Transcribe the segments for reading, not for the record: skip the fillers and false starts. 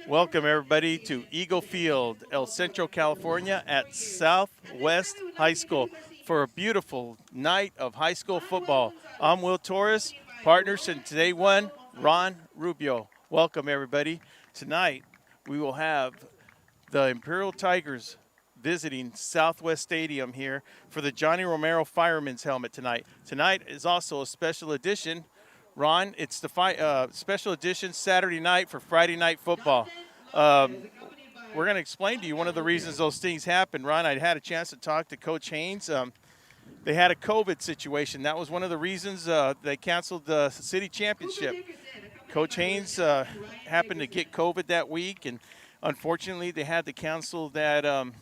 Welcome, everybody, to Eagle Field, El Centro, California, at Southwest High School for a beautiful night of high school football. I'm Will Torres, partners in today one, Ron Rubio. Welcome, everybody. Tonight, we will have the Imperial Tigers visiting Southwest Stadium here for the Johnny Romero Fireman's helmet tonight. Tonight is also a special edition. Ron, it's the special edition Saturday night for Friday night football. Um, we're going to explain to you one of the reasons those things happen. Ron, I had a chance to talk to Coach Haynes. They had a COVID situation. That was one of the reasons they canceled the city championship. Coach Haynes happened to get COVID that week, and unfortunately they had to cancel that.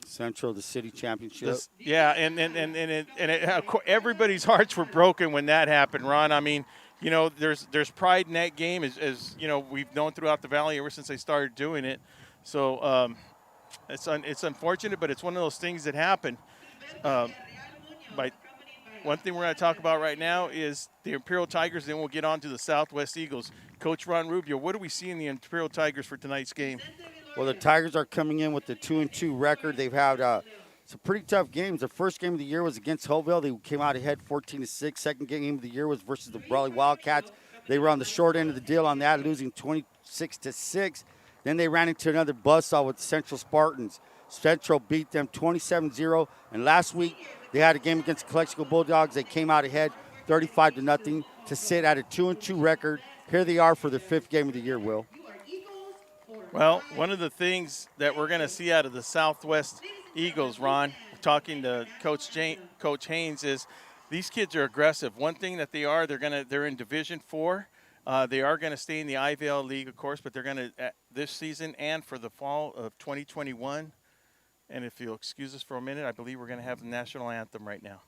Central, the city championship. Yeah, everybody's hearts were broken when that happened, Ron. I mean, you know, there's pride in that game, as you know, we've known throughout the valley ever since they started doing it. So it's unfortunate, but it's one of those things that happen. But one thing we're going to talk about right now is the Imperial Tigers. Then we'll get on to the Southwest Eagles. Coach Ron Rubio, what do we see in the Imperial Tigers for tonight's game? Well, the Tigers are coming in with a 2-2 record. They've had some pretty tough games. Their first game of the year was against Hoville. They came out ahead 14-6. Second game of the year was versus the Brawley Wildcats. They were on the short end of the deal on that, losing 26-6. Then they ran into another buzzsaw with the Central Spartans. Central beat them 27-0. And last week, they had a game against the Calexico Bulldogs. They came out ahead 35-0 to sit at a 2-2 record. Here they are for their fifth game of the year, Will. Well, one of the things that we're going to see out of the Southwest Eagles, Ron, talking to Coach Haynes, is these kids are aggressive. One thing that they're in Division IV. They are going to stay in the IVL League, of course, but they're going to this season and for the fall of 2021. And if you'll excuse us for a minute, I believe we're going to have the national anthem right now.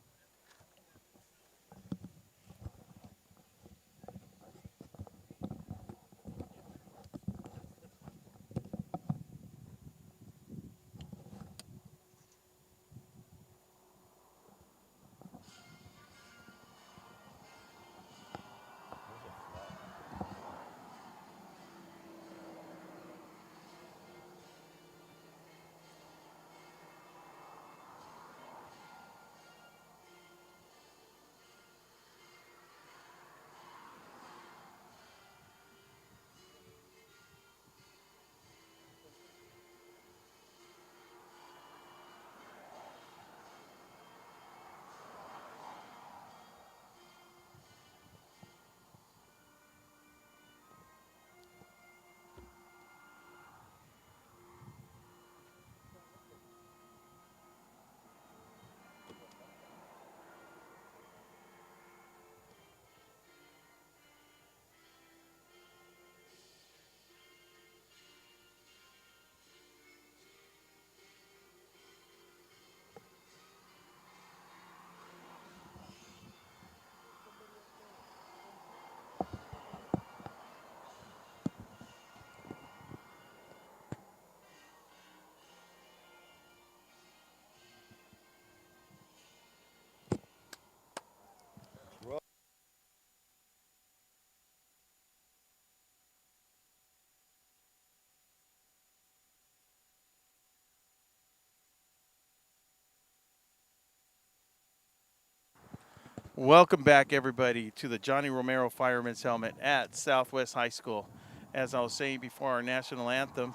Welcome back, everybody, to the Johnny Romero Fireman's Helmet at Southwest High School. As I was saying before our national anthem,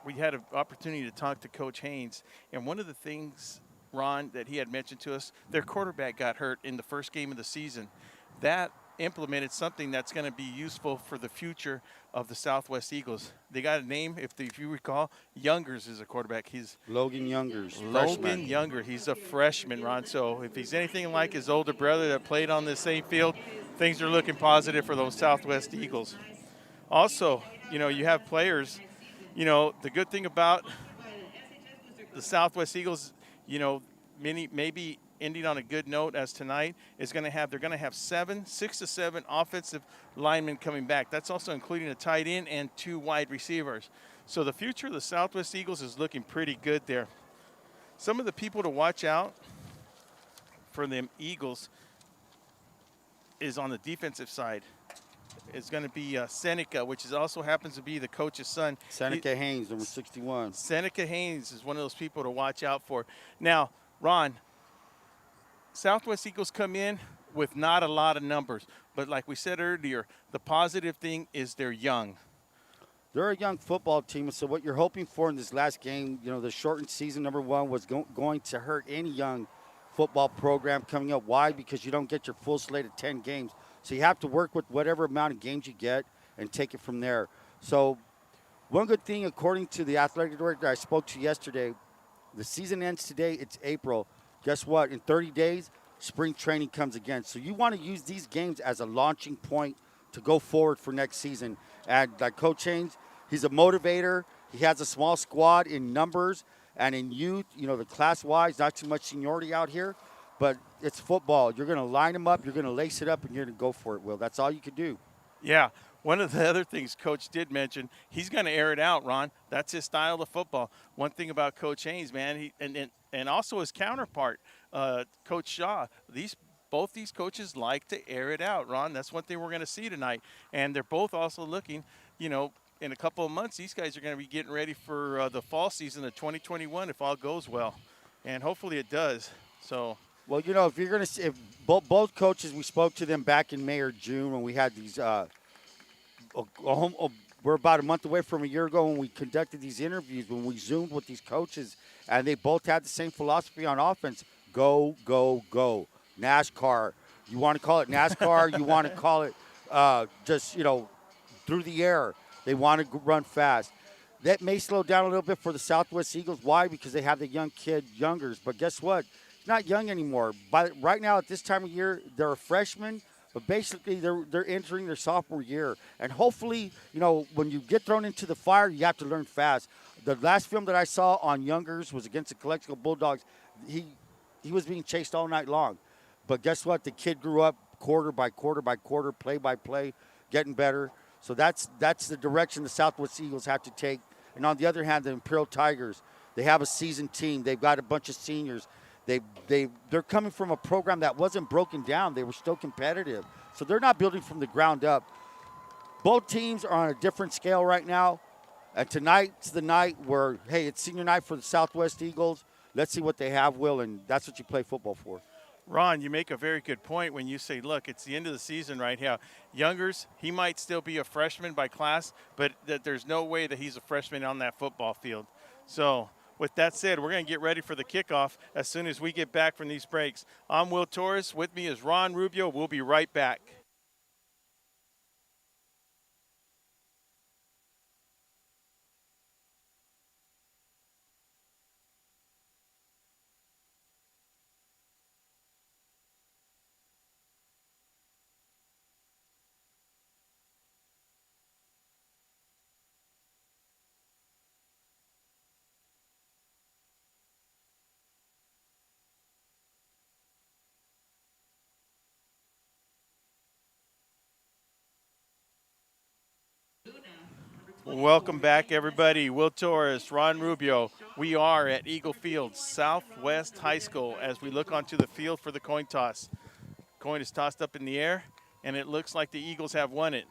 we had an opportunity to talk to Coach Haynes, and one of the things, Ron, that he had mentioned to us, their quarterback got hurt in the first game of the season. That implemented something that's going to be useful for the future of the Southwest Eagles. They got a name, if you recall, Youngers is a quarterback. He's Logan Youngers. Logan Younger. He's a freshman, Ron. So if he's anything like his older brother that played on the same field, things are looking positive for those Southwest Eagles. Also, you know, you have players. You know, the good thing about the Southwest Eagles, you know, maybe ending on a good note as tonight is they're going to have 6 to 7 offensive linemen coming back. That's also including a tight end and 2 wide receivers. So the future of the Southwest Eagles is looking pretty good there. Some of the people to watch out for the Eagles is on the defensive side. is going to be Seneca, which is also happens to be the coach's son. Seneca Haynes, number 61. Seneca Haynes is one of those people to watch out for. Now, Ron, Southwest Eagles come in with not a lot of numbers, but like we said earlier, the positive thing is they're young. They're a young football team, so what you're hoping for in this last game, the shortened season, number one, was going to hurt any young football program coming up. Why? Because you don't get your full slate of 10 games. So you have to work with whatever amount of games you get and take it from there. So one good thing, according to the athletic director I spoke to yesterday, the season ends today. It's April. Guess what? In 30 days, spring training comes again. So you want to use these games as a launching point to go forward for next season. And like Coach Haynes, he's a motivator. He has a small squad in numbers and in youth, the class-wise, not too much seniority out here. But it's football. You're going to line them up, you're going to lace it up, and you're going to go for it, Will. That's all you can do. Yeah. One of the other things Coach did mention, he's going to air it out, Ron. That's his style of football. One thing about Coach Haynes, man, and also his counterpart, Coach Shaw, both these coaches like to air it out, Ron. That's one thing we're going to see tonight. And they're both also looking, in a couple of months, these guys are going to be getting ready for the fall season of 2021 if all goes well. And hopefully it does. So. Well, if you're going to see, if both coaches, we spoke to them back in May or June when we had these we're about a month away from a year ago when we conducted these interviews, when we Zoomed with these coaches, and they both had the same philosophy on offense. Go, go, go. NASCAR. You want to call it NASCAR? You want to call it just, through the air. They want to run fast. That may slow down a little bit for the Southwest Eagles. Why? Because they have the youngers. But guess what? It's not young anymore. Right now, at this time of year, they're a freshman. But basically, they're entering their sophomore year. And hopefully, when you get thrown into the fire, you have to learn fast. The last film that I saw on youngers was against the Calexico Bulldogs. He was being chased all night long. But guess what? The kid grew up quarter by quarter by quarter, play by play, getting better. So that's the direction the Southwest Eagles have to take. And on the other hand, the Imperial Tigers, they have a seasoned team. They've got a bunch of seniors. They're coming from a program that wasn't broken down. They were still competitive. So they're not building from the ground up. Both teams are on a different scale right now. And tonight's the night where, hey, it's senior night for the Southwest Eagles. Let's see what they have, Will, and that's what you play football for. Ron, you make a very good point when you say, look, it's the end of the season right here. Youngers, he might still be a freshman by class, but there's no way that he's a freshman on that football field. So with that said, we're going to get ready for the kickoff as soon as we get back from these breaks. I'm Will Torres. With me is Ron Rubio. We'll be right back. Welcome back, everybody. Will Torres, Ron Rubio. We are at Eagle Field, Southwest High School, as we look onto the field for the coin toss. Coin is tossed up in the air, and it looks like the Eagles have won it.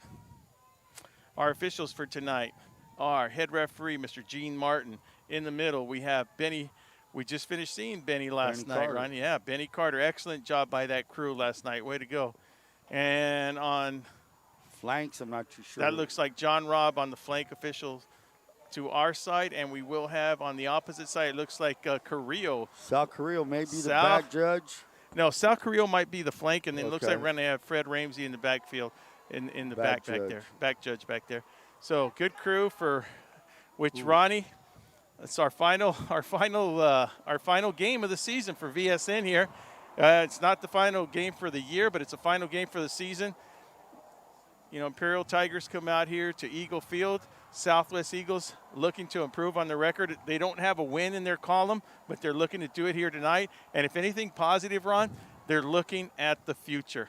Our officials for tonight are head referee, Mr. Gene Martin. In the middle, we have Benny. We just finished seeing Benny last night, Ron. Yeah, Benny Carter. Excellent job by that crew last night. Way to go. And on flanks, I'm not too sure. That looks like John Robb on the flank official to our side, and we will have on the opposite side, it looks like Carrillo. Sal Carrillo may be the back judge. No, Sal Carrillo might be the flank, and then it looks like we're going to have Fred Ramsey in the backfield, in the back there. Back judge back there. So good crew for which Ronnie. It's our final game of the season for VSN here. It's not the final game for the year, but it's a final game for the season. Imperial Tigers come out here to Eagle Field. Southwest Eagles looking to improve on their record. They don't have a win in their column, but they're looking to do it here tonight. And if anything positive, Ron, they're looking at the future.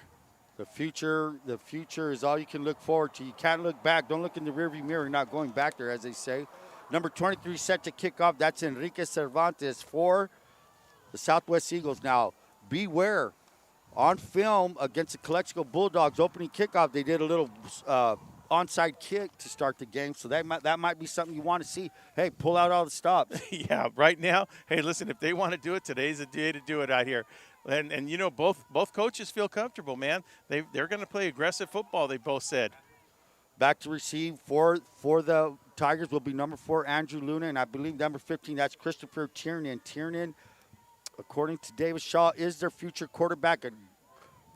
The future is all you can look forward to. You can't look back. Don't look in the rearview mirror. You're not going back there, as they say. Number 23 set to kick off. That's Enrique Cervantes for the Southwest Eagles. Now, beware On film against the Calexico Bulldogs opening kickoff, they did a little onside kick to start the game, so that might be something you want to see. Hey, pull out all the stops. Yeah, right now, hey, listen, if they want to do it, today's the day to do it out here. And you know, both coaches feel comfortable, man. They're going to play aggressive football, they both said. Back to receive for the Tigers will be number 4, Andrew Luna, and I believe number 15, that's Christopher Tiernan. Tiernan, according to David Shaw, is their future quarterback, a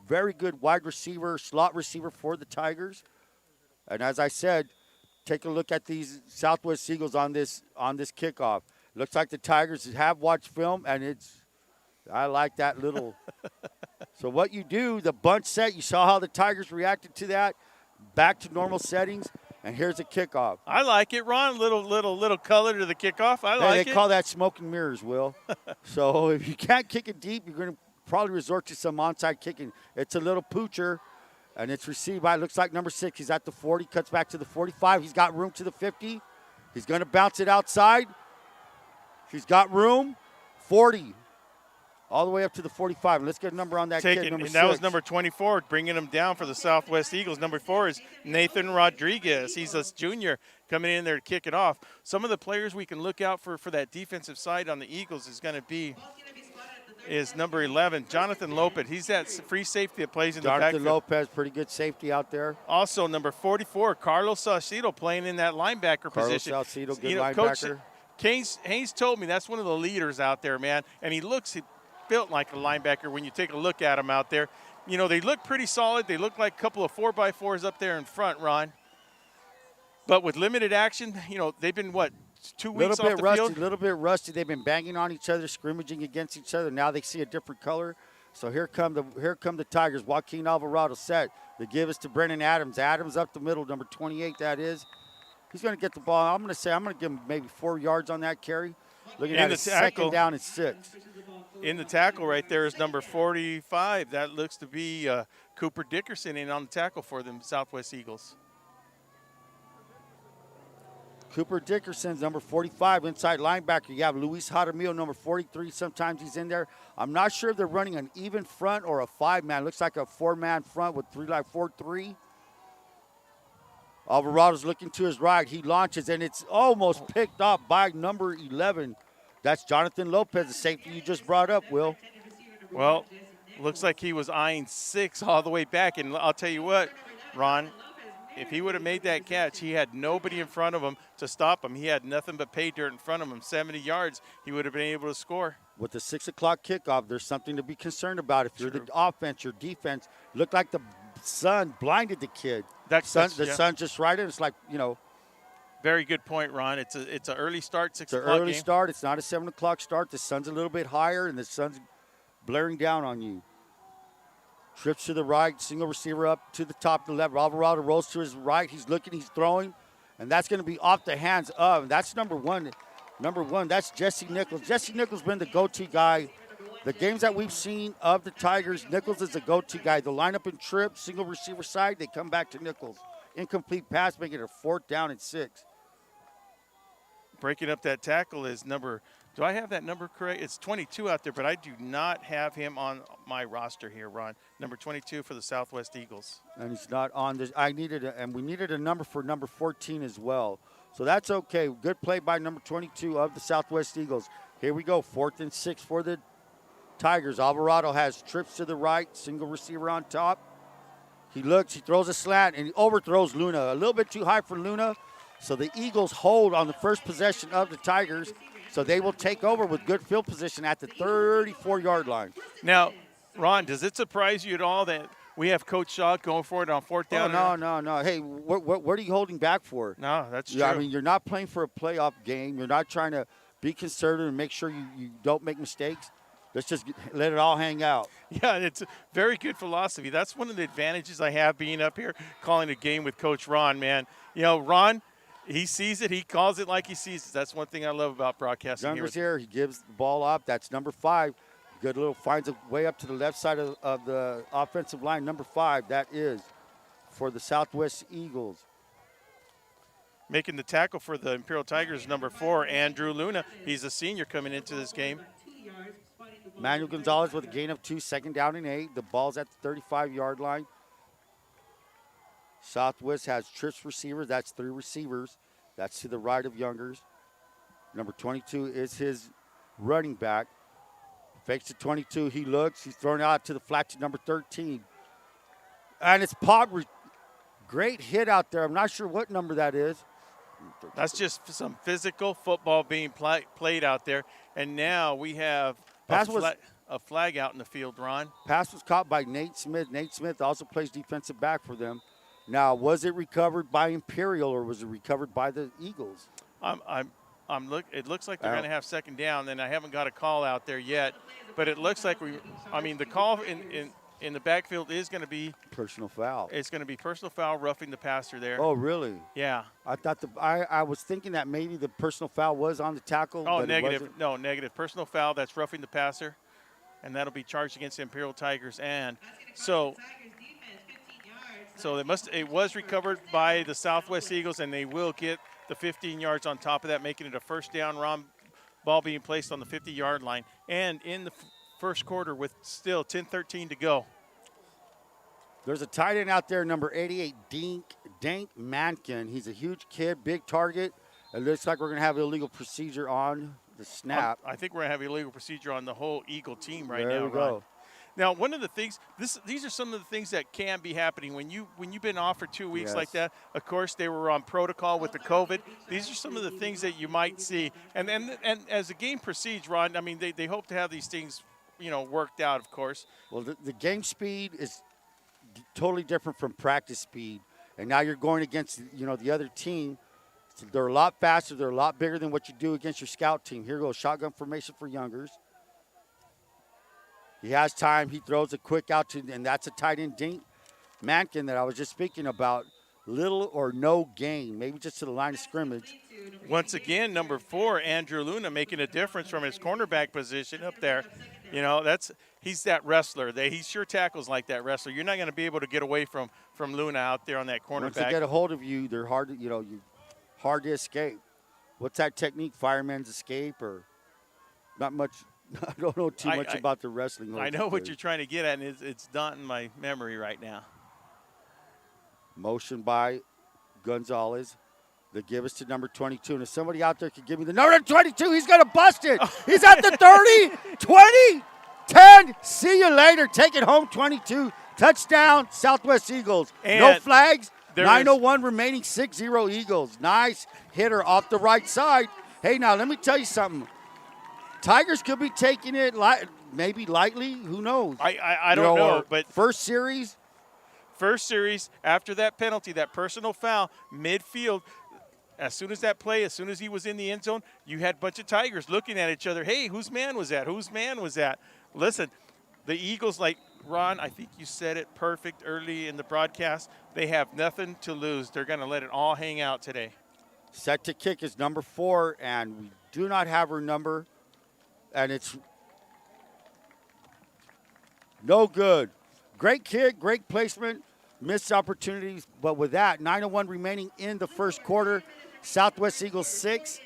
very good wide receiver, slot receiver for the Tigers. And as I said, take a look at these Southwest Eagles on this kickoff. Looks like the Tigers have watched film, and I like that little. So what you do, the bunch set, you saw how the Tigers reacted to that. Back to normal settings, and here's a kickoff. I like it, Ron. Little color to the kickoff. I like it. They call that smoke and mirrors, Will. So if you can't kick it deep, you're going to probably resort to some onside kicking. It's a little poocher, and it's received by, looks like number 6. He's at the 40, cuts back to the 45. He's got room to the 50. He's going to bounce it outside. He's got room. 40. All the way up to the 45. And let's get a number on that kid, number 6. That was number 24, bringing him down for the Southwest Eagles. Number 4 is Nathan Rodriguez. He's a junior coming in there to kick it off. Some of the players we can look out for that defensive side on the Eagles is number 11, Jonathan Lopez. He's that free safety that plays in the backfield. Jonathan Lopez, pretty good safety out there. Also, number 44, Carlos Salcido, playing in that linebacker position. Carlos Salcido, good linebacker. Coach Haynes told me that's one of the leaders out there, man. And he built like a linebacker when you take a look at him out there. You know, they look pretty solid. They look like a couple of 4x4s up there in front, Ron. But with limited action, you know, they've been, 2 weeks off the field? A little bit rusty. They've been banging on each other, scrimmaging against each other. Now they see a different color. So here come the Tigers. Joaquin Alvarado set. They give us to Brennan Adams. Adams up the middle, number 28 that is. He's going to get the ball. I'm going to give him maybe 4 yards on that carry. Looking at a second down and 6. In the tackle right there is number 45. That looks to be Cooper Dickerson in on the tackle for the Southwest Eagles. Cooper Dickerson's number 45, inside linebacker. You have Luis Jaramillo, number 43. Sometimes he's in there. I'm not sure if they're running an even front or a 5-man. Looks like a 4-man front with 4-3. Alvarado's looking to his right. He launches, and it's almost picked up by number 11. That's Jonathan Lopez, the safety you just brought up, Will. Well, looks like he was eyeing 6 all the way back. And I'll tell you what, Ron, if he would have made that catch, he had nobody in front of him to stop him. He had nothing but pay dirt in front of him. 70 yards, he would have been able to score. With the 6 o'clock kickoff, there's something to be concerned about. If you're the offense, your defense, looked like the sun blinded the kid. The sun just right in. It's like, you know. Very good point, Ron. It's an early start, 6 o'clock It's an early game. start. It's not a 7 o'clock start. The sun's a little bit higher, and the sun's blaring down on you. Trips to the right, single receiver up to the top to the left. Alvarado rolls to his right. He's looking, he's throwing, and that's going to be off the hands of. That's number one. Number 1, that's Jesse Nichols. Jesse Nichols has been the go-to guy. The games that we've seen of the Tigers, Nichols is the go-to guy. The lineup and trip, single receiver side, they come back to Nichols. Incomplete pass, making it a 4th down and 6. Breaking up that tackle is do I have that number correct? It's 22 out there, but I do not have him on my roster here, Ron. Number 22 for the Southwest Eagles. And he's not on this. We needed a number for number 14 as well. So that's okay. Good play by number 22 of the Southwest Eagles. Here we go, 4th and 6 for the Tigers. Alvarado has trips to the right, single receiver on top. He looks, he throws a slant, and he overthrows Luna. A little bit too high for Luna. So the Eagles hold on the first possession of the Tigers. So they will take over with good field position at the 34-yard line. Now, Ron, does it surprise you at all that we have Coach Shaw going for it on 4th down? Oh, no. Hey, what are you holding back for? No, that's true. Yeah, I mean, you're not playing for a playoff game. You're not trying to be conservative and make sure you don't make mistakes. Let's just let it all hang out. Yeah, it's a very good philosophy. That's one of the advantages I have being up here calling a game with Coach Ron, man. You know, Ron, he sees it. He calls it like he sees it. That's one thing I love about broadcasting. Younger's here. He gives the ball up. That's number 5. Good little finds a way up to the left side of the offensive line. Number 5, that is for the Southwest Eagles. Making the tackle for the Imperial Tigers, number 4, Andrew Luna. He's a senior coming into this game. Manuel Gonzalez with a gain of 2, 2nd down and 8. The ball's at the 35-yard line. Southwest has trips receivers. That's 3 receivers. That's to the right of Youngers. Number 22 is his running back. Fakes to 22. He looks. He's thrown out to the flat to number 13. And it's popped. Great hit out there. I'm not sure what number that is. That's just some physical football being played out there. And now we have a flag out in the field, Ron. Pass was caught by Nate Smith. Nate Smith also plays defensive back for them. Now, was it recovered by Imperial or was it recovered by the Eagles? It looks like they're going to have 2nd down, and I haven't got a call out there yet. But it looks like the call in the backfield is going to be personal foul. It's going to be personal foul, roughing the passer there. Oh, really? Yeah. I thought I was thinking that maybe the personal foul was on the tackle. Oh, but negative. No, negative. Personal foul. That's roughing the passer, and that'll be charged against the Imperial Tigers. And so it was recovered by the Southwest Eagles, and they will get the 15 yards on top of that, making it a 1st down. Ball being placed on the 50-yard line, and in the first quarter with still 10:13 to go. There's a tight end out there, number 88, Dank Mankin. He's a huge kid, big target. It looks like we're going to have illegal procedure on the snap. I think we're going to have illegal procedure on the whole Eagle team right now. There we go. Now, one of the things, these are some of the things that can be happening when you've been off for 2 weeks like that. Of course, they were on protocol with the COVID. These are some of the things that you might see. And as the game proceeds, Ron, I mean, they hope to have these things, worked out, of course. Well, the game speed is totally different from practice speed. And now you're going against, the other team. So they're a lot faster. They're a lot bigger than what you do against your scout team. Here goes shotgun formation for Youngers. He has time. He throws a quick out to, and that's a tight end, Dink Mankin, that I was just speaking about. Little or no gain, maybe just to the line of scrimmage. Once again, number 4, Andrew Luna, making a difference from his cornerback position up there. He's that wrestler. He sure tackles like that wrestler. You're not going to be able to get away from Luna out there on that cornerback. Once they get a hold of you, they're hard to, you're hard to escape. What's that technique? Fireman's escape, or not much? I don't know too much about the wrestling. I know what you're trying to get at, and it's not in my memory right now. Motion by Gonzalez. They give us to number 22. And if somebody out there could give me the number 22, he's going to bust it. He's at the 30, 20, 10. See you later. Take it home, 22. Touchdown, Southwest Eagles. And no flags. 9:01 remaining, 6-0 Eagles. Nice hitter off the right side. Hey, now let me tell you something. Tigers could be taking it maybe lightly. Who knows? I don't know. But first series after that penalty, that personal foul, midfield, as soon as he was in the end zone, you had a bunch of Tigers looking at each other. Hey, whose man was that? Whose man was that? Listen, the Eagles, like Ron, I think you said it perfect early in the broadcast. They have nothing to lose. They're going to let it all hang out today. Set to kick is number 4, and we do not have her number. And it's no good. Great kick, great placement, missed opportunities. But with that, 9:01 remaining in the first quarter, Southwest Eagles 6,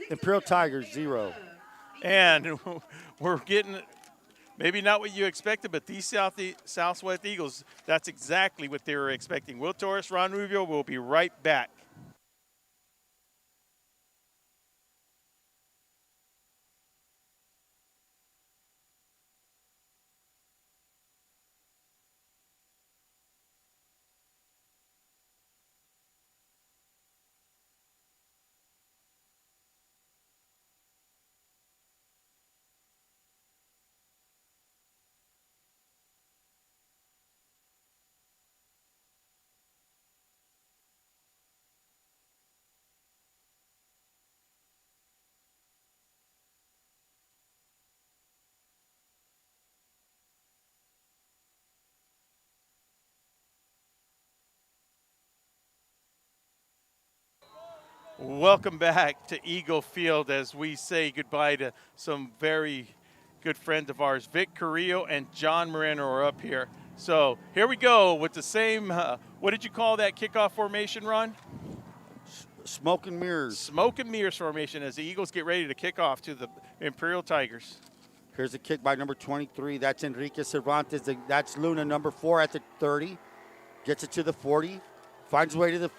Imperial Tigers 0. And we're getting maybe not what you expected, but these Southwest Eagles, that's exactly what they were expecting. Will Torres, Ron Rubio will be right back. Welcome back to Eagle Field as we say goodbye to some very good friends of ours. Vic Carrillo and John Moreno are up here. So here we go with the same, what did you call that kickoff formation, Ron? Smoke and mirrors. Smoke and mirrors formation as the Eagles get ready to kick off to the Imperial Tigers. Here's a kick by number 23. That's Enrique Cervantes. That's Luna, number 4 at the 30. Gets it to the 40. Finds his way to the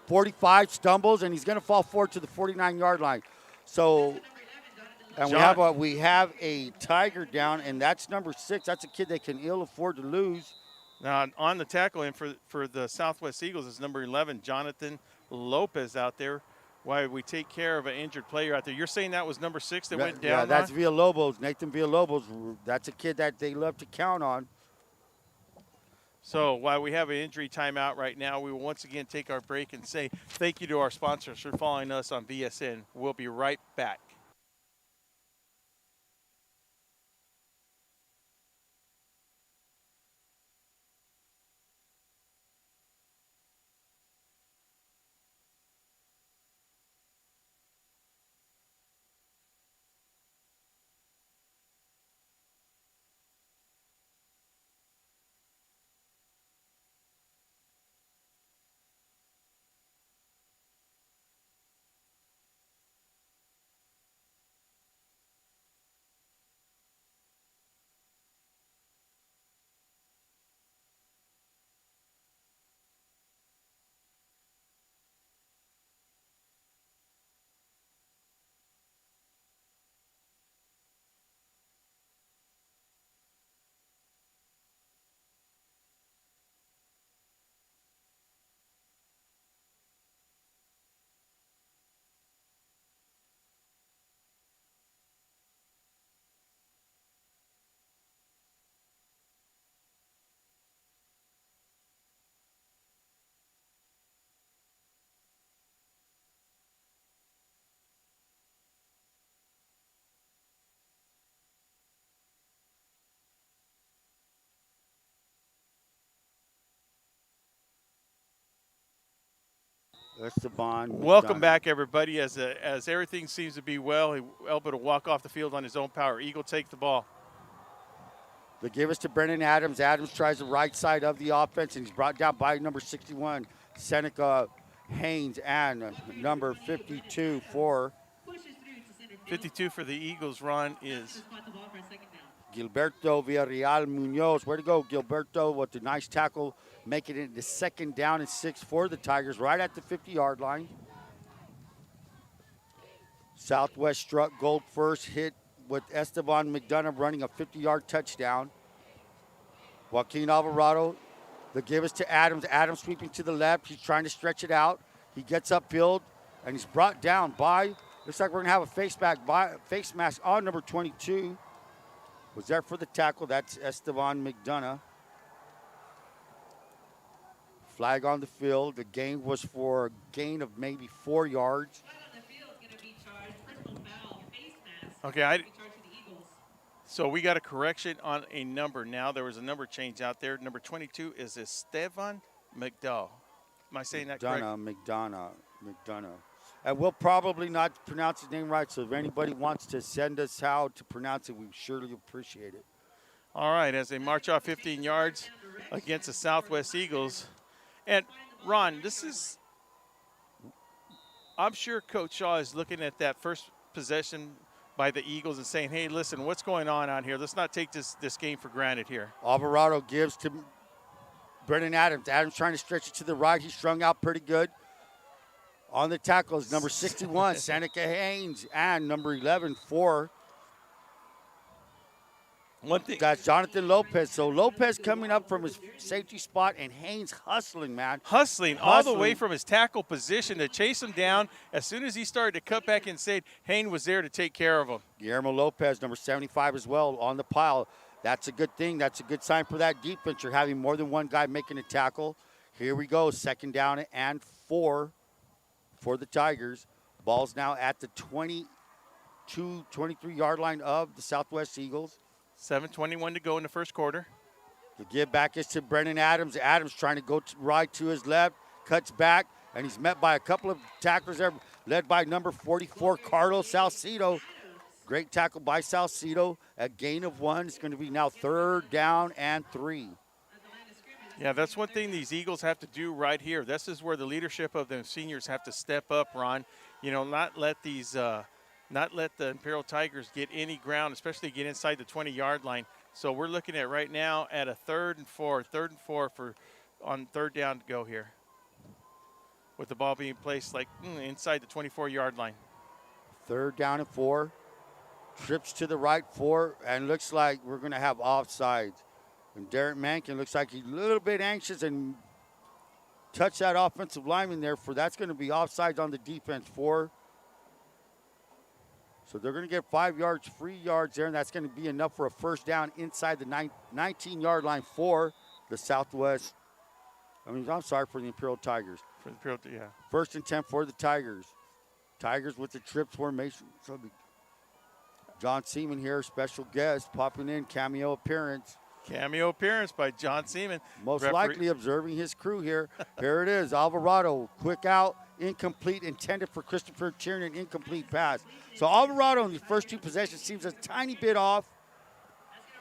45, stumbles, and he's going to fall forward to the 49-yard line. So, and we have a Tiger down, and that's number 6. That's a kid they can ill afford to lose. Now, on the tackle end for the Southwest Eagles is number 11, Jonathan Lopez out there. While we take care of an injured player out there. You're saying that was number 6 that went down? Yeah, that's Villalobos, Nathan Villalobos. That's a kid that they love to count on. So while we have an injury timeout right now, we will once again take our break and say thank you to our sponsors for following us on VSN. We'll be right back. Esteban. Welcome back, everybody. As everything seems to be well, he able to walk off the field on his own power. Eagle take the ball. They give us to Brennan Adams. Adams tries the right side of the offense, and he's brought down by number 61, Seneca Haynes, and number 52 for 52 for the Eagles, Ron, is Gilberto Villarreal Munoz. Where to go, Gilberto, with the nice tackle, making it the 2nd down and 6 for the Tigers, right at the 50-yard line. Southwest struck gold first, hit with Esteban McDonough running a 50-yard touchdown. Joaquin Alvarado, the give us to Adams. Adams sweeping to the left. He's trying to stretch it out. He gets upfield, and he's brought down by, looks like we're going to have a face mask on number 22. Was there for the tackle. That's Esteban McDonough. Flag on the field. The gain was for a gain of maybe 4 yards. Okay, so we got a correction on a number now. There was a number change out there. Number 22 is Esteban McDowell. Am I saying that correct? McDonough. And we'll probably not pronounce his name right, so if anybody wants to send us how to pronounce it, we surely appreciate it. All right, as they march off 15 yards against the Southwest Eagles. And, Ron, I'm sure Coach Shaw is looking at that first possession by the Eagles and saying, hey, listen, what's going on out here? Let's not take this game for granted here. Alvarado gives to Brennan Adams. Adams trying to stretch it to the right. He's strung out pretty good. On the tackles, number 61, Seneca Haynes, and number 11 for one thing. That's Jonathan Lopez. So Lopez coming up from his safety spot, and Haynes hustling, man. Hustling all the way from his tackle position to chase him down. As soon as he started to cut back inside, Haynes was there to take care of him. Guillermo Lopez, number 75 as well, on the pile. That's a good thing. That's a good sign for that defense. You're having more than one guy making a tackle. Here we go, 2nd down and 4 for the Tigers. Ball's now at the 22, 23-yard line of the Southwest Eagles. 7:21 to go in the first quarter. The give back is to Brennan Adams. Adams trying to go right to his left, cuts back, and he's met by a couple of tacklers there, led by number 44, Carlos Salcido. Great tackle by Salcido. A gain of 1. It's going to be now 3rd down and 3. Yeah, that's one thing these Eagles have to do right here. This is where the leadership of the seniors have to step up, Ron. You know, not let these not let the Imperial Tigers get any ground, especially get inside the 20-yard line. So we're looking at right now at a 3rd and 4 for on 3rd down to go here, with the ball being placed like inside the 24-yard line. 3rd down and 4. Trips to the right 4, and looks like we're going to have offsides. And Derek Mankin looks like he's a little bit anxious and touched that offensive lineman there. That's going to be offsides on the defense 4. So they're going to get 5 yards, free yards there, and that's going to be enough for a 1st down inside the 19-yard line for the for the Imperial Tigers. For the Imperial, yeah. 1st and 10 for the Tigers. Tigers with the trips formation. So John Seaman here, special guest, popping in, cameo appearance. Cameo appearance by John Seaman. Most likely observing his crew here. Here it is, Alvarado, quick out, incomplete, intended for Christopher Tiernan, incomplete pass. So Alvarado in the first 2 possessions seems a tiny bit off.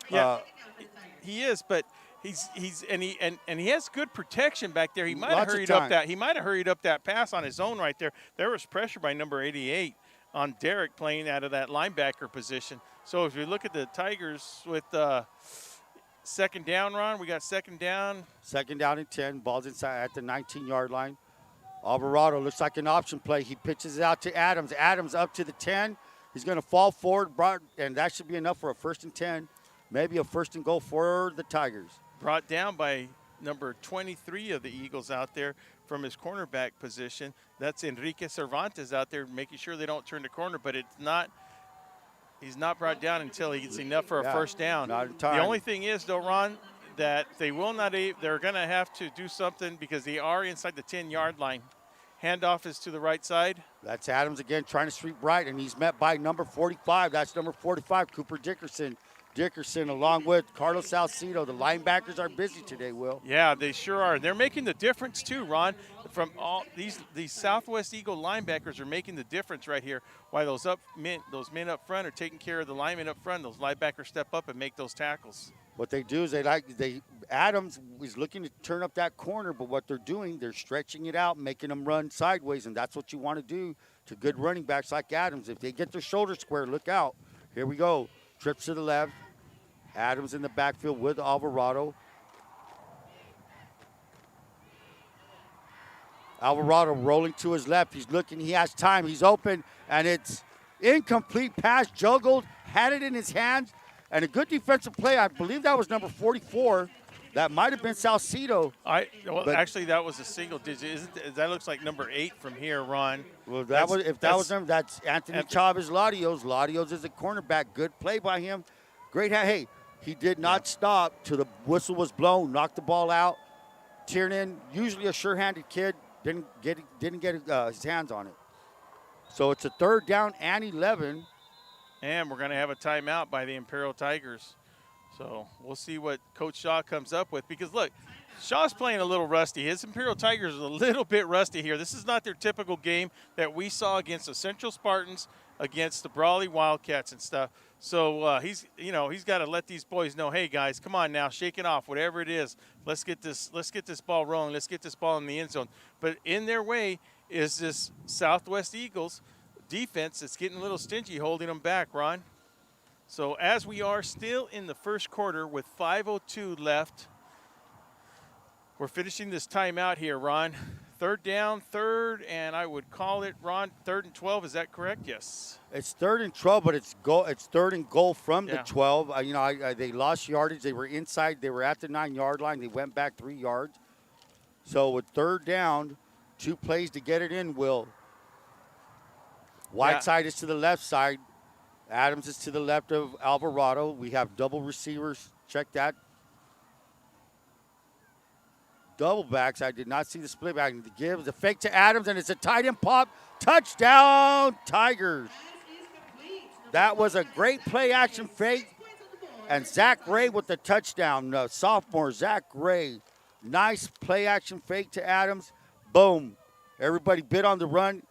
Yeah, he is, but he has good protection back there. He might have hurried up that. He might have hurried up that pass on his own right there. There was pressure by number 88 on Derek playing out of that linebacker position. So if we look at the Tigers with 2nd down, Ron, we got 2nd down. 2nd down and 10. Ball's inside at the 19-yard line. Alvarado looks like an option play. He pitches it out to Adams. Adams up to the 10. He's going to fall forward, and that should be enough for a 1st and 10. Maybe a 1st and goal for the Tigers. Brought down by number 23 of the Eagles out there from his cornerback position. That's Enrique Cervantes out there making sure they don't turn the corner, but he's not brought down until he gets enough for a 1st down. Not in time. The only thing is, though, Ron, that they're going to have to do something because they are inside the 10-yard line. Handoff is to the right side. That's Adams again trying to sweep right, and he's met by number 45. That's number 45, Cooper Dickerson. Dickerson along with Carlos Salcido. The linebackers are busy today, Will. Yeah, they sure are. They're making the difference too, Ron. From all these Southwest Eagle linebackers are making the difference right here. Why those men up front are taking care of the linemen up front. Those linebackers step up and make those tackles. What they do is Adams is looking to turn up that corner, but what they're doing, they're stretching it out, making them run sideways, and that's what you want to do to good running backs like Adams. If they get their shoulders square, look out. Here we go. Trips to the left. Adams in the backfield with Alvarado. Alvarado rolling to his left. He's looking. He has time. He's open, and it's incomplete pass, juggled, had it in his hands, and a good defensive play. I believe that was number 44. That might have been Salcido. Actually, that was a single digit. That looks like number 8 from here, Ron. Well, that was him. That's Anthony Chavez Latios. Latios is a cornerback. Good play by him. Great. Hey, he did not stop till the whistle was blown. Knocked the ball out. Tiernan, usually a sure-handed kid, didn't get his hands on it. So it's a 3rd down and 11. And we're going to have a timeout by the Imperial Tigers. So we'll see what Coach Shaw comes up with. Because, look, Shaw's playing a little rusty. His Imperial Tigers are a little bit rusty here. This is not their typical game that we saw against the Central Spartans, against the Brawley Wildcats and stuff. So he's got to let these boys know, hey, guys, come on now, shake it off, whatever it is. Let's get this ball rolling. Let's get this ball in the end zone. But in their way is this Southwest Eagles defense that's getting a little stingy, holding them back, Ron. So as we are still in the first quarter with 5:02 left, we're finishing this timeout here, Ron. 3rd down, 3rd, and I would call it, Ron, 3rd and 12. Is that correct? Yes. It's 3rd and 12, but it's 3rd and goal from the 12. They lost yardage. They were inside. They were at the 9-yard line. They went back 3 yards. So with 3rd down, 2 plays to get it in, Will. Whiteside is to the left side. Adams is to the left of Alvarado. We have double receivers. Check that. Double backs. I did not see the split back. The give is a fake to Adams, and it's a tight end pop. Touchdown, Tigers. That was a great play action fake. And Zach Ray with the touchdown. Sophomore Zach Ray. Nice play action fake to Adams. Boom. Everybody bit on the run.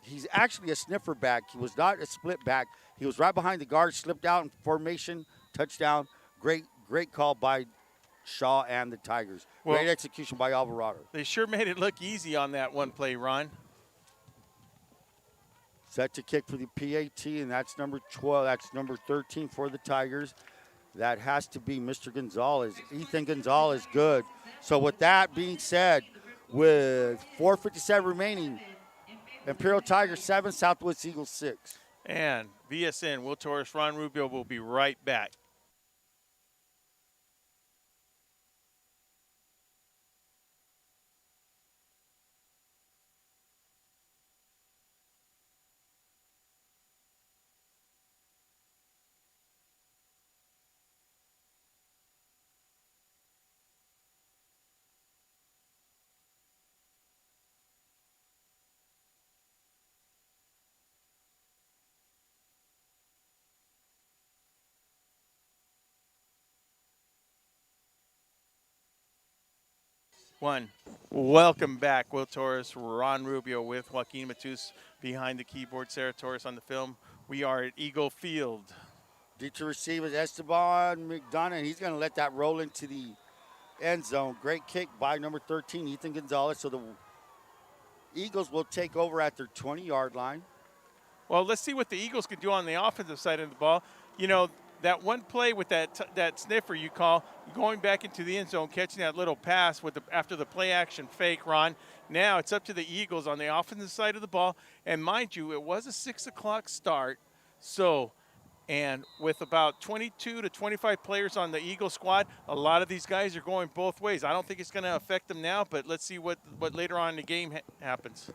He's actually a sniffer back. He was not a split back. He was right behind the guard, slipped out in formation. Touchdown. Great call by Shaw and the Tigers. Great execution by Alvarado. They sure made it look easy on that one play, Ron. Set to kick for the PAT, and that's number 12. That's number 13 for the Tigers. That has to be Mr. Gonzalez. Ethan Gonzalez, good. So with that being said, with 4:57 remaining, Imperial Tigers 7, Southwest Eagles 6. And VSN, Will Torres, Ron Rubio will be right back. Welcome back. Will Torres, Ron Rubio with Joaquin Matus behind the keyboard, Sarah Torres on the film. We are at Eagle Field. Deep to receive is Esteban McDonough, and he's going to let that roll into the end zone. Great kick by number 13, Ethan Gonzalez. So the Eagles will take over at their 20-yard line. Well, let's see what the Eagles can do on the offensive side of the ball. You know, that one play with that sniffer you call, going back into the end zone, catching that little pass with after the play action fake, Ron. Now it's up to the Eagles on the offensive side of the ball. And mind you, it was a 6 o'clock start. So, and with about 22 to 25 players on the Eagles squad, a lot of these guys are going both ways. I don't think it's going to affect them now, but let's see what later on in the game happens.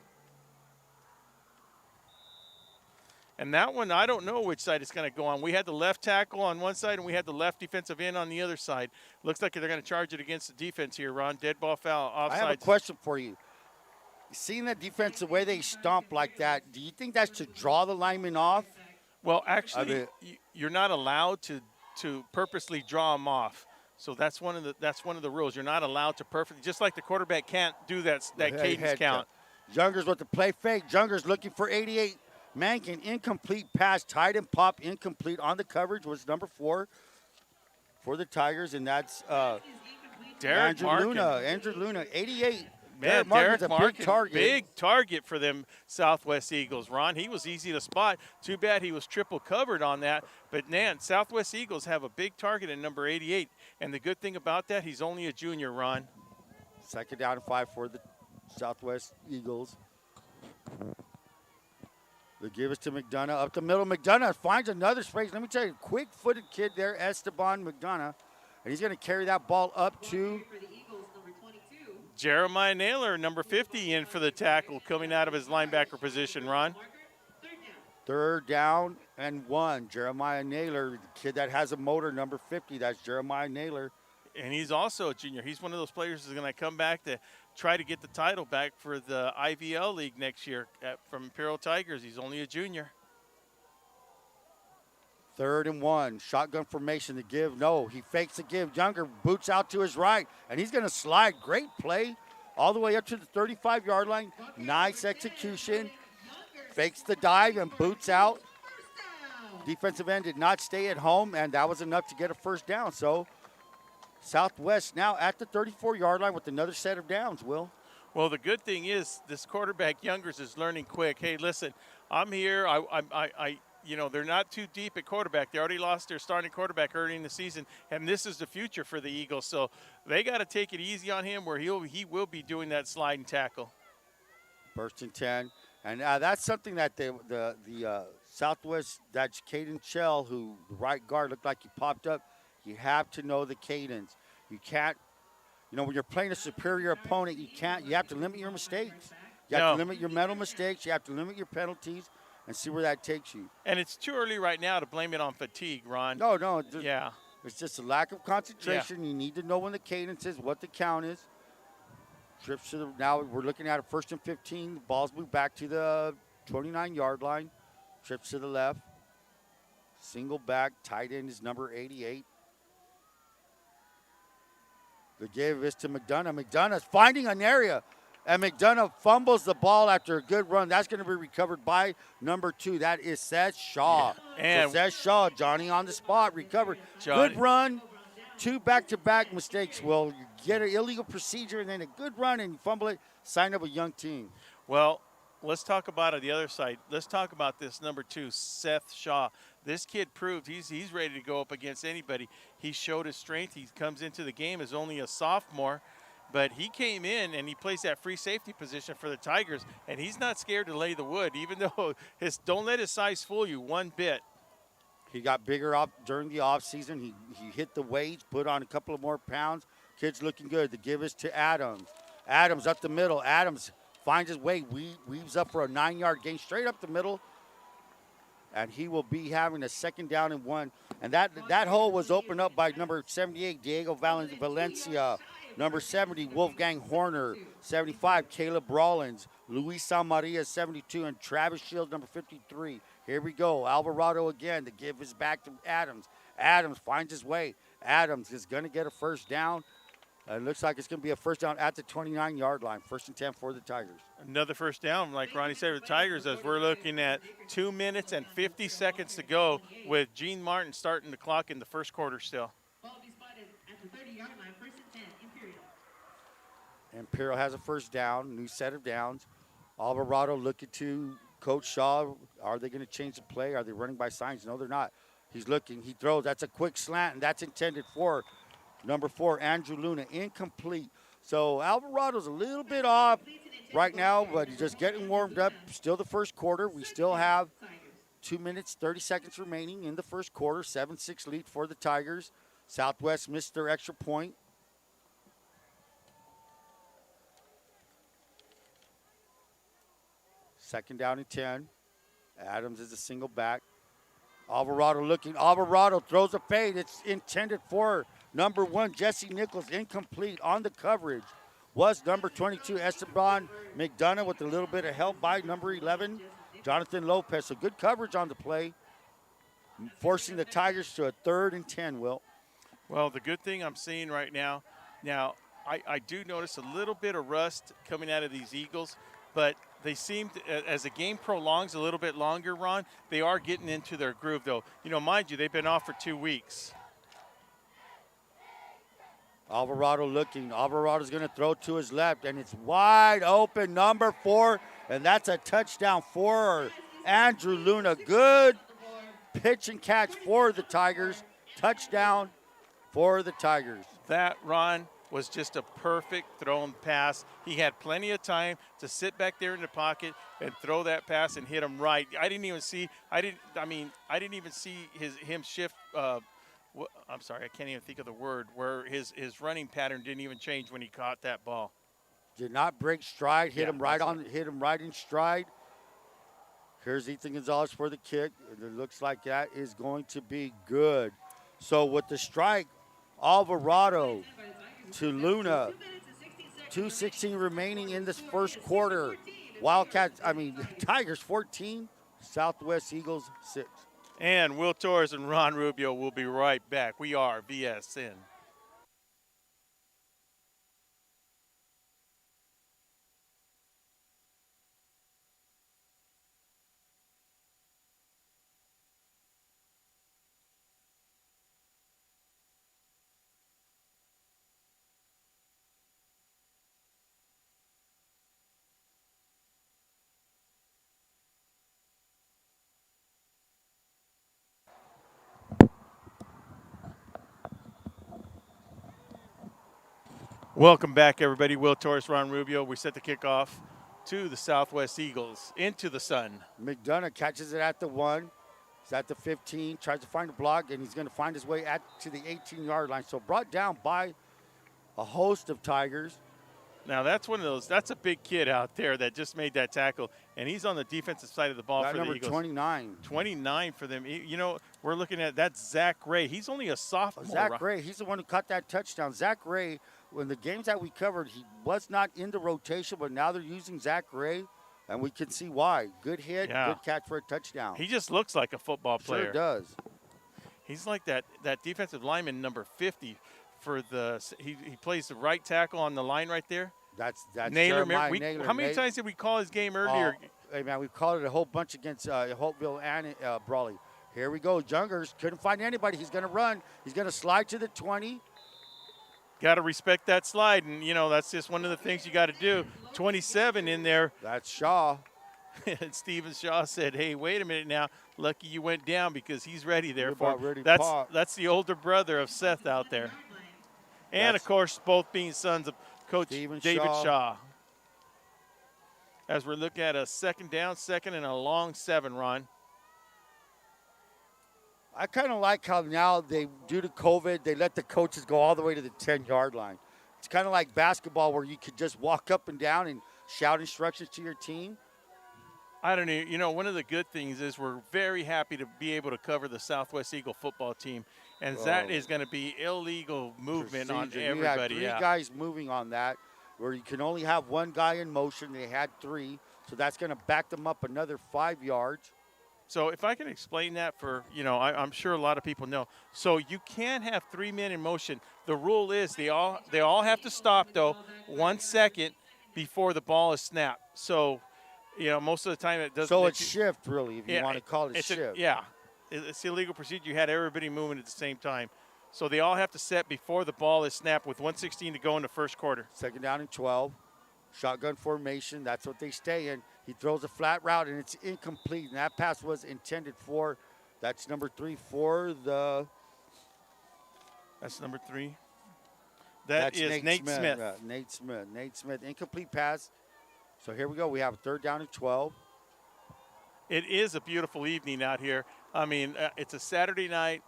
And that one, I don't know which side it's going to go on. We had the left tackle on one side, and we had the left defensive end on the other side. Looks like they're going to charge it against the defense here, Ron. Dead ball foul, offside. I have a question for you. Seeing the defense, the way they stomp like that, do you think that's to draw the lineman off? Well, actually, you're not allowed to purposely draw them off. So that's one of the rules. You're not allowed to perfectly, just like the quarterback can't do that cadence count. Youngers with the play fake. Youngers looking for 88. Mankin, incomplete pass, tight and pop, incomplete on the coverage was number 4 for the Tigers, and that's Andrew Luna, 88. Man, Derek Markin, big target for them Southwest Eagles, Ron. He was easy to spot. Too bad he was triple covered on that. But, man, Southwest Eagles have a big target in number 88. And the good thing about that, he's only a junior, Ron. Second down and 5 for the Southwest Eagles. They give it to McDonough. Up the middle, McDonough finds another space. Let me tell you, quick-footed kid there, Esteban McDonough. And he's going to carry that ball up to Jeremiah Naylor, number 50, in for the tackle, coming out of his linebacker position, Ron. Third down and 1. Jeremiah Naylor, the kid that has a motor, number 50. That's Jeremiah Naylor. And he's also a junior. He's one of those players who's going to come back to try to get the title back for the IVL League next year from Imperial Tigers. He's only a junior. Third and 1. Shotgun formation to give. No, he fakes the give. Younger boots out to his right, and he's going to slide. Great play all the way up to the 35-yard line. Nice execution. Fakes the dive and boots out. Defensive end did not stay at home, and that was enough to get a first down. So Southwest now at the 34-yard line with another set of downs, Will. Well, the good thing is this quarterback Youngers is learning quick. Hey, listen, I'm here. You know, they're not too deep at quarterback. They already lost their starting quarterback early in the season, and this is the future for the Eagles. So they got to take it easy on him where he will be doing that slide and tackle. First and 10. And that's something that the Southwest, that's Caden Shell, who the right guard looked like he popped up. You have to know the cadence. You can't, you know, when you're playing a superior opponent, you have to limit your mistakes. You have to limit your mental mistakes. You have to limit your penalties and see where that takes you. And it's too early right now to blame it on fatigue, Ron. No. Yeah. It's just a lack of concentration. Yeah. You need to know when the cadence is, what the count is. Trips to the, now we're looking at a 1st and 15. The ball's moved back to the 29-yard line. Trips to the left. Single back. Tight end is number 88. The give is to McDonough. McDonough's finding an area. And McDonough fumbles the ball after a good run. That's going to be recovered by number 2. That is Seth Shaw. Yeah. And so Seth Shaw, Johnny on the spot, recovered. Good run. 2 back-to-back mistakes. Well, you get an illegal procedure and then a good run and you fumble it. Sign of a young team. Well, let's talk about it the other side. Let's talk about this number 2, Seth Shaw. This kid proved he's ready to go up against anybody. He showed his strength. He comes into the game as only a sophomore, but he came in and he plays that free safety position for the Tigers, and he's not scared to lay the wood, even though don't let his size fool you one bit. He got bigger up during the offseason. He hit the weights, put on a couple of more pounds. Kid's looking good. The give is to Adams. Adams up the middle. Adams finds his way, weaves up for a 9-yard gain straight up the middle. And he will be having a 2nd down and 1. And that hole was opened up by number 78, Diego Valencia. Number 70, Wolfgang Horner. 75, Caleb Rawlins. Luis Samaria, 72, and Travis Shields, number 53. Here we go. Alvarado again. The give is back to Adams. Adams finds his way. Adams is going to get a 1st down. It looks like it's going to be a 1st down at the 29-yard line. 1st and 10 for the Tigers. Another 1st down, like Ronnie said, with the Tigers, as we're looking at 2 minutes and 50 seconds to go with Gene Martin starting the clock in the 1st quarter still. Ball will be spotted at the 30-yard line. 1st and 10, Imperial. Imperial has a 1st down, new set of downs. Alvarado looking to Coach Shaw. Are they going to change the play? Are they running by signs? No, they're not. He's looking. He throws. That's a quick slant, and that's intended for number 4, Andrew Luna. Incomplete. So Alvarado's a little bit off right now, but he's just getting warmed up. Still the 1st quarter. We still have 2 minutes, 30 seconds remaining in the 1st quarter. 7-6 lead for the Tigers. Southwest missed their extra point. Second down and 10. Adams is a single back. Alvarado looking. Alvarado throws a fade. It's intended for number 1, Jesse Nichols. Incomplete on the coverage. Was number 22, Esteban McDonough, with a little bit of help by number 11, Jonathan Lopez. So good coverage on the play, forcing the Tigers to a 3rd and 10, Will. Well, the good thing I'm seeing right now, I do notice a little bit of rust coming out of these Eagles, but they seem to, as the game prolongs a little bit longer, Ron, they are getting into their groove, though. You know, mind you, they've been off for 2 weeks. Alvarado looking. Alvarado's going to throw to his left, and it's wide open, number 4, and that's a touchdown for Andrew Luna. Good pitch and catch for the Tigers. Touchdown for the Tigers. That, Ron, was just a perfect thrown pass. He had plenty of time to sit back there in the pocket and throw that pass and hit him right. I didn't even see him shift. I'm sorry, I can't even think of the word, where his running pattern didn't even change when he caught that ball. Did not break stride, hit him right in stride. Here's Ethan Gonzalez for the kick. It looks like that is going to be good. So with the strike, Alvarado to Luna. 2:16 remaining in this 1st quarter. Tigers 14, Southwest Eagles 6. And Will Torres and Ron Rubio will be right back. We are VSN. Welcome back, everybody. Will Torres, Ron Rubio. We set the kickoff to the Southwest Eagles into the sun. McDonough catches it at the 1. He's at the 15, tries to find a block, and he's going to find his way to the 18-yard line. So brought down by a host of Tigers. Now, that's one of those. That's a big kid out there that just made that tackle, and he's on the defensive side of the ball for the Eagles. Number 29. 29 for them. You know, we're looking at that's Zach Ray. He's only a sophomore. Zach Ray, he's the one who caught that touchdown. Zach Ray, when the games that we covered, he was not in the rotation, but now they're using Zach Ray, and we can see why. Good hit, good catch for a touchdown. He just looks like a football player. Sure does. He's like that defensive lineman, number 50, for the he plays the right tackle on the line right there. That's Naylor. Naylor. How many times did we call his game earlier? Hey, man, we've called it a whole bunch against Holtville and Brawley. Here we go. Jungers couldn't find anybody. He's going to run. He's going to slide to the 20. Got to respect that slide, and, you know, that's just one of the things you got to do. 27 in there. That's Shaw. And Stephen Shaw said, "Hey, wait a minute now. Lucky you went down because he's ready there You're for about ready to that's pop. that's the older brother of Seth out there, and of That's course both being sons of Coach Stephen David Shaw. Shaw. As we're looking at a second down, second and a long 7 run. I kind of like how now due to COVID, they let the coaches go all the way to the 10-yard line. It's kind of like basketball where you could just walk up and down and shout instructions to your team. I don't know. You know, one of the good things is we're very happy to be able to cover the Southwest Eagle football team, and that is going to be illegal movement on Procedure. everybody. We had 3 guys moving on that, where you can only have 1 guy in motion. They had 3, so that's going to back them up another 5 yards. So if I can explain that for, I'm sure a lot of people know. So you can't have 3 men in motion. The rule is they all have to stop, though, 1 second before the ball is snapped. So, most of the time it doesn't. So it's shift, really, if you want to call it it's shift. It's illegal procedure. You had everybody moving at the same time. So they all have to set before the ball is snapped with 1:16 to go in the first quarter. Second down and 12. Shotgun formation, that's what they stay in. He throws a flat route, and it's incomplete. And that pass was intended for, that's number 3 for the. That's number 3. That's Nate Smith. Nate Smith, incomplete pass. So here we go. We have a third down and 12. It is a beautiful evening out here. I mean, it's a Saturday night,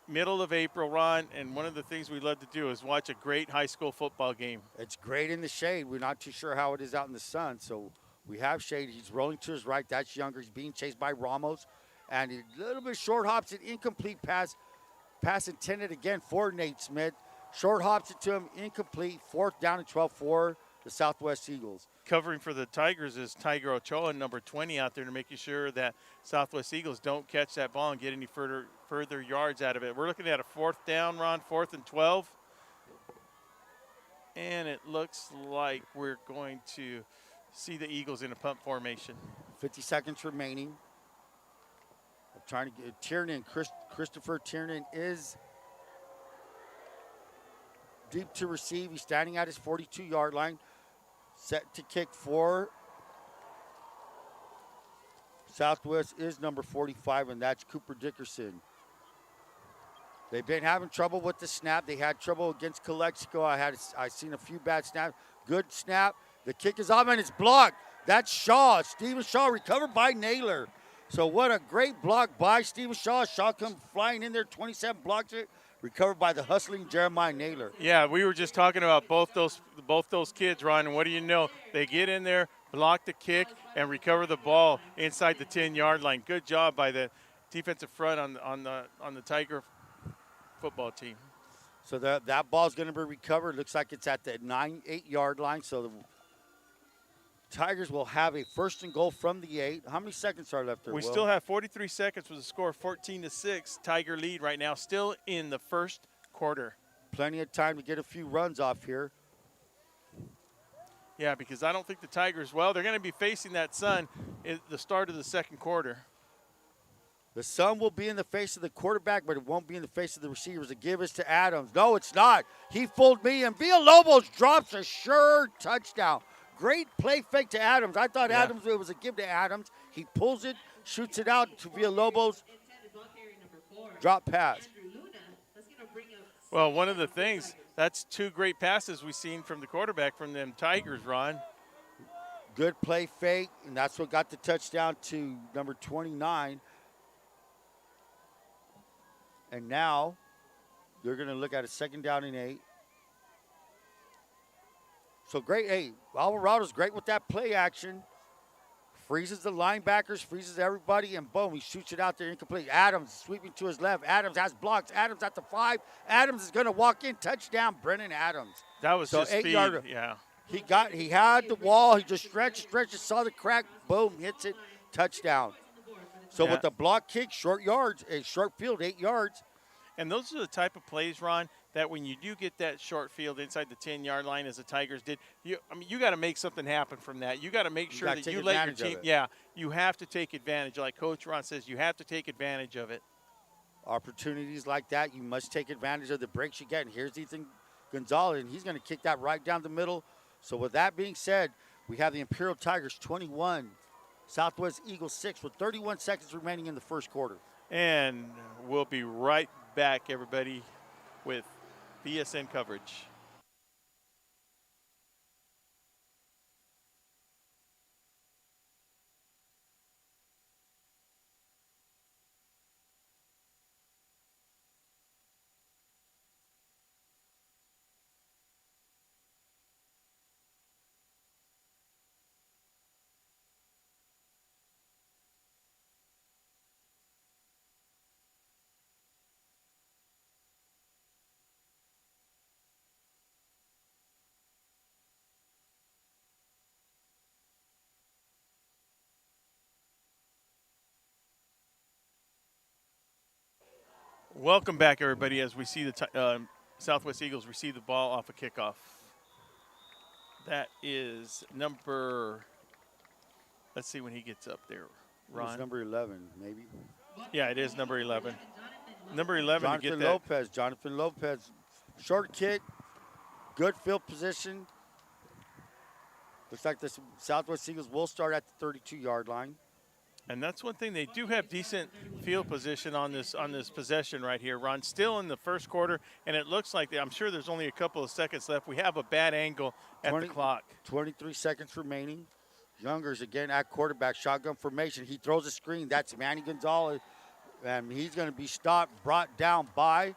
middle of April, Ron, and one of the things we love to do is watch a great high school football game. It's great in the shade. We're not too sure how it is out in the sun, so we have shade. He's rolling to his right. That's Younger. He's being chased by Ramos, and a little bit short hops an incomplete pass. Pass intended again for Nate Smith. Short hops it to him, incomplete. 4th down and 12 for the Southwest Eagles. Covering for the Tigers is Tiger Ochoa, number 20, out there to making sure that Southwest Eagles don't catch that ball and get any further yards out of it. We're looking at a 4th down, Ron, 4th and 12. And it looks like we're going to see the Eagles in a punt formation. 50 seconds remaining. I'm trying to get Tiernan. Christopher Tiernan is deep to receive. He's standing at his 42-yard line. Set to kick for Southwest is number 45, and that's Cooper Dickerson. They've been having trouble with the snap. They had trouble against Calexico. I seen a few bad snaps. Good snap. The kick is off, and it's blocked. That's Shaw. Stephen Shaw recovered by Naylor. So what a great block by Stephen Shaw. Shaw comes flying in there, 27 blocks it. Recovered by the hustling Jeremiah Naylor. Yeah, we were just talking about both those kids, Ron, and what do you know? They get in there, block the kick, and recover the ball inside the 10-yard line. Good job by the defensive front on the Tiger football team. So that ball's going to be recovered. Looks like it's at the 8-yard line. So the Tigers will have a 1st and goal from the 8. How many seconds are left there, We Will? still have 43 seconds with a score of 14-6. Tiger lead right now, still in the first quarter. Plenty of time to get a few runs off here. Yeah, because I don't think the Tigers, they're going to be facing that sun at the start of the second quarter. The sun will be in the face of the quarterback, but it won't be in the face of the receivers. The give is to Adams. No, it's not. He fooled me, and Villalobos drops a sure touchdown. Great play fake to Adams. I thought Adams, it was a give to Adams. He pulls it, shoots it out to Villalobos. Drop pass. Well, one of the things, that's 2 great passes we've seen from the quarterback from them Tigers, Ron. Good play fake, and that's what got the touchdown to number 29. And now they're going to look at a 2nd down and 8. So great. Hey, Alvarado's great with that play action. Freezes the linebackers, freezes everybody, and boom, he shoots it out there incomplete. Adams sweeping to his left. Adams has blocks. Adams at the 5. Adams is going to walk in. Touchdown, Brennan Adams. That was so just 8-yarder. Speed. Yeah. He had the wall. He just stretched, saw the crack. Boom, hits it. Touchdown. So with the block kick, short yards, a short field, 8 yards. And those are the type of plays, Ron, that when you do get that short field inside the 10-yard line, as the Tigers did, you got to make something happen from that. You got to make sure that you let your team. Yeah, you have to take advantage. Like Coach Ron says, you have to take advantage of it. Opportunities like that, you must take advantage of the breaks you get. And here's Ethan Gonzalez, and he's going to kick that right down the middle. So with that being said, We have the Imperial Tigers 21, Southwest Eagles 6 with 31 seconds remaining in the first quarter. And we'll be right back, everybody, with VSN coverage. Welcome back, everybody, as we see the Southwest Eagles receive the ball off a kickoff. That is number, let's see when he gets up there, Ron. It's number 11, maybe. Yeah, it is number 11. Number 11 to get that. Lopez. Jonathan Lopez. Short kick. Good field position. Looks like the Southwest Eagles will start at the 32-yard line. And that's one thing, they do have decent field position on this possession right here, Ron. Still in the first quarter, and it looks like I'm sure there's only a couple of seconds left. We have a bad angle at the clock. 23 seconds remaining. Youngers again at quarterback, shotgun formation. He throws a screen. That's Manny Gonzalez, and he's going to be stopped, brought down by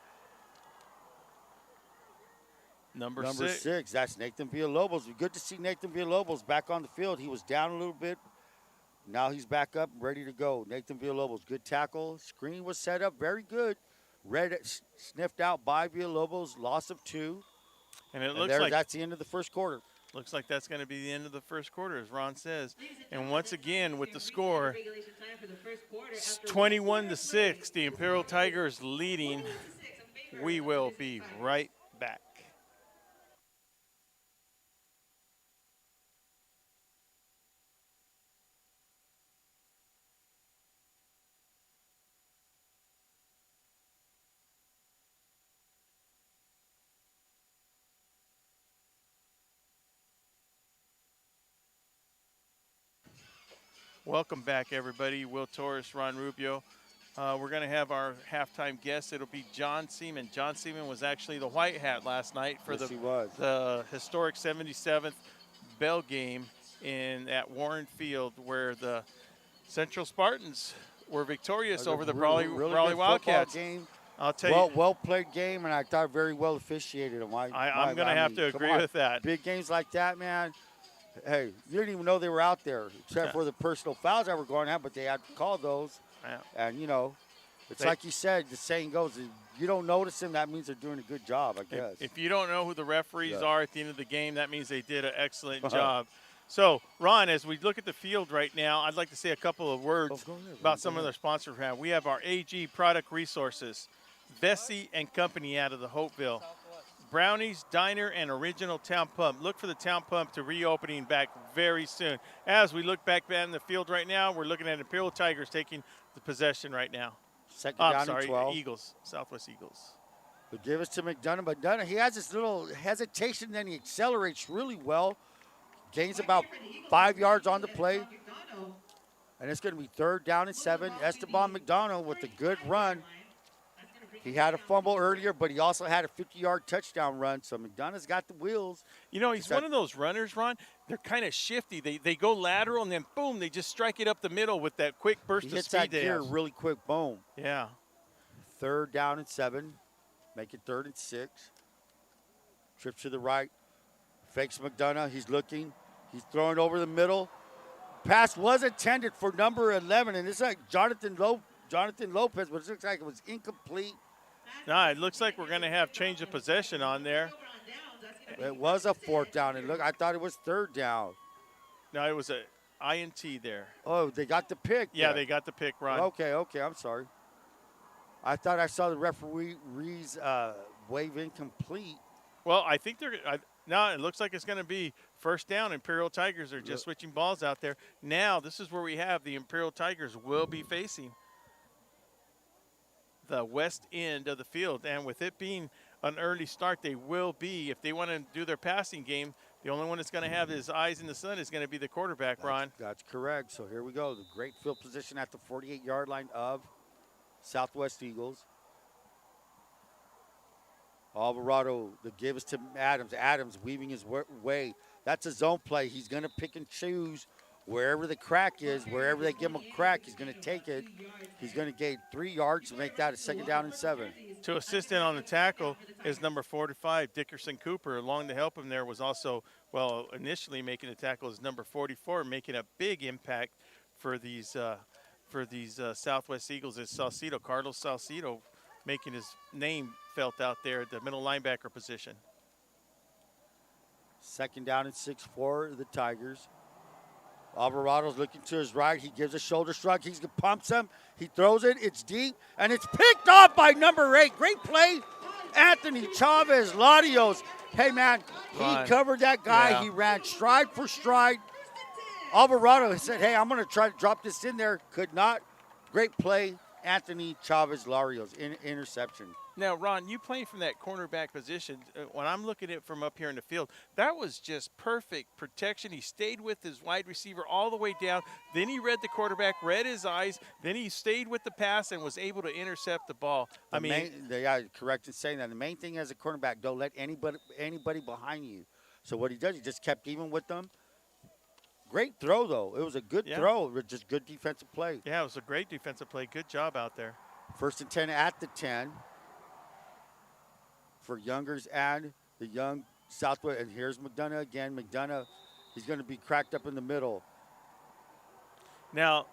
number 6. That's Nathan Villalobos. Good to see Nathan Villalobos back on the field. He was down a little bit. Now he's back up, ready to go. Nathan Villalobos, good tackle. Screen was set up, very good. Sniffed out by Villalobos, loss of 2. And it looks like that's the end of the first quarter. Looks like that's going to be the end of the first quarter, as Ron says. And once again, with the score, 21-6, the Imperial Tigers leading. We will be right back. Welcome back, everybody. Will Torres, Ron Rubio. We're going to have our halftime guest. It'll be John Seaman. John Seaman was actually the white hat last night for the historic 77th Bell game at Warren Field, where the Central Spartans were victorious over the Brawley Wildcats. Game. I'll tell you. Well played game, and I thought very well officiated. I'm going to have to agree with that. Big games like that, man. Hey, you didn't even know they were out there, except for the personal fouls that were going on, but they had to call those. Yeah. And, it's like you said, the saying goes, if you don't notice them, that means they're doing a good job, I guess. If you don't know who the referees are at the end of the game, that means they did an excellent job. So, Ron, as we look at the field right now, I'd like to say a couple of words about some of their sponsors we have. We have our AG Product Resources, Vesey and Company out of the Hopeville. Brownie's Diner and Original Town Pump. Look for the Town Pump to reopening back very soon. As we look back in the field right now, we're looking at Imperial Tigers taking the possession right now. Second down and 12. Eagles, Southwest Eagles. They give us to McDonough. McDonough, he has this little hesitation, then he accelerates really well. Gains about 5 yards on the play. And it's going to be 3rd down and 7. Esteban McDonough with a good run. He had a fumble earlier, but he also had a 50-yard touchdown run, so McDonough's got the wheels. He's one of those runners, Ron. They're kind of shifty. They go lateral, and then, boom, they just strike it up the middle with that quick burst of speed. He hits that gear really quick, boom. Yeah. 3rd down and 7. Make it 3rd and 6. Trips to the right. Fakes McDonough. He's looking. He's throwing over the middle. Pass was intended for number 11, and it's like Jonathan Lopez, but it looks like it was incomplete. No, it looks like we're going to have change of possession on there. It was a 4th down, and look, I thought it was 3rd down. No, it was a INT there. Oh, they got the pick. Yeah, they got the pick, Ron. Okay, I'm sorry. I thought I saw the referees wave incomplete. Well, I think no, it looks like it's going to be 1st down. Imperial Tigers are just switching balls out there. Now, this is where we have the Imperial Tigers will be facing the west end of the field. And with it being an early start, they will be, if they want to do their passing game, The only one that's going to have his eyes in the sun is going to be the quarterback, Ron. That's correct. So here we go. The great field position at the 48-yard line of Southwest Eagles. Alvarado, the give is to Adams. Adams weaving his way. That's a zone play. He's going to pick and choose wherever the crack is. Wherever they give him a crack, he's going to take it. He's going to gain 3 yards to make that a 2nd down and 7. To assist in on the tackle is number 45, Dickerson Cooper. Along to help him there was also, well, initially making the tackle is number 44, making a big impact for these Southwest Eagles is Salcido, Carlos Salcido, making his name felt out there at the middle linebacker position. 2nd down and 6 for the Tigers. Alvarado's looking to his right. He gives a shoulder shrug. He pumps him. He throws it. It's deep, and it's picked off by number 8. Great play, Anthony Chavez Larios. Hey, man, he covered that guy. Yeah. He ran stride for stride. Alvarado said, hey, I'm going to try to drop this in there. Could not. Great play, Anthony Chavez Larios. Interception. Now, Ron, you playing from that cornerback position, when I'm looking at it from up here in the field, that was just perfect protection. He stayed with his wide receiver all the way down. Then he read the quarterback, read his eyes. Then he stayed with the pass and was able to intercept the ball. Yeah, correct in saying that. The main thing as a cornerback, don't let anybody behind you. So what he does, he just kept even with them. Great throw, though. It was a good throw, just good defensive play. Yeah, it was a great defensive play. Good job out there. 1st and 10 at the 10. For Youngers and the young Southwest. And here's McDonough again. McDonough, he's going to be cracked up in the middle. Now,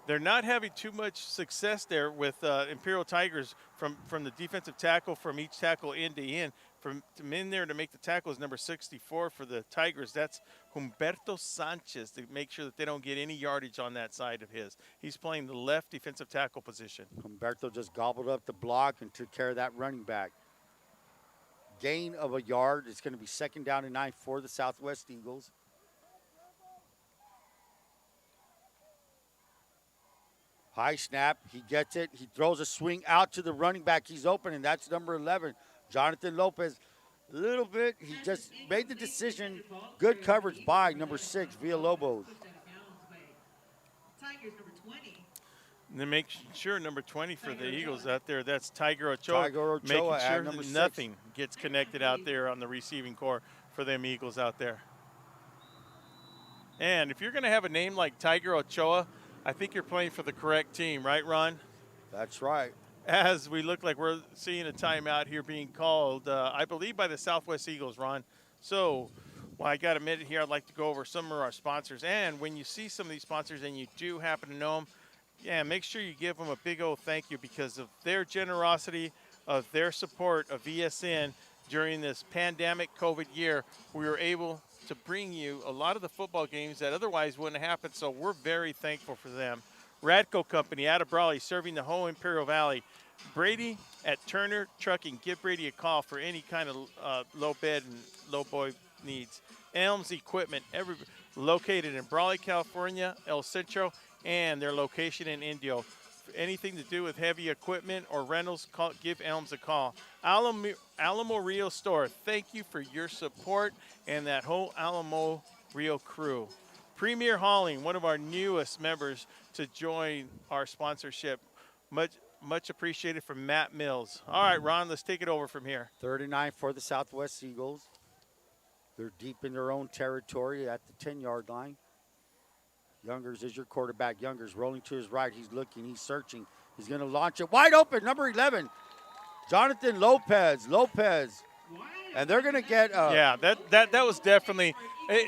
they're not having too much success there with Imperial Tigers from the defensive tackle, from each tackle end to end. From in there to make the tackle is number 64 for the Tigers. That's Humberto Sanchez to make sure that they don't get any yardage on that side of his. He's playing the left defensive tackle position. Humberto just gobbled up the block and took care of that running back. Gain of a yard. It's going to be 2nd down and 9 for the Southwest Eagles. High snap. He gets it. He throws a swing out to the running back. He's open, and that's number 11, Jonathan Lopez. A little bit. He just made the decision. Good coverage by number 6, Villalobos. Tigers number 20. And then make sure number 20 for the Eagles out there, that's Tiger Ochoa. Tiger Ochoa making at sure number that 6. nothing gets connected out there on the receiving core for them Eagles out there. And if you're going to have a name like Tiger Ochoa, I think you're playing for the correct team, right, Ron? That's right. As we look like we're seeing a timeout here being called, I believe, by the Southwest Eagles, Ron. So, while I got a minute here, I'd like to go over some of our sponsors. And when you see some of these sponsors and you do happen to know them, yeah, make sure you give them a big old thank you because of their generosity, of their support of VSN during this pandemic COVID year. We were able to bring you a lot of the football games that otherwise wouldn't happen, so we're very thankful for them. Radco Company out of Brawley, serving the whole Imperial Valley. Brady at Turner Trucking. Give Brady a call for any kind of low bed and low boy needs. Elms Equipment, located in Brawley, California, El Centro, and their location in Indio. For anything to do with heavy equipment or rentals, give Elms a call. Alamo Rio Store, thank you for your support and that whole Alamo Rio crew. Premier Hauling, one of our newest members to join our sponsorship. Much appreciated from Matt Mills. All right, Ron, let's take it over from here. 39 for the Southwest Eagles. They're deep in their own territory at the 10-yard line. Youngers is your quarterback. Youngers rolling to his right. He's looking. He's searching. He's going to launch it. Wide open, number 11, Jonathan Lopez. And they're going to get yeah, that was definitely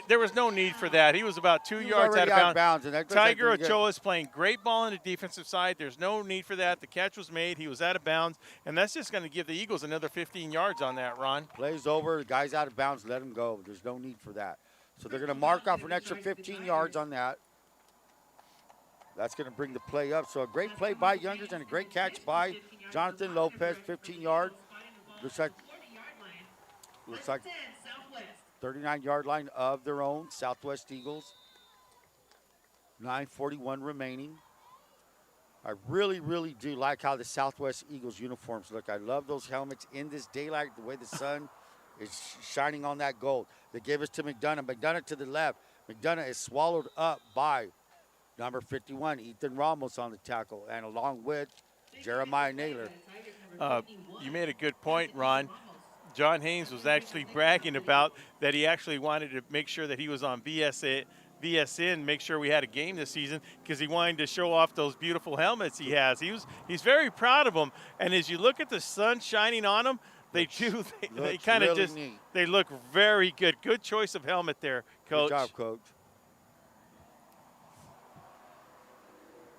there was no need for that. He was about 2 yards out of bounds. And Tiger Ochoa is playing great ball on the defensive side. There's no need for that. The catch was made. He was out of bounds. And that's just going to give the Eagles another 15 yards on that, Ron. Plays over. The guy's out of bounds. Let him go. There's no need for that. So they're going to mark off an extra 15 yards on that. That's going to bring the play up. So a great play by Youngers and a great catch by Jonathan Lopez, 15-yard. Looks like 39-yard line of their own, Southwest Eagles. 9:41 remaining. I really, really do like how the Southwest Eagles uniforms look. I love those helmets in this daylight, the way the sun is shining on that gold. They give us to McDonough. McDonough to the left. McDonough is swallowed up by number 51, Ethan Ramos on the tackle, and along with Jeremiah Naylor. You made a good point, Ron. John Haynes was actually bragging about that he actually wanted to make sure that he was on VSN, make sure we had a game this season because he wanted to show off those beautiful helmets he has. He's very proud of them. And as you look at the sun shining on them, they kind of really just neat. they look very good. Good choice of helmet there, Coach. Good job, Coach.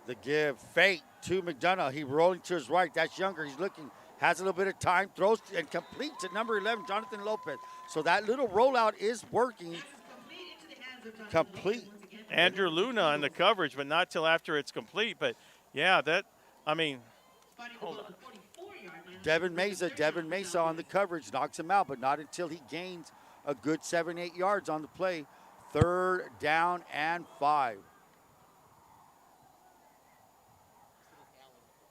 The give, fake to McDonough. He rolling to his right. That's Younger. He's looking, has a little bit of time, throws and completes at number 11, Jonathan Lopez. So that little rollout is working. Complete. Andrew Luna on the coverage, but not till after it's complete. But yeah, hold on. Devin Mesa on the coverage knocks him out, but not until he gains a good 7-8 yards on the play. 3rd down and 5.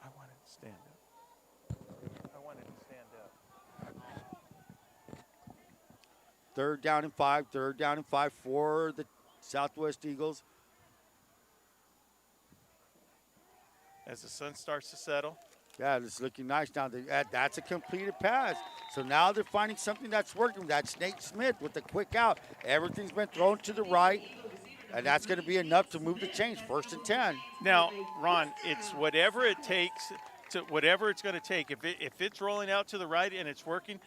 I wanted to stand up. 3rd down and 5. 3rd down and 5 for the Southwest Eagles. As the sun starts to settle. Yeah, it's looking nice now. That's a completed pass. So now they're finding something that's working. That's Nate Smith with the quick out. Everything's been thrown to the right, and that's going to be enough to move the chains. 1st and 10. Now, Ron, it's whatever it takes, whatever it's going to take. If it's rolling out to the right and it's working,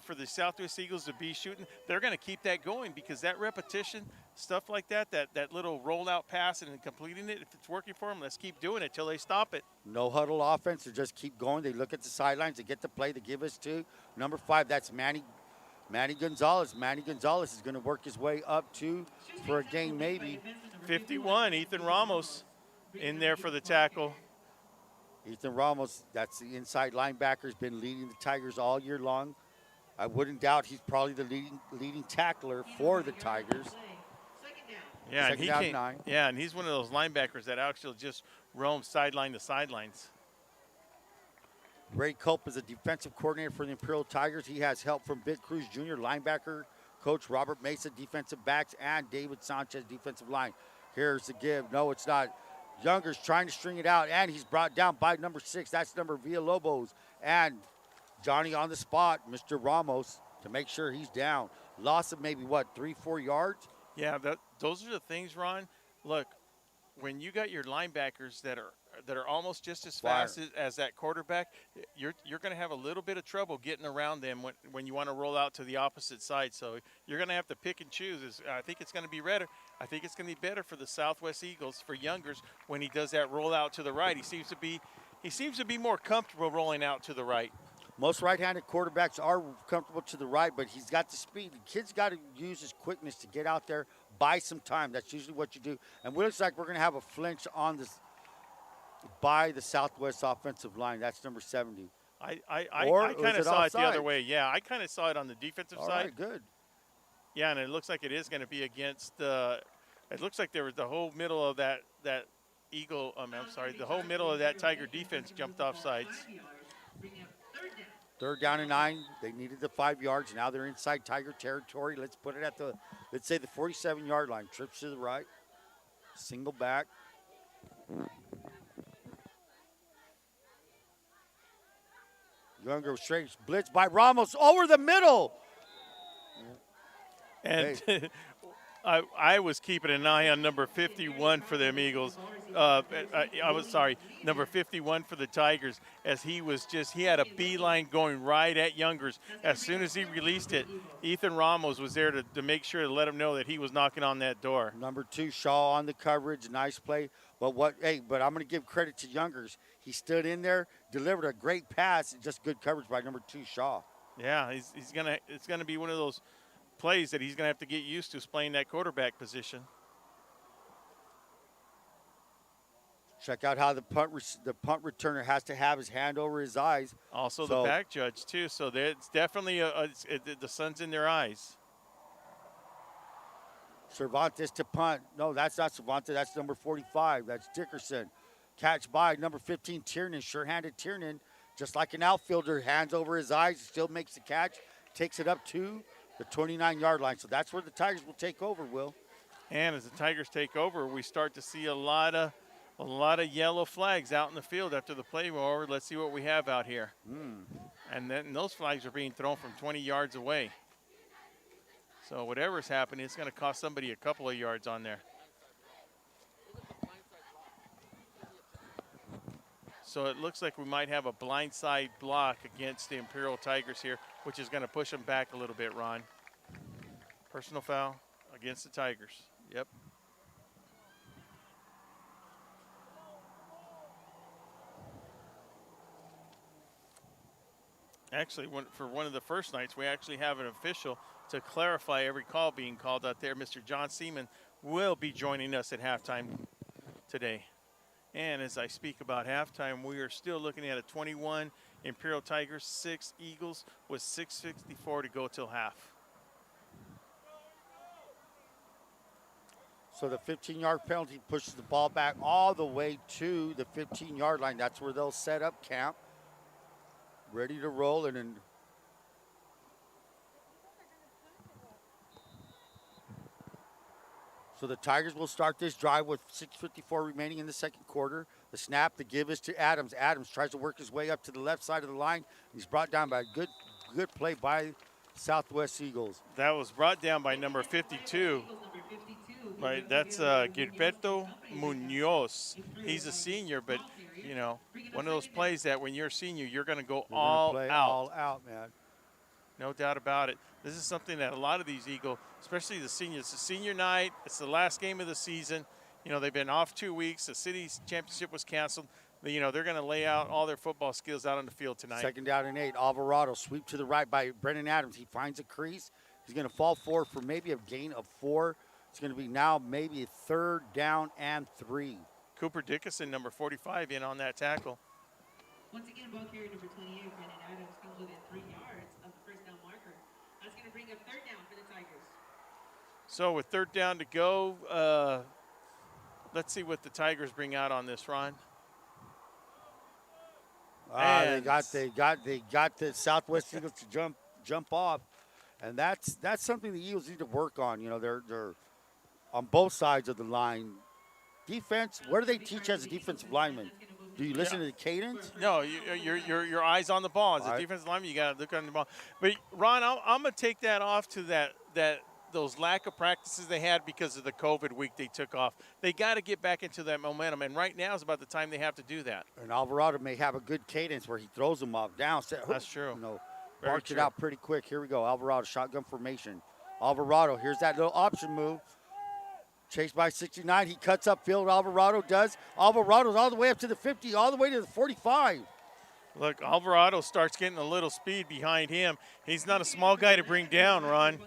for the Southwest Eagles to be shooting, they're going to keep that going because that repetition, stuff like that little rollout pass and then completing it, if it's working for them, let's keep doing it till they stop it. No huddle offense. They just keep going. They look at the sidelines. They get the play. They give us to number 5. That's Manny Gonzalez. Manny Gonzalez is going to work his way up for a gain maybe. 51, Ethan Ramos in there for the tackle. Ethan Ramos, that's the inside linebacker, has been leading the Tigers all year long. I wouldn't doubt he's probably the leading tackler for the Tigers. Yeah, Second down and 9. Yeah, and he's one of those linebackers that actually just roam sideline to sidelines. Ray Culp is a defensive coordinator for the Imperial Tigers. He has help from Vic Cruz Jr., linebacker coach Robert Mesa, defensive backs, and David Sanchez, defensive line. Here's the give. No, it's not. Younger's trying to string it out, and he's brought down by number 6. That's number Villalobos. And Johnny on the spot, Mr. Ramos, to make sure he's down. Loss of maybe, 3-4 yards? Yeah, those are the things, Ron. Look, when you got your linebackers that are almost just as fast as that quarterback, you're going to have a little bit of trouble getting around them when you want to roll out to the opposite side. So you're going to have to pick and choose. I think it's going to be better. I think it's going to be better for the Southwest Eagles, for Youngers, when he does that roll out to the right. He seems to be more comfortable rolling out to the right. Most right-handed quarterbacks are comfortable to the right, but he's got the speed. The kid's got to use his quickness to get out there, buy some time. That's usually what you do. And it looks like we're going to have a flinch on this by the Southwest offensive line. That's number 70. I kind of saw it the other way. Yeah, I kind of saw it on the defensive side. All right, good. Yeah, and it looks like it is going to be against it looks like there was the whole middle of that Eagle, the whole middle of that Tiger defense jumped off sides. 3rd down and 9. They needed the 5 yards. Now they're inside Tiger territory. Let's put it at the 47-yard line. Trips to the right. Single back. Younger straight blitz by Ramos over the middle. And I was keeping an eye on number 51 for them Eagles. Number 51 for the Tigers, as he had a beeline going right at Youngers. As soon as he released it, Ethan Ramos was there to make sure to let him know that he was knocking on that door. Number 2, Shaw on the coverage. Nice play. But I'm going to give credit to Youngers. He stood in there, delivered a great pass, and just good coverage by number 2, Shaw. Yeah, it's gonna be one of those plays that he's gonna have to get used to, is playing that quarterback position. Check out how the punt returner has to have his hand over his eyes. Also the back judge too. So it's definitely the sun's in their eyes. Cervantes to punt. No, that's not Cervantes. That's number 45. That's Dickerson. Catch by number 15, Tiernan. Sure-handed Tiernan, just like an outfielder, hands over his eyes, still makes the catch. takes it up to the 29-yard line. So that's where the Tigers will take over, Will. And as the Tigers take over, we start to see a lot of yellow flags out in the field after the play over. Let's see what we have out here. And then those flags are being thrown from 20 yards away. So whatever's happening, it's going to cost somebody a couple of yards on there. So it looks like we might have a blindside block against the Imperial Tigers here, which is going to push them back a little bit, Ron. Personal foul against the Tigers. Yep. Actually, for one of the first nights, we actually have an official to clarify every call being called out there. Mr. John Seaman will be joining us at halftime today. And as I speak about halftime, we are still looking at a 21 Imperial Tigers, 6 Eagles with 6:54 to go till half. So the 15-yard penalty pushes the ball back all the way to the 15-yard line. That's where they'll set up camp, ready to roll. And then so the Tigers will start this drive with 6:54 remaining in the second quarter. The snap, the give is to Adams. Adams tries to work his way up to the left side of the line. He's brought down by a good play by Southwest Eagles. That was brought down by number 52. Right, that's Gilberto Munoz. He's a senior, but, you know, one of those plays that when you're a senior, you're going to go all out. All out, man. No doubt about it. This is something that a lot of these Eagles, especially the seniors, it's a senior night. It's the last game of the season. You know, they've been off 2 weeks. The city's championship was canceled. You know, they're going to lay out all their football skills out on the field tonight. 2nd down and 8. Alvarado sweep to the right by Brennan Adams. He finds a crease. He's going to fall forward for maybe a gain of 4. It's going to be now maybe a 3rd down and 3. Cooper Dickinson, number 45, in on that tackle. Once again, ball carrier number 28, Brennan Adams, comes within 3 yards of the first down marker. That's going to bring up 3rd down for the Tigers. So with 3rd down to go, let's see what the Tigers bring out on this, Ron. They got the Southwest Eagles to jump off, and that's something the Eagles need to work on. You know, they're on both sides of the line. Defense, what do they teach as a defensive lineman? Do you listen to the cadence? No, your eyes on the ball. As a defensive lineman, you got to look on the ball. But Ron, I'm gonna take that off to those lack of practices they had because of the COVID week they took off. They got to get back into that momentum, and right now is about the time they have to do that. And Alvarado may have a good cadence where he throws them off down. That's true. You know, march it out pretty quick. Here we go. Alvarado, shotgun formation. Alvarado, here's that little option move. Chased by 69. He cuts upfield. Alvarado does. Alvarado's all the way up to the 50, all the way to the 45. Look, Alvarado starts getting a little speed behind him. He's not a small guy to bring down, Ron.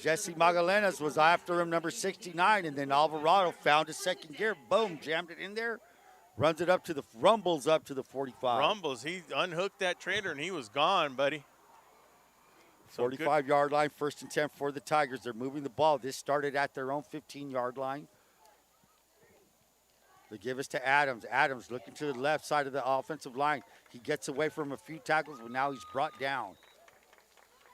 Jesse Magallanes was after him, number 69, and then Alvarado found his second gear. Boom, jammed it in there. Runs it up to the, rumbles up to the 45. Rumbles, he unhooked that trailer and he was gone, buddy. 45-yard line, 1st and 10 for the Tigers. They're moving the ball. This started at their own 15-yard line. They give us to Adams. Adams looking to the left side of the offensive line. He gets away from a few tackles, but now he's brought down.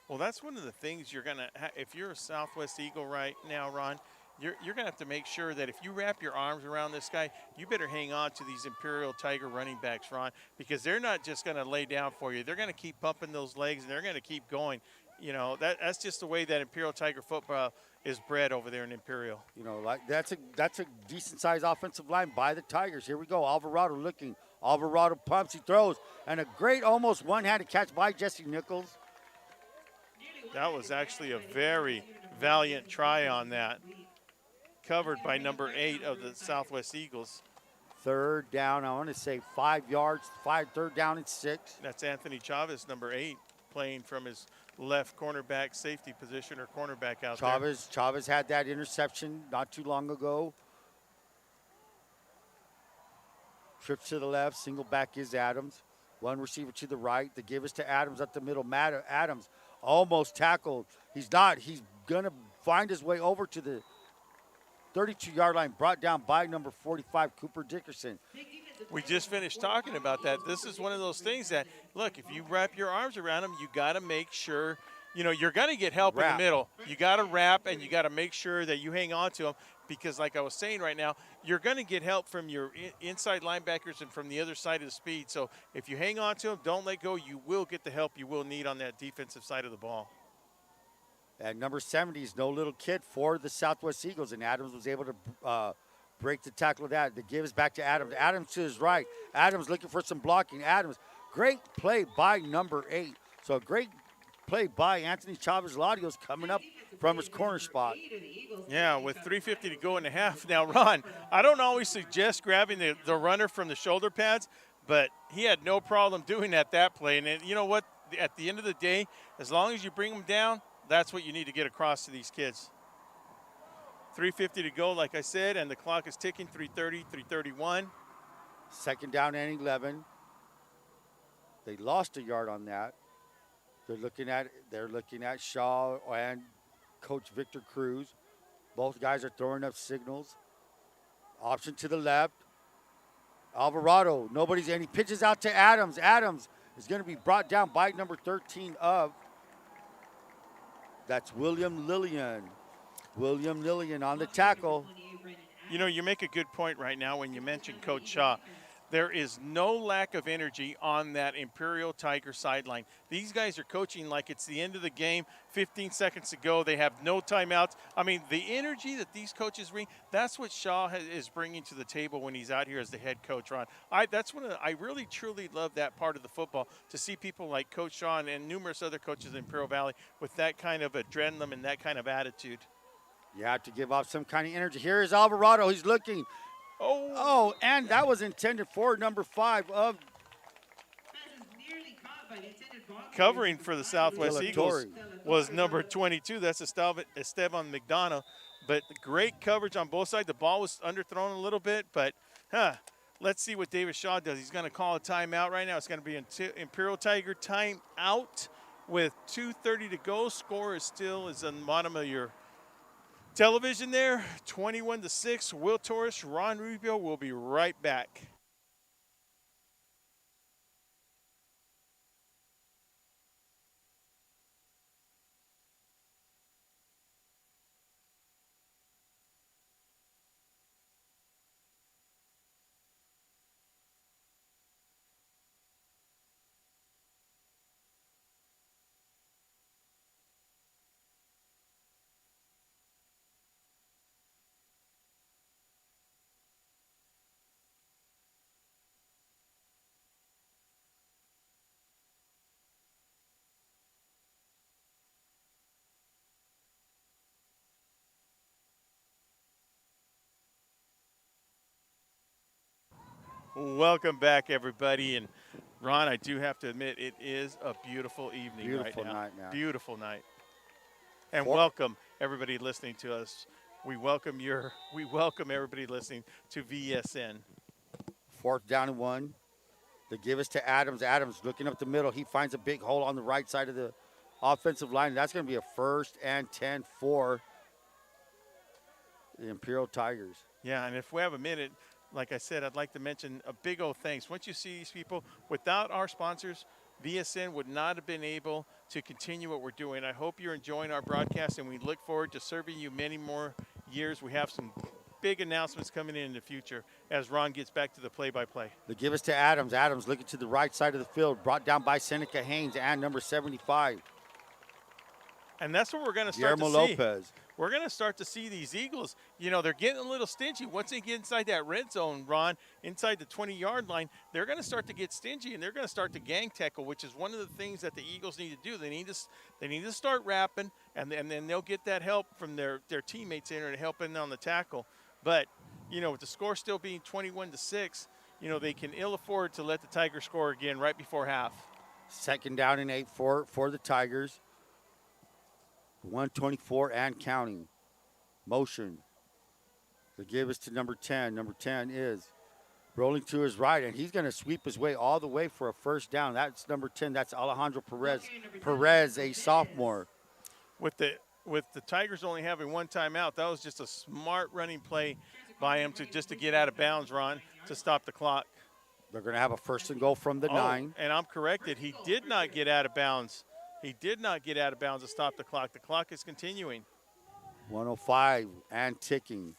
Well, that's one of the things you're going to if you're a Southwest Eagle right now, Ron, you're going to have to make sure that if you wrap your arms around this guy, you better hang on to these Imperial Tiger running backs, Ron, because they're not just going to lay down for you. They're going to keep pumping those legs, and they're going to keep going. You know, that's just the way that Imperial Tiger football is bred over there in Imperial. You know, like that's a decent-sized offensive line by the Tigers. Here we go. Alvarado looking. Alvarado pumps. He throws. And a great almost one-handed catch by Jesse Nichols. That was actually a very valiant try on that. Covered by number 8 of the Southwest Eagles. 3rd down, I want to say 5 yards, 3rd down and 6. That's Anthony Chavez, number 8, playing from his left cornerback safety position or cornerback out there. Chavez had that interception not too long ago. Trips to the left, single back is Adams. One receiver to the right. The give is to Adams up the middle. Adams almost tackled. He's not. He's going to find his way over to the 32-yard line, brought down by number 45, Cooper Dickerson. We just finished talking about that. This is one of those things that, look, if you wrap your arms around them, you got to make sure, you're going to get help in the Wrap. middle. You got to wrap, and you got to make sure that you hang on to them because, like I was saying right now, you're going to get help from your inside linebackers and from the other side of the speed. So if you hang on to them, don't let go, you will get the help you will need on that defensive side of the ball. And number 70 is no little kid for the Southwest Eagles, and Adams was able to break the tackle of that. The give is back to Adams. Adams to his right. Adams looking for some blocking. Adams, great play by number 8. So a great play by Anthony Chavez-Latios coming up from his corner spot. Yeah, with 3:50 to go in the half. Now, Ron, I don't always suggest grabbing the runner from the shoulder pads, but he had no problem doing that play. And you know what? At the end of the day, as long as you bring them down, that's what you need to get across to these kids. 3:50 to go, like I said, and the clock is ticking, 3:30, 3:31. Second down and 11. They lost a yard on that. They're looking at Shaw and Coach Victor Cruz. Both guys are throwing up signals. Option to the left. Alvarado, and he pitches out to Adams. Adams is going to be brought down by number 13 of. That's William Lillian. William Lillian on the tackle. You make a good point right now when you mention Coach Shaw. There is no lack of energy on that Imperial Tiger sideline. These guys are coaching like it's the end of the game, 15 seconds to go. They have no timeouts. I mean, the energy that these coaches bring, that's what Shaw is bringing to the table when he's out here as the head coach, Ron. I really, truly love that part of the football, to see people like Coach Shaw and numerous other coaches in Imperial Valley with that kind of adrenaline and that kind of attitude. You have to give off some kind of energy. Here is Alvarado. He's looking. Oh, and that was intended for number 5 of. Covering for the Southwest Eagles was number 22. That's Esteban McDonough. But great coverage on both sides. The ball was underthrown a little bit, but let's see what David Shaw does. He's going to call a timeout right now. It's going to be an Imperial Tiger timeout with 2:30 to go. Score is on the bottom of your television there, 21-6. Will Torres, Ron Rubio will be right back. Welcome back, everybody. And Ron, I do have to admit, it is a beautiful evening right now. Night now. Beautiful night. And welcome everybody listening to us. We welcome everybody listening to VSN. 4th down and 1. They give us to Adams. Adams looking up the middle. He finds a big hole on the right side of the offensive line. That's going to be a 1st and 10 for the Imperial Tigers. Yeah, and if we have a minute, like I said, I'd like to mention a big old thanks. Once you see these people, without our sponsors, VSN would not have been able to continue what we're doing. I hope you're enjoying our broadcast, and we look forward to serving you many more years. We have some big announcements coming in the future as Ron gets back to the play-by-play. They give us to Adams. Adams looking to the right side of the field, brought down by Seneca Haynes and number 75. And that's what we're going to start to see. Lopez. We're going to start to see these Eagles. They're getting a little stingy. Once they get inside that red zone, Ron, inside the 20-yard line, they're going to start to get stingy, and they're going to start to gang tackle, which is one of the things that the Eagles need to do. They need to start wrapping, and then they'll get that help from their teammates in and helping on the tackle. But, with the score still being 21-6, they can ill afford to let the Tigers score again right before half. 2nd down and 8 for the Tigers. 124 and counting. Motion. They give us to number 10. Number 10 is rolling to his right, and he's going to sweep his way all the way for a 1st down. That's number 10. That's Alejandro Perez. Perez, a sophomore. With the Tigers only having one timeout, that was just a smart running play by him to get out of bounds, Ron, to stop the clock. They're going to have a first and goal from the 9. And I'm corrected. He did not get out of bounds. He did not get out of bounds to stop the clock. The clock is continuing. 105 and ticking.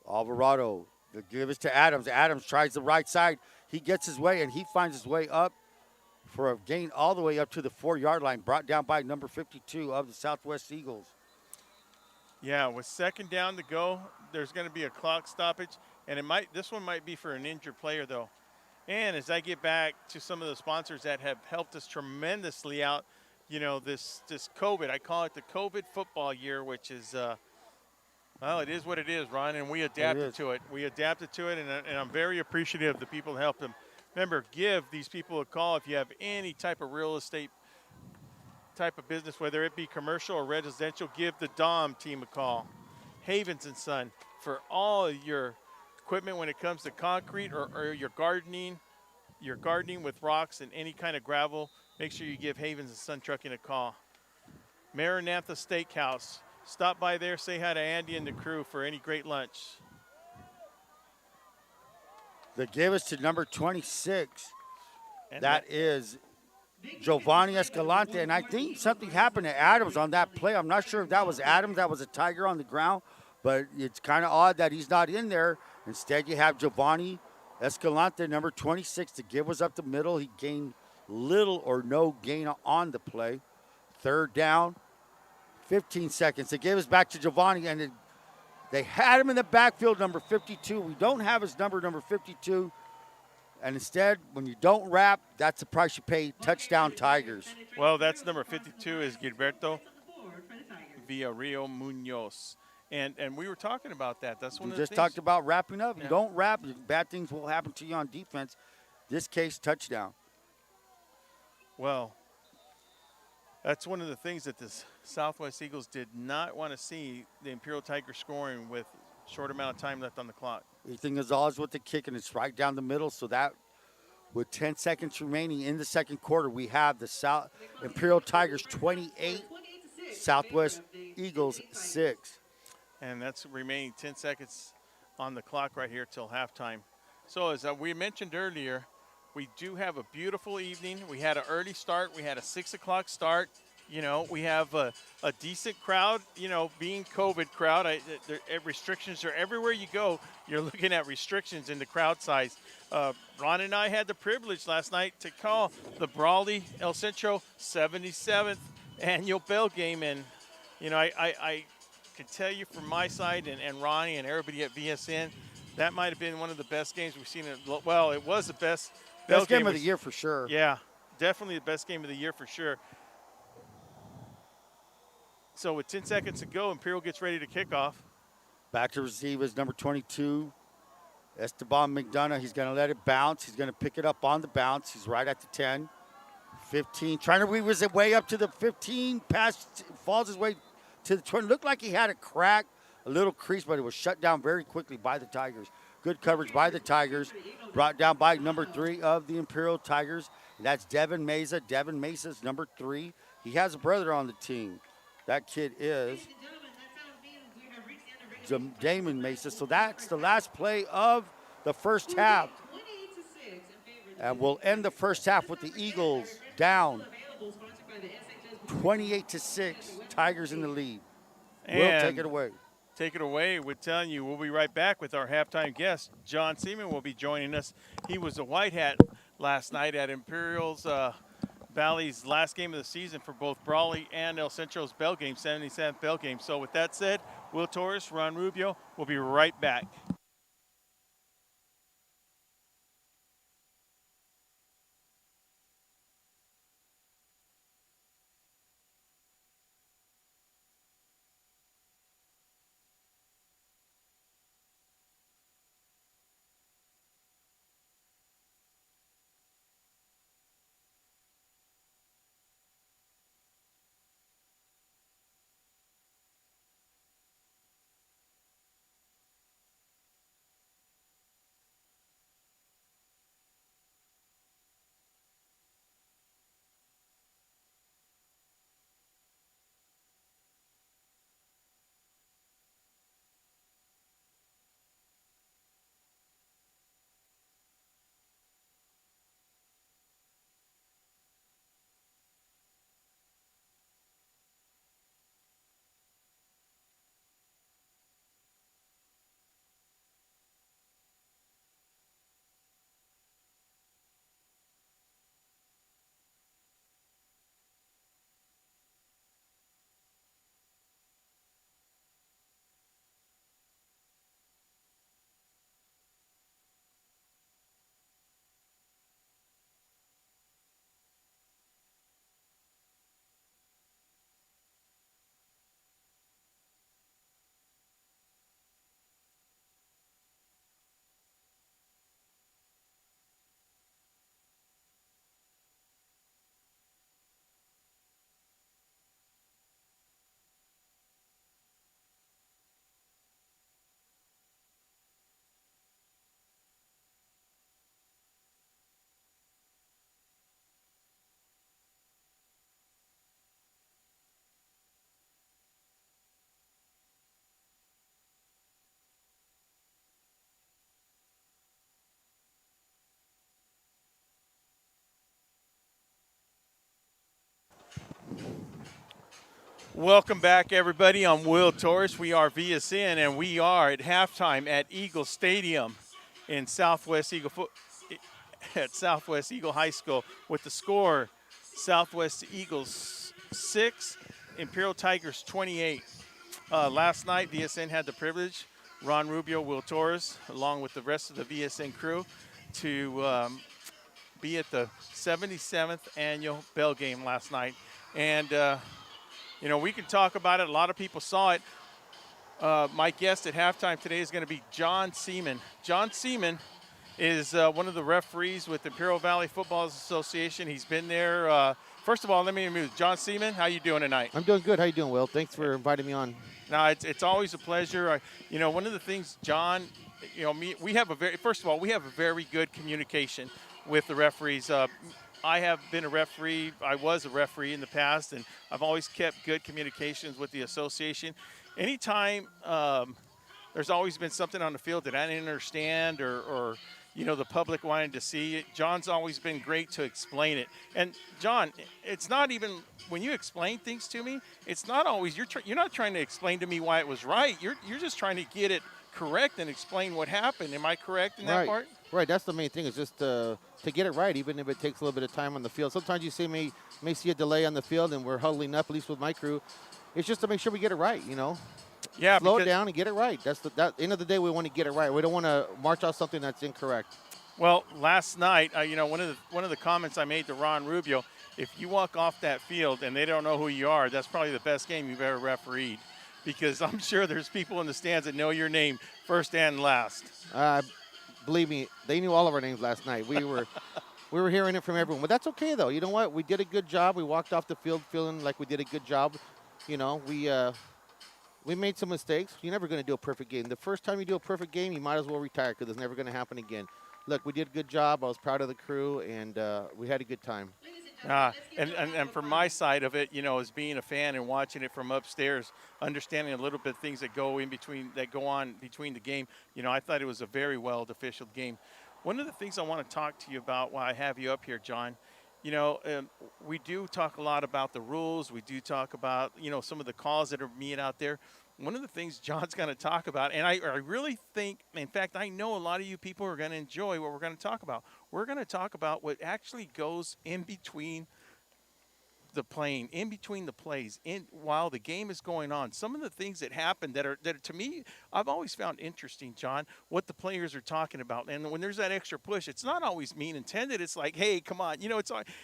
Alvarado, the give is to Adams. Adams tries the right side. He gets his way, and he finds his way up for a gain all the way up to the 4-yard line, brought down by number 52 of the Southwest Eagles. Yeah, with second down to go, there's going to be a clock stoppage, and this one might be for an injured player, though. And as I get back to some of the sponsors that have helped us tremendously out, this COVID, I call it the COVID football year, which is, well, it is what it is, Ron, and we adapted to it. We adapted to it, and I'm very appreciative of the people that helped them. Remember, give these people a call if you have any type of real estate type of business, whether it be commercial or residential. Give the Dom team a call. Havens and Son for all your equipment when it comes to concrete or your gardening with rocks and any kind of gravel. Make sure you give Havens and Son Trucking a call. Maranatha Steakhouse. Stop by there, say hi to Andy and the crew for any great lunch. The give is to number 26. That is Giovanni Escalante, and I think something happened to Adams on that play. I'm not sure if that was Adams, that was a Tiger on the ground, but it's kind of odd that he's not in there. Instead, you have Giovanni Escalante, number 26. The give was up the middle. He gained little or no gain on the play. Third down, 15 seconds. The give is back to Giovanni, and they had him in the backfield, number 52. We don't have his number 52. And instead, when you don't wrap, that's the price you pay. Touchdown, Tigers. Well, that's number 52 is Gilberto Villarreal Munoz. And we were talking about that. That's one of the things. We just talked about wrapping up. Yeah. You don't wrap, bad things will happen to you on defense. This case, touchdown. Well, that's one of the things that the Southwest Eagles did not want to see the Imperial Tigers scoring with short amount of time left on the clock. Everything is always with the kick, and it's right down the middle. So that, with 10 seconds remaining in the second quarter, we have the Imperial Tigers 28, Southwest Eagles 6. And that's remaining 10 seconds on the clock right here till halftime. So as we mentioned earlier, we do have a beautiful evening. We had an early start. We had a 6 o'clock start. We have a decent crowd, being COVID crowd. Restrictions are everywhere you go. You're looking at restrictions in the crowd size. Ron and I had the privilege last night to call the Brawley El Centro 77th annual bell game. And, I can tell you from my side and Ronnie and everybody at VSN, that might have been one of the best games we've seen. Well, it was the best game of the year for sure. Yeah, definitely the best game of the year for sure. So with 10 seconds to go, Imperial gets ready to kick off. Back to receive is number 22, Esteban McDonough. He's going to let it bounce. He's going to pick it up on the bounce. He's right at the 10. 15, trying to weave his way up to the 15. Pass falls his way to the 20. Looked like he had a crack, a little crease, but it was shut down very quickly by the Tigers. Good coverage by the Tigers. Brought down by number 3 of the Imperial Tigers. And that's Devin Mesa. Devin Mesa's number 3. He has a brother on the team. That kid is Damon Mesa. So that's the last play of the first half. And we'll end the first half with the Eagles down 28-6. Tigers in the lead. We'll take it away. Take it away. We're telling you, we'll be right back with our halftime guest. John Seaman will be joining us. He was a white hat last night at Imperial's Valley's last game of the season for both Brawley and El Centro's bell game, 77th bell game. So with that said, Will Torres, Ron Rubio, will be right back. Welcome back, everybody. I'm Will Torres. We are VSN, and we are at halftime at Eagle Stadium in Southwest Eagle at Southwest Eagle High School with the score: Southwest Eagles 6, Imperial Tigers 28. Last night, VSN had the privilege, Ron Rubio, Will Torres, along with the rest of the VSN crew, to be at the 77th annual Bell game last night, and. We can talk about it. A lot of people saw it. My guest at halftime today is going to be John Seaman. John Seaman is one of the referees with the Imperial Valley Football Association. He's been there. First of all, let me introduce John Seaman. How you doing tonight? I'm doing good. How you doing, Will? Thanks for inviting me on. No, it's always a pleasure. One of the things, John, we have first of all, we have a very good communication with the referees. I have been a referee. I was a referee in the past, and I've always kept good communications with the association. Anytime there's always been something on the field that I didn't understand or the public wanted to see it, John's always been great to explain it. And, John, it's not even – when you explain things to me, it's not always – you're not trying to explain to me why it was right. You're just trying to get it correct and explain what happened. Am I correct in that part? Right, that's the main thing, is just to get it right, even if it takes a little bit of time on the field. Sometimes you may see a delay on the field, and we're huddling up, at least with my crew. It's just to make sure we get it right, Yeah, slow it down and get it right. That's end of the day, we want to get it right. We don't want to march out something that's incorrect. Well, last night, one of the comments I made to Ron Rubio, if you walk off that field and they don't know who you are, that's probably the best game you've ever refereed, because I'm sure there's people in the stands that know your name first and last. Believe me, they knew all of our names last night. We were hearing it from everyone. But that's okay, though. You know what? We did a good job. We walked off the field feeling like we did a good job. We made some mistakes. You're never going to do a perfect game. The first time you do a perfect game, you might as well retire, because it's never going to happen again. Look, we did a good job. I was proud of the crew, and we had a good time. And from my side of it, as being a fan and watching it from upstairs, understanding a little bit of things that go on between the game, I thought it was a very well-officialed game. One of the things I want to talk to you about while I have you up here, John, we do talk a lot about the rules. We do talk about, some of the calls that are made out there. One of the things John's going to talk about, and I really think, in fact, I know a lot of you people are going to enjoy what we're going to talk about. We're going to talk about what actually goes in between the playing, in between the plays, while the game is going on. Some of the things that happen that are to me, I've always found interesting, John, what the players are talking about. And when there's that extra push, it's not always mean intended. It's like, hey, come on,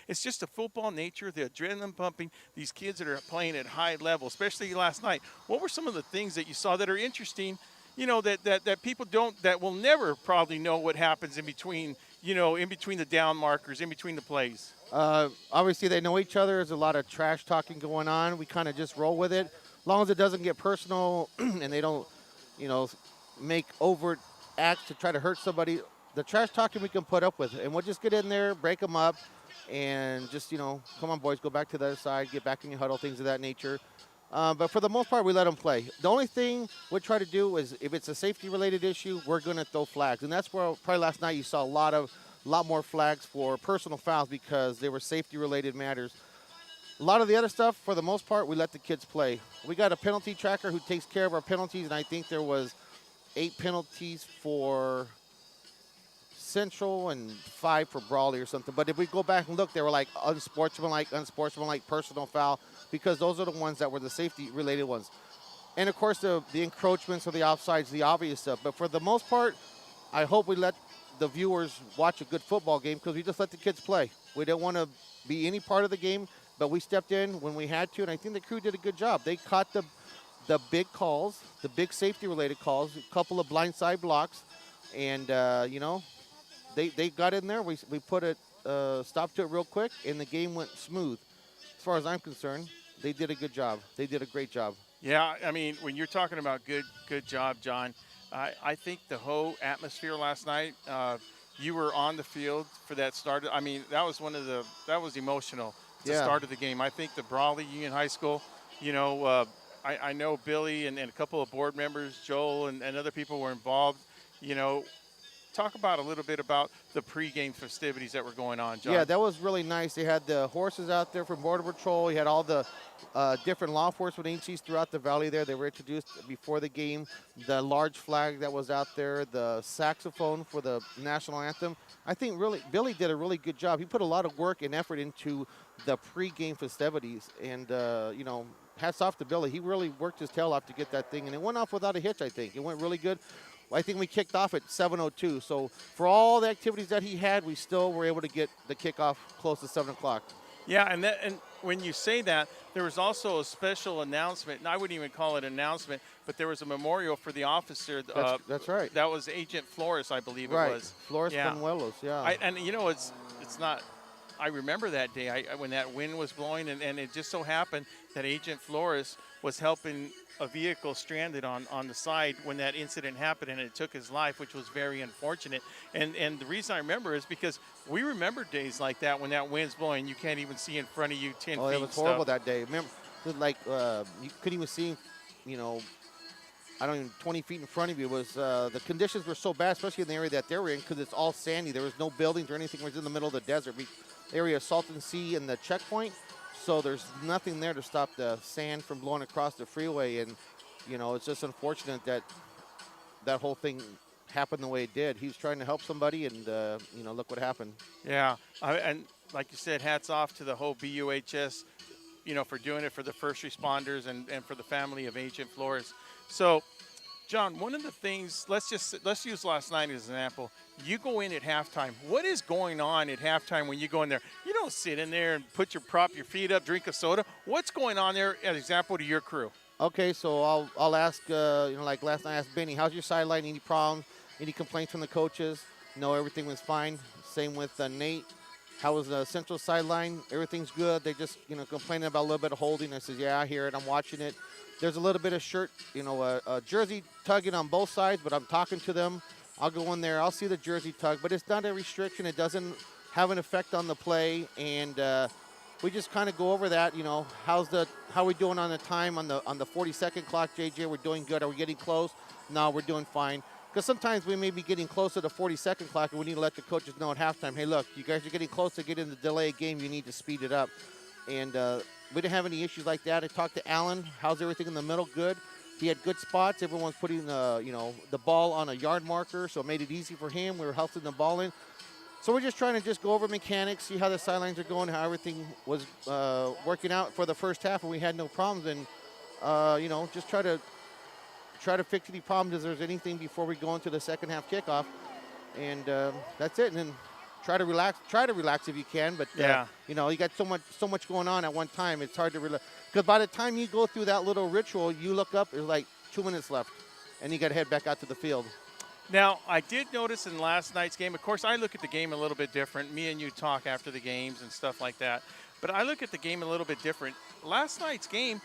it's just a football nature, the adrenaline pumping. These kids that are playing at high level, especially last night. What were some of the things that you saw that are interesting? That people that will never probably know what happens in between. In between the down markers, in between the plays. Obviously, they know each other. There's a lot of trash talking going on. We kind of just roll with it. As long as it doesn't get personal and they don't, make overt acts to try to hurt somebody, the trash talking we can put up with. And we'll just get in there, break them up, and just, come on, boys, go back to the other side, get back in your huddle, things of that nature. But for the most part, we let them play. The only thing we try to do is, if it's a safety-related issue, we're going to throw flags. And that's where probably last night you saw a lot more flags for personal fouls, because they were safety-related matters. A lot of the other stuff, for the most part, we let the kids play. We got a penalty tracker who takes care of our penalties, and I think there was 8 penalties for Central and 5 for Brawley or something. But if we go back and look, they were like unsportsmanlike, personal foul, because those are the ones that were the safety-related ones. And, of course, the encroachments or the offsides, the obvious stuff. But for the most part, I hope we let the viewers watch a good football game, because we just let the kids play. We don't want to be any part of the game, but we stepped in when we had to, and I think the crew did a good job. They caught the big calls, the big safety-related calls, a couple of blindside blocks, and, they got in there. We put a stop to it real quick, and the game went smooth. As far as I'm concerned, they did a good job. They did a great job. Yeah, I mean, when you're talking about good job, John, I think the whole atmosphere last night, you were on the field for that start. I mean, that was emotional, the start of the game. I think the Brawley Union High School, I know Billy and a couple of board members, Joel and other people were involved. talk about a little bit about the pregame festivities that were going on, John. Yeah, that was really nice. They had the horses out there from Border Patrol. You had all the different law enforcement agencies throughout the valley there. They were introduced before the game. The large flag that was out there, the saxophone for the national anthem. I think really Billy did a really good job. He put a lot of work and effort into the pregame festivities, and you know, hats off to Billy. He really worked his tail off to get that thing, and it went off without a hitch. I think it went really good. I think we kicked off at 7:02. So for all the activities that he had, we still were able to get the kickoff close to 7 o'clock. Yeah, and when you say that, there was also a special announcement, and I wouldn't even call it an announcement, but there was a memorial for the officer. That's right. That was Agent Flores, I believe it was. Flores Panuelos, yeah. And you know, it's not. I remember that day when that wind was blowing, and it just so happened that Agent Flores was helping a vehicle stranded on the side when that incident happened, and it took his life, which was very unfortunate. And the reason I remember is because we remember days like that when that wind's blowing, you can't even see in front of you 10 feet. Oh, it was horrible that day. Remember, like you couldn't even see, you know, I don't even 20 feet in front of you. It was the conditions were so bad, especially in the area that they were in, because it's all sandy. There was no buildings or anything. It was in the middle of the desert. Area of Salton Sea and the checkpoint. So there's nothing there to stop the sand from blowing across the freeway. And, you know, it's just unfortunate that that whole thing happened the way it did. He was trying to help somebody, and, you know, look what happened. Yeah, and like you said, hats off to the whole BUHS, you know, for doing it for the first responders and for the family of Agent Flores. So, John, one of the things, let's use last night as an example. You go in at halftime. What is going on at halftime when you go in there? You don't sit in there and prop your feet up, drink a soda. What's going on there, as example, to your crew? Okay, so I'll ask, you know, like last night I asked Benny, how's your sideline? Any problems? Any complaints from the coaches? No, everything was fine. Same with Nate. How was the central sideline? Everything's good. They just, you know, complaining about a little bit of holding. I said, yeah, I hear it. I'm watching it. There's a little bit of shirt, you know, a jersey tugging on both sides, but I'm talking to them. I'll go in there. I'll see the jersey tug, but it's not a restriction. It doesn't have an effect on the play, and we just kind of go over that. You know, how we doing on the time on the 40-second clock, JJ? We're doing good. Are we getting close? No, we're doing fine. Because sometimes we may be getting close to the 40-second clock, and we need to let the coaches know at halftime, hey, look, you guys are getting close to getting the delay game. You need to speed it up. And we didn't have any issues like that. I talked to Alan. How's everything in the middle? Good. He had good spots. Everyone's putting, you know, the ball on a yard marker, so it made it easy for him. We were helping the ball in. So we're just trying to just go over mechanics, see how the sidelines are going, how everything was working out for the first half, and we had no problems. And, you know, just try to fix any problems if there's anything before we go into the second half kickoff. And that's it. And then try to relax if you can. But, yeah, you know, you got so much going on at one time. It's hard to relax. Because by the time you go through that little ritual, you look up, there's like 2 minutes left, and you got to head back out to the field. Now, I did notice in last night's game, of course, I look at the game a little bit different. Me and you talk after the games and stuff like that. But I look at the game a little bit different. Last night's game,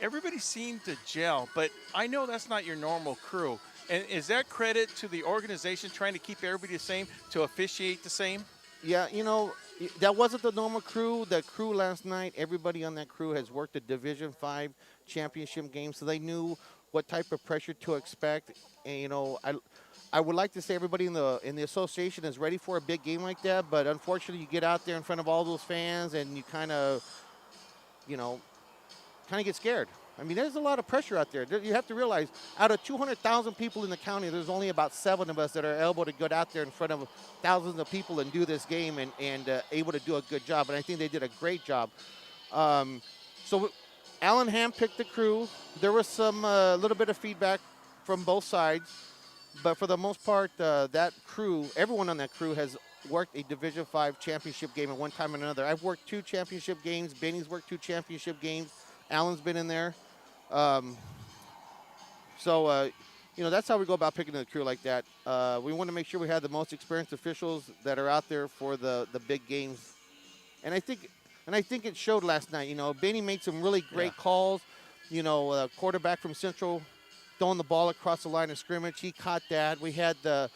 everybody seemed to gel, but I know that's not your normal crew. And is that credit to the organization trying to keep everybody the same, to officiate the same? Yeah, you know, that wasn't the normal crew. The crew last night, everybody on that crew has worked a Division V championship game, so they knew what type of pressure to expect. And, you know, I would like to say everybody in the association is ready for a big game like that, but unfortunately you get out there in front of all those fans and you kind of, you know, get scared. I mean, there's a lot of pressure out there. You have to realize, out of 200,000 people in the county, there's only about 7 of us that are able to get out there in front of thousands of people and do this game and able to do a good job. And I think they did a great job. So Alan handpicked the crew. There was some little bit of feedback from both sides. But for the most part, that crew, everyone on that crew has worked a Division V championship game at one time or another. I've worked 2 championship games. Benny's worked 2 championship games. Alan's been in there. You know, that's how we go about picking the crew like that. We want to make sure we have the most experienced officials that are out there for the big games. And I think it showed last night. You know, Benny made some really great calls. You know, quarterback from Central throwing the ball across the line of scrimmage. He caught that. We had the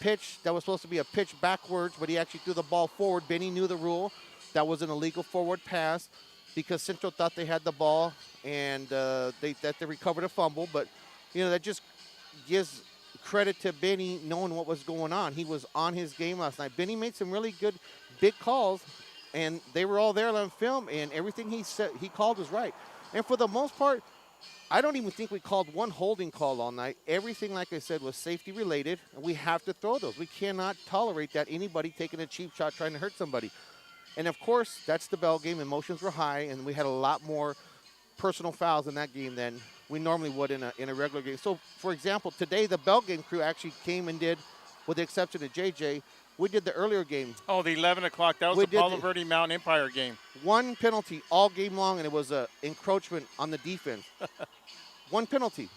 pitch that was supposed to be a pitch backwards, but he actually threw the ball forward. Benny knew the rule. That was an illegal forward pass because Central thought they had the ball and they recovered a fumble. But, you know, that just credit to Benny knowing what was going on. He was on his game last night. Benny made some really good big calls, and they were all there on film, and everything he called was right. And for the most part, I don't even think we called one holding call all night. Everything, like I said, was safety related, and we have to throw those. We cannot tolerate that anybody taking a cheap shot trying to hurt somebody. And of course, that's the bell game. Emotions were high, and we had a lot more personal fouls in that game than we normally would in a regular game. So, for example, today the bell game crew actually came and did, with the exception of JJ, we did the earlier game. Oh, the 11 o'clock. That was the Palo Verde Mountain Empire game. One penalty all game long, and it was an encroachment on the defense. One penalty.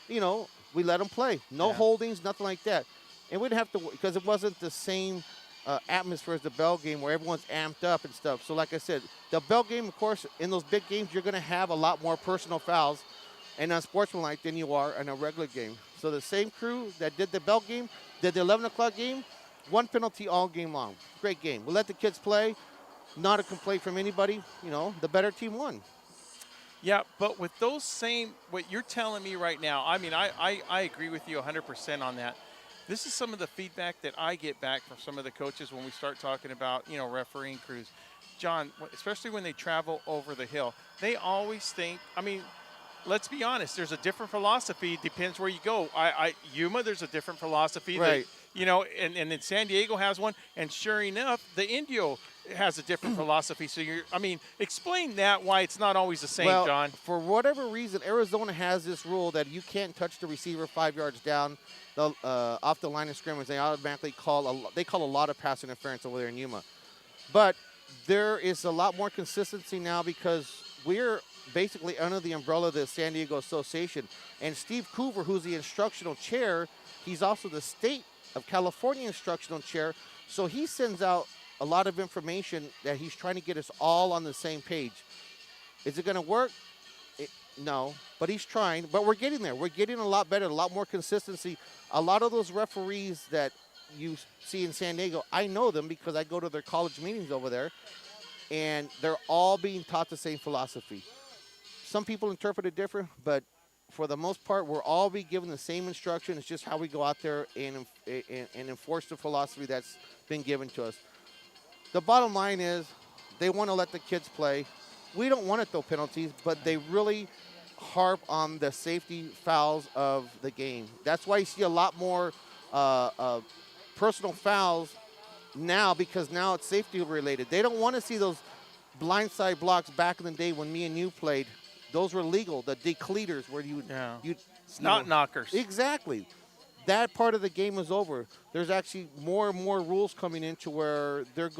You know, we let them play. No holdings, nothing like that. And we didn't have to, because it wasn't the same atmosphere as the bell game where everyone's amped up and stuff. So like I said, the bell game, of course, in those big games, you're going to have a lot more personal fouls and unsportsmanlike than you are in a regular game. So the same crew that did the bell game did the 11 o'clock game, one penalty all game long. Great game. We let the kids play. Not a complaint from anybody. You know, the better team won. Yeah, but with those same, what you're telling me right now, I mean, I agree with you 100% on that. This is some of the feedback that I get back from some of the coaches when we start talking about, you know, refereeing crews. John, especially when they travel over the hill, they always think, I mean, let's be honest, there's a different philosophy. Depends where you go. Yuma, there's a different philosophy. Right. That, you know, and then San Diego has one. And sure enough, the Indio has a different philosophy. So explain that, why it's not always the same, well, John. For whatever reason, Arizona has this rule that you can't touch the receiver 5 yards down off the line of scrimmage. They automatically call a lot of pass interference over there in Yuma. But there is a lot more consistency now because we're basically under the umbrella of the San Diego Association. And Steve Coover, who's the instructional chair, he's also the state of California instructional chair. So he sends out a lot of information that he's trying to get us all on the same page. Is it going to work? No, but he's trying. But we're getting there. We're getting a lot better, a lot more consistency. A lot of those referees that you see in San Diego, I know them because I go to their college meetings over there, and they're all being taught the same philosophy. Some people interpret it different, but for the most part, we're all being given the same instruction. It's just how we go out there and enforce the philosophy that's been given to us. The bottom line is they want to let the kids play. We don't want to throw penalties, but they really harp on the safety fouls of the game. That's why you see a lot more personal fouls now, because now it's safety related. They don't want to see those blindside blocks back in the day when me and you played. Those were legal, the decleaters where you Snot knockers. Exactly. That part of the game is over. There's actually more and more rules coming into where they're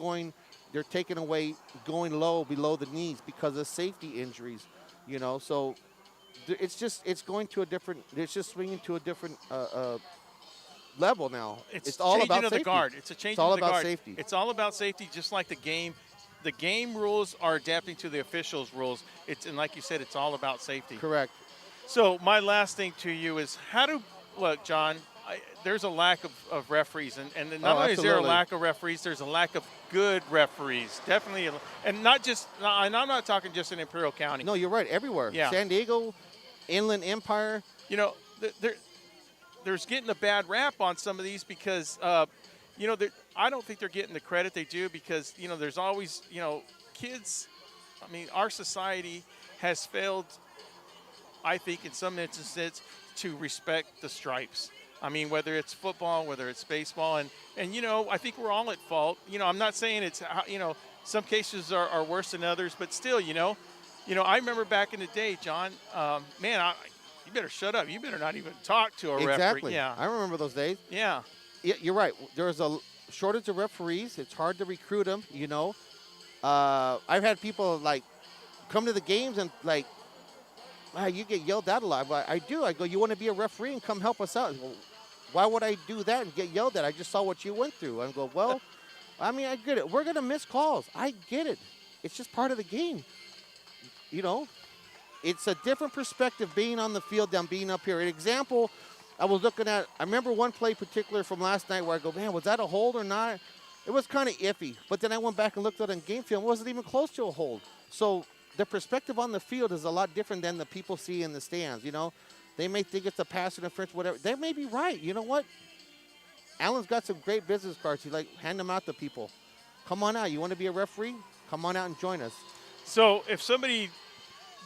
taking away going low below the knees because of safety injuries, you know. So it's just swinging to a different level now. It's all changing about of safety. the guard. It's a change all of the about guard. safety. It's all about safety, just like the game. The game rules are adapting to the officials' rules. And like you said, it's all about safety. Correct. So my last thing to you is look, John, there's a lack of referees. And not only is there a lack of referees, there's a lack of good referees. Definitely. And not just, and I'm not talking just in Imperial County. No, you're right. Everywhere. Yeah. San Diego, Inland Empire. You know, there's getting a bad rap on some of these because, you know, I don't think they're getting the credit they do because, you know, there's always, you know, kids. I mean, our society has failed, I think, in some instances, to respect the stripes. I mean, whether it's football, whether it's baseball, and you know, I think we're all at fault. You know, I'm not saying it's, you know, some cases are worse than others, but still, you know, I remember back in the day, John, man, you better shut up. You better not even talk to a referee. Exactly. Yeah. I remember those days. Yeah. You're right. There's a shortage of referees. It's hard to recruit them, you know. I've had people, like, come to the games and, like, wow, you get yelled at a lot. But I do. I go, you want to be a referee and come help us out? Well, why would I do that and get yelled at? I just saw what you went through. I go, well, I mean, I get it. We're going to miss calls. I get it. It's just part of the game. You know, it's a different perspective being on the field than being up here. An example, I was looking at, I remember one play particular from last night where I go, man, was that a hold or not? It was kind of iffy. But then I went back and looked at it in game film. It wasn't even close to a hold. So the perspective on the field is a lot different than the people see in the stands, you know. They may think it's a pass interference, whatever. They may be right. You know what? Allen's got some great business cards. He hand them out to people. Come on out. You want to be a referee? Come on out and join us. So if somebody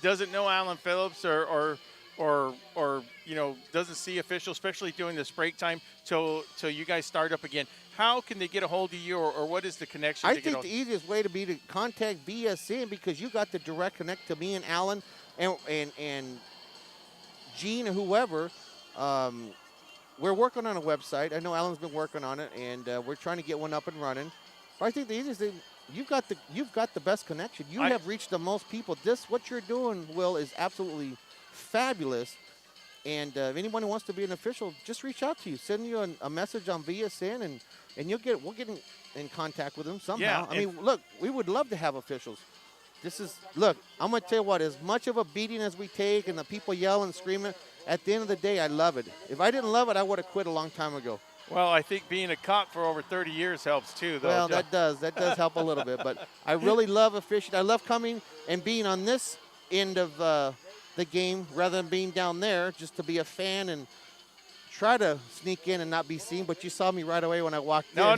doesn't know Alan Phillips or doesn't see officials, especially during this break time till you guys start up again, how can they get a hold of you, or what is the connection? I think the easiest way to contact VSN, because you got the direct connect to me and Alan and Gene or whoever. We're working on a website. I know Alan's been working on it, and we're trying to get one up and running. But I think the easiest thing, you've got the best connection. You have reached the most people. What you're doing, Will, is absolutely fabulous. And if anyone who wants to be an official, just reach out to you. Send you a message on VSN, and we'll get in contact with them somehow. Yeah, I mean, look, we would love to have officials. Look, I'm going to tell you what, as much of a beating as we take and the people yelling and screaming, at the end of the day, I love it. If I didn't love it, I would have quit a long time ago. Well, I think being a cop for over 30 years helps too, though. Well, that does help a little bit. But I really love officiating. I love coming and being on this end of the game rather than being down there, just to be a fan and try to sneak in and not be seen. But you saw me right away when I walked in. No,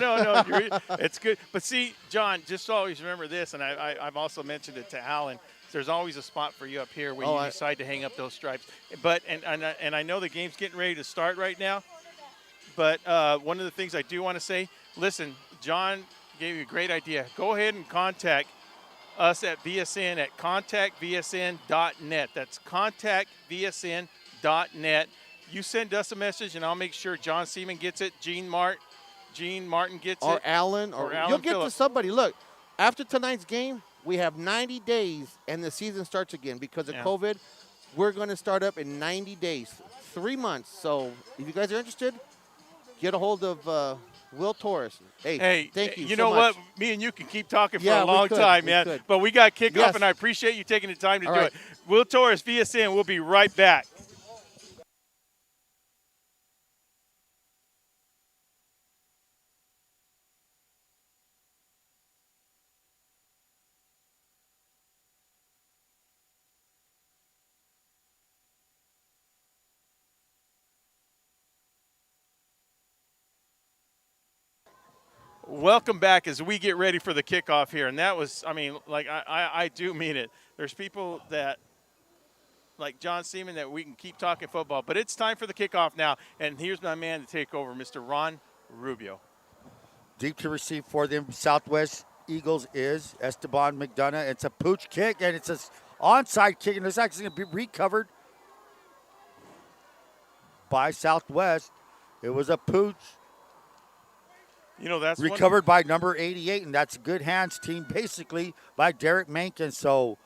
it's good. But see, John, just always remember this, and I've also mentioned it to Alan. There's always a spot for you up here when you decide to hang up those stripes. But and I know the game's getting ready to start right now. But one of the things I do want to say, listen, John gave you a great idea. Go ahead and contact us at VSN at contactvsn.net. That's contactvsn.net. You send us a message, and I'll make sure John Seaman gets it, Gene Martin gets it. Or Alan. You'll get to somebody. Look, after tonight's game, we have 90 days, and the season starts again. Because of COVID, we're going to start up in 90 days, 3 months. So if you guys are interested, get a hold of Will Torres. Hey, thank you. You know much. what? Me and you can keep talking for a long time, man. But we got kickoff, and I appreciate you taking the time to do it. Will Torres, VSN. We'll be right back. Welcome back as we get ready for the kickoff here. And that was, I do mean it. There's people that, like John Seaman, that we can keep talking football. But it's time for the kickoff now. And here's my man to take over, Mr. Ron Rubio. Deep to receive for the Southwest Eagles is Esteban McDonough. It's a pooch kick, and it's an onside kick. And it's actually going to be recovered by Southwest. It was a pooch. That's recovered by number 88, and that's a good hands team, basically, by Derek Mankin. So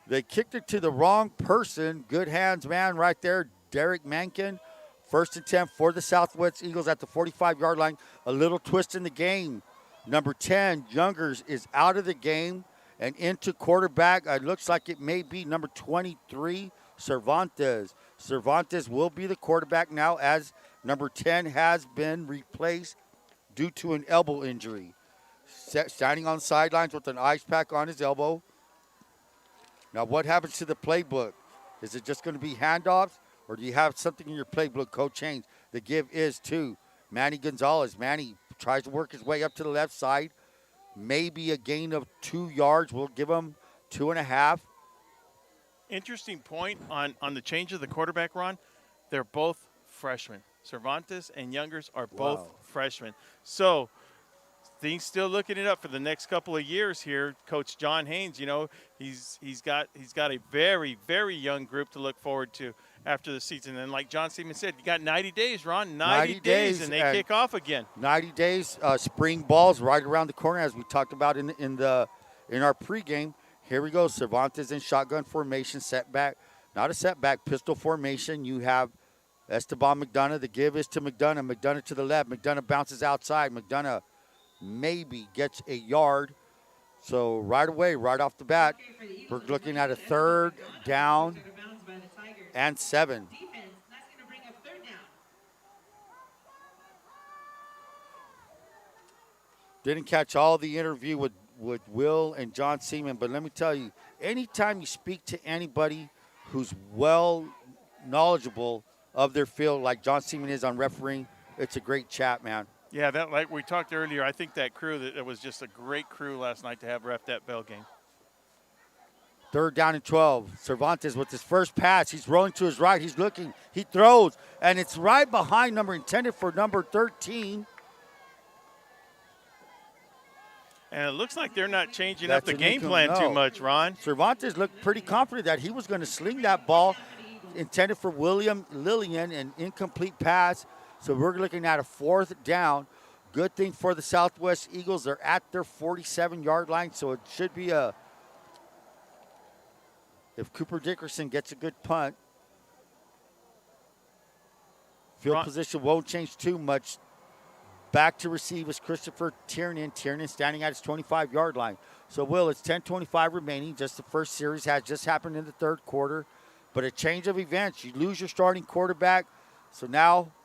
they kicked it to the wrong person. Good hands, man, right there, Derek Mankin. First and 10 for the Southwest Eagles at the 45-yard line. A little twist in the game. Number 10, Youngers, is out of the game and into quarterback. It looks like it may be number 23, Cervantes. Cervantes will be the quarterback now, as number 10 has been replaced due to an elbow injury. Standing on the sidelines with an ice pack on his elbow. Now, what happens to the playbook? Is it just going to be handoffs, or do you have something in your playbook, Coach Haynes? The give is to Manny Gonzalez. Manny tries to work his way up to the left side. Maybe a gain of 2 yards. We'll give him 2.5. Interesting point on the change of the quarterback, Ron. They're both freshmen. Cervantes and Youngers are both freshmen. So things still looking it up for the next couple of years here. Coach John Haynes, he's got a very, very young group to look forward to after the season. And like John Seaman said, you got 90 days, Ron. 90 days, and they kick off again. 90 days. Spring ball's right around the corner, as we talked about in our pregame. Here we go. Cervantes in shotgun formation, setback. Not a setback, pistol formation. You have Esteban McDonough. The give is to McDonough. McDonough to the left. McDonough bounces outside. McDonough maybe gets a yard. So right away, right off the bat, we're looking at a 3rd down and 7. Didn't catch all the interview with Will and John Seaman, but let me tell you, anytime you speak to anybody who's well knowledgeable of their field like John Seaman is on refereeing. It's a great chat, man. Yeah, that like we talked earlier, I think that crew, that was just a great crew last night to have ref that bell game. 3rd down and 12. Cervantes with his first pass. He's rolling to his right. He's looking. He throws. And it's right behind number intended for number 13. And it looks like they're not changing up the game plan no. too much, Ron. Cervantes looked pretty confident that he was going to sling that ball intended for William Lillian, an incomplete pass. So we're looking at a 4th down. Good thing for the Southwest Eagles. They're at their 47-yard line, so it should be a – if Cooper Dickerson gets a good punt, field position won't change too much. Back to receive is Christopher Tiernan. Tiernan standing at his 25-yard line. So, Will, it's 10:25 remaining. Just the first series has just happened in the 3rd quarter. But a change of events. You lose your starting quarterback. So now –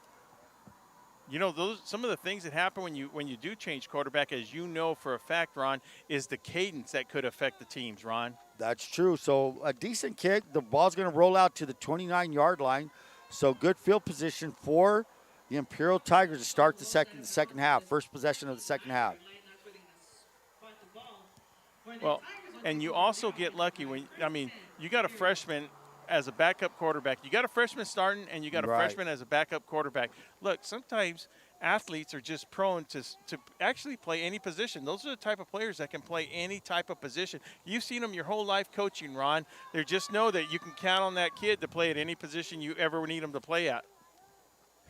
you know, those some of the things that happen when you do change quarterback, as you know for a fact, Ron, is the cadence that could affect the teams, Ron. That's true. So a decent kick. The ball's going to roll out to the 29-yard line. So good field position for the Imperial Tigers to start the second half. First possession of the second half. Well, and you also get lucky when, I mean, you got a freshman as a backup quarterback. You got a freshman starting, and you got a freshman as a backup quarterback. Look, sometimes athletes are just prone to actually play any position. Those are the type of players that can play any type of position. You've seen them your whole life coaching, Ron. They just know that you can count on that kid to play at any position you ever need them to play at.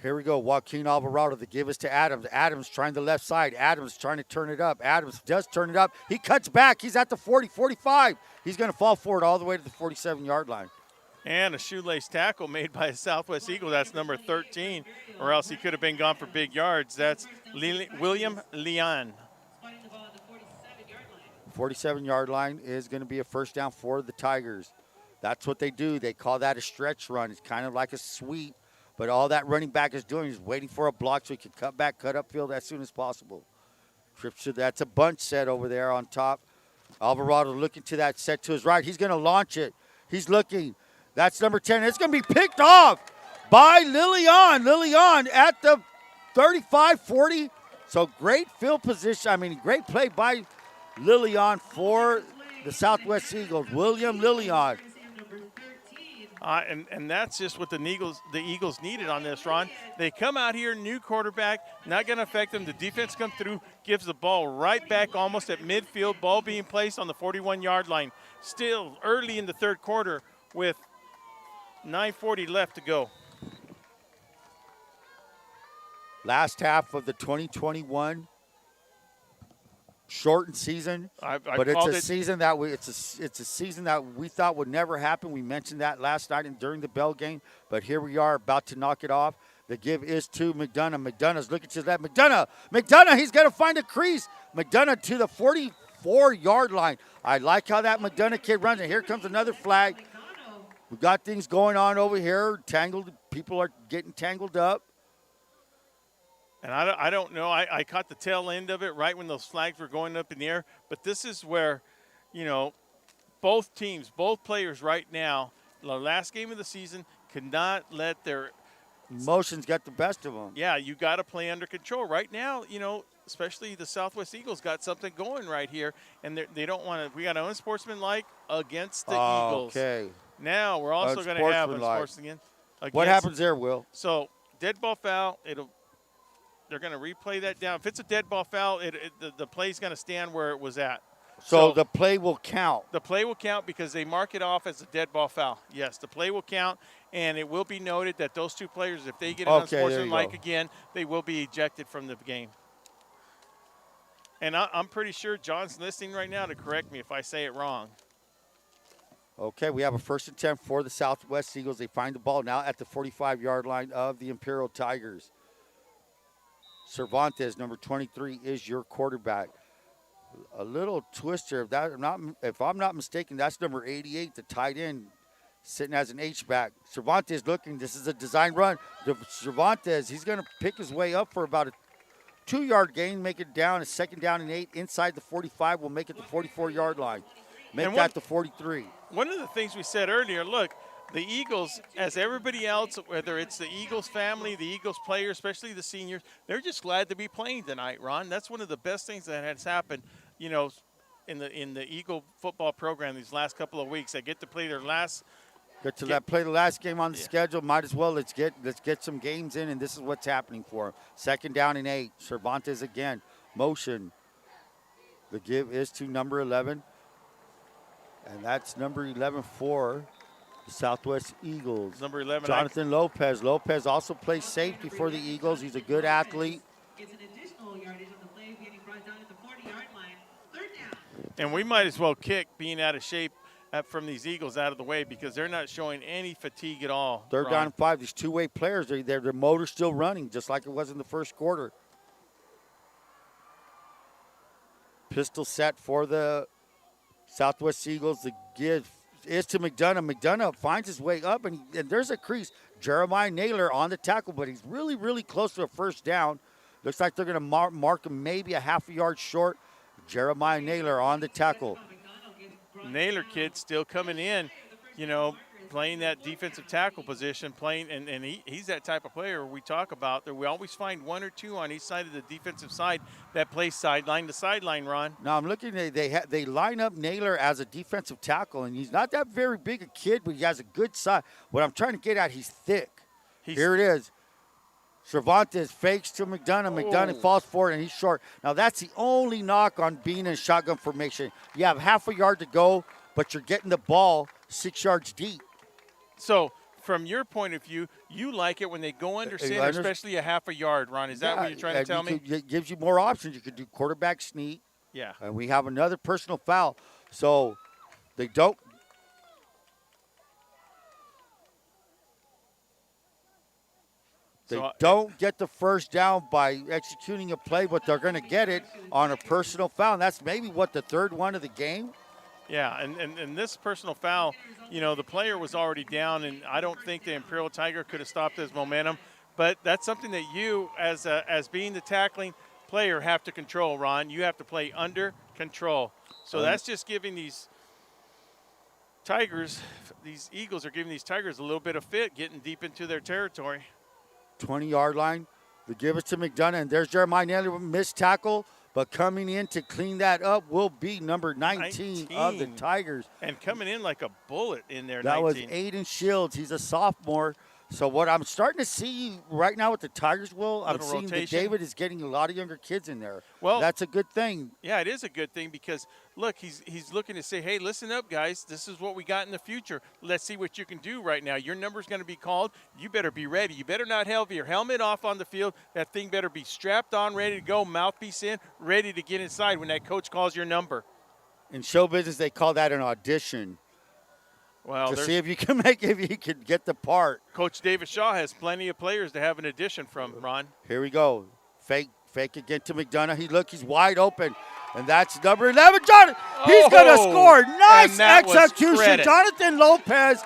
Here we go. Joaquin Alvarado, the give us to Adams. Adams trying the left side. Adams trying to turn it up. Adams does turn it up. He cuts back. He's at the 40, 45. He's going to fall forward all the way to the 47-yard line. And a shoelace tackle made by a Southwest Eagle. That's number 13, or else he could have been gone for big yards. That's William Leon. 47-yard line is going to be a first down for the Tigers. That's what they do. They call that a stretch run. It's kind of like a sweep, but all that running back is doing is waiting for a block so he can cut back, cut upfield as soon as possible. That's a bunch set over there on top. Alvarado looking to that set to his right. He's going to launch it. He's looking. That's number 10. It's going to be picked off by Lillian. Lillian at the 35-40. So great field position. I mean, great play by Lillian for the Southwest Eagles. William Lillian. And that's just what the Eagles needed on this, Ron. They come out here, new quarterback, not going to affect them. The defense comes through, gives the ball right back almost at midfield, ball being placed on the 41-yard line. Still early in the 3rd quarter with 9:40 left to go. Last half of the 2021 shortened season, but it's a season that it's a season that we thought would never happen. We mentioned that last night and during the bell game, but here we are about to knock it off. The give is to McDonough. McDonough's looking to that. McDonough, he's going to find a crease. McDonough to the 44-yard line. I like how that McDonough kid runs, and here comes another flag. We got things going on over here. Tangled, people are getting tangled up. And I don't know. I caught the tail end of it right when those flags were going up in the air. But this is where, you know, both teams, both players right now, the last game of the season, cannot let their emotions get the best of them. Yeah, you got to play under control. Right now, you know, especially the Southwest Eagles got something going right here. And they don't want to – we got unsportsmanlike against the Eagles. Okay. Now we're also going to have unsportsmanlike. What happens there, Will? So dead ball foul, they're going to replay that down. If it's a dead ball foul, the play's going to stand where it was at. So the play will count. The play will count because they mark it off as a dead ball foul. Yes, the play will count, and it will be noted that those two players, if they get an unsportsmanlike again, they will be ejected from the game. And I'm pretty sure John's listening right now to correct me if I say it wrong. Okay, we have a first and 10 for the Southwest Eagles. They find the ball now at the 45-yard line of the Imperial Tigers. Cervantes, number 23, is your quarterback. A little twister. If I'm not mistaken, that's number 88, the tight end, sitting as an H-back. Cervantes looking. This is a design run. Cervantes, he's going to pick his way up for about a 2-yard gain, make it down, a 2nd down and 8. Inside the 45 will make it the 44-yard line. Make that the 43. One of the things we said earlier, look, the Eagles, as everybody else, whether it's the Eagles family, the Eagles players, especially the seniors, they're just glad to be playing tonight, Ron. That's one of the best things that has happened, you know, in the Eagle football program these last couple of weeks. They get to play their last. Play the last game on the schedule. Might as well let's get some games in, and this is what's happening for them. 2nd down and 8. Cervantes again, motion. The give is to number 11, and that's number 11 for the Southwest Eagles. Number 11, Jonathan Lopez. Lopez also plays safety for the Eagles. He's a good athlete. Gets an additional yardage on the play, getting brought down at the 40-yard line. 3rd down. And we might as well kick being out of shape from these Eagles out of the way because they're not showing any fatigue at all. 3rd Ron. down and 5. These two-way players, their motor's still running just like it was in the first quarter. Pistol set for the Southwest Eagles. The give is to McDonough. McDonough finds his way up, and there's a crease. Jeremiah Naylor on the tackle, but he's really, really close to a 1st down. Looks like they're going to mark him maybe a half a yard short. Jeremiah Naylor on the tackle. Naylor kid still coming in, you know, playing that defensive tackle position, and he's that type of player we talk about. That we always find 1 or 2 on each side of the defensive side that plays sideline to sideline, Ron. Now I'm looking at they line up Naylor as a defensive tackle, and he's not that very big a kid, but he has a good size. What I'm trying to get at, he's thick. Here it is. Cervantes fakes to McDonough. McDonough falls forward, and he's short. Now that's the only knock on being in shotgun formation. You have half a yard to go, but you're getting the ball 6 yards deep. So, from your point of view, you like it when they go under center, especially a half a yard, Ron. Is that what you're trying to tell me? It gives you more options. You could do quarterback sneak. Yeah. And we have another personal foul. So, they don't. They don't get the 1st down by executing a play, but they're going to get it on a personal foul. And that's maybe what, the 3rd one of the game? Yeah, and this personal foul, you know, the player was already down, and I don't think the Imperial Tiger could have stopped his momentum. But that's something that you, as being the tackling player, have to control, Ron. You have to play under control. So that's just giving these Tigers, these Eagles are giving these Tigers a little bit of fit, getting deep into their territory. 20-yard line. They give it to McDonough, and there's Jeremiah Naylor with missed tackle. But coming in to clean that up will be number 19 of the Tigers. And coming in like a bullet in there, that 19. was Aiden Shields. He's a sophomore. So what I'm starting to see right now with the Tigers, Will, I'm seeing that David is getting a lot of younger kids in there. Well, that's a good thing. Yeah, it is a good thing because, look, he's looking to say, hey, listen up, guys. This is what we got in the future. Let's see what you can do right now. Your number's going to be called. You better be ready. You better not have your helmet off on the field. That thing better be strapped on, ready to go, mouthpiece in, ready to get inside when that coach calls your number. In show business, they call that an audition. Well, to see if you can get the part. Coach David Shaw has plenty of players to have an audition from, Ron. Here we go. Fake again to McDonough. He's wide open. And that's number 11, Jonathan. He's going to score. Nice execution. Jonathan Lopez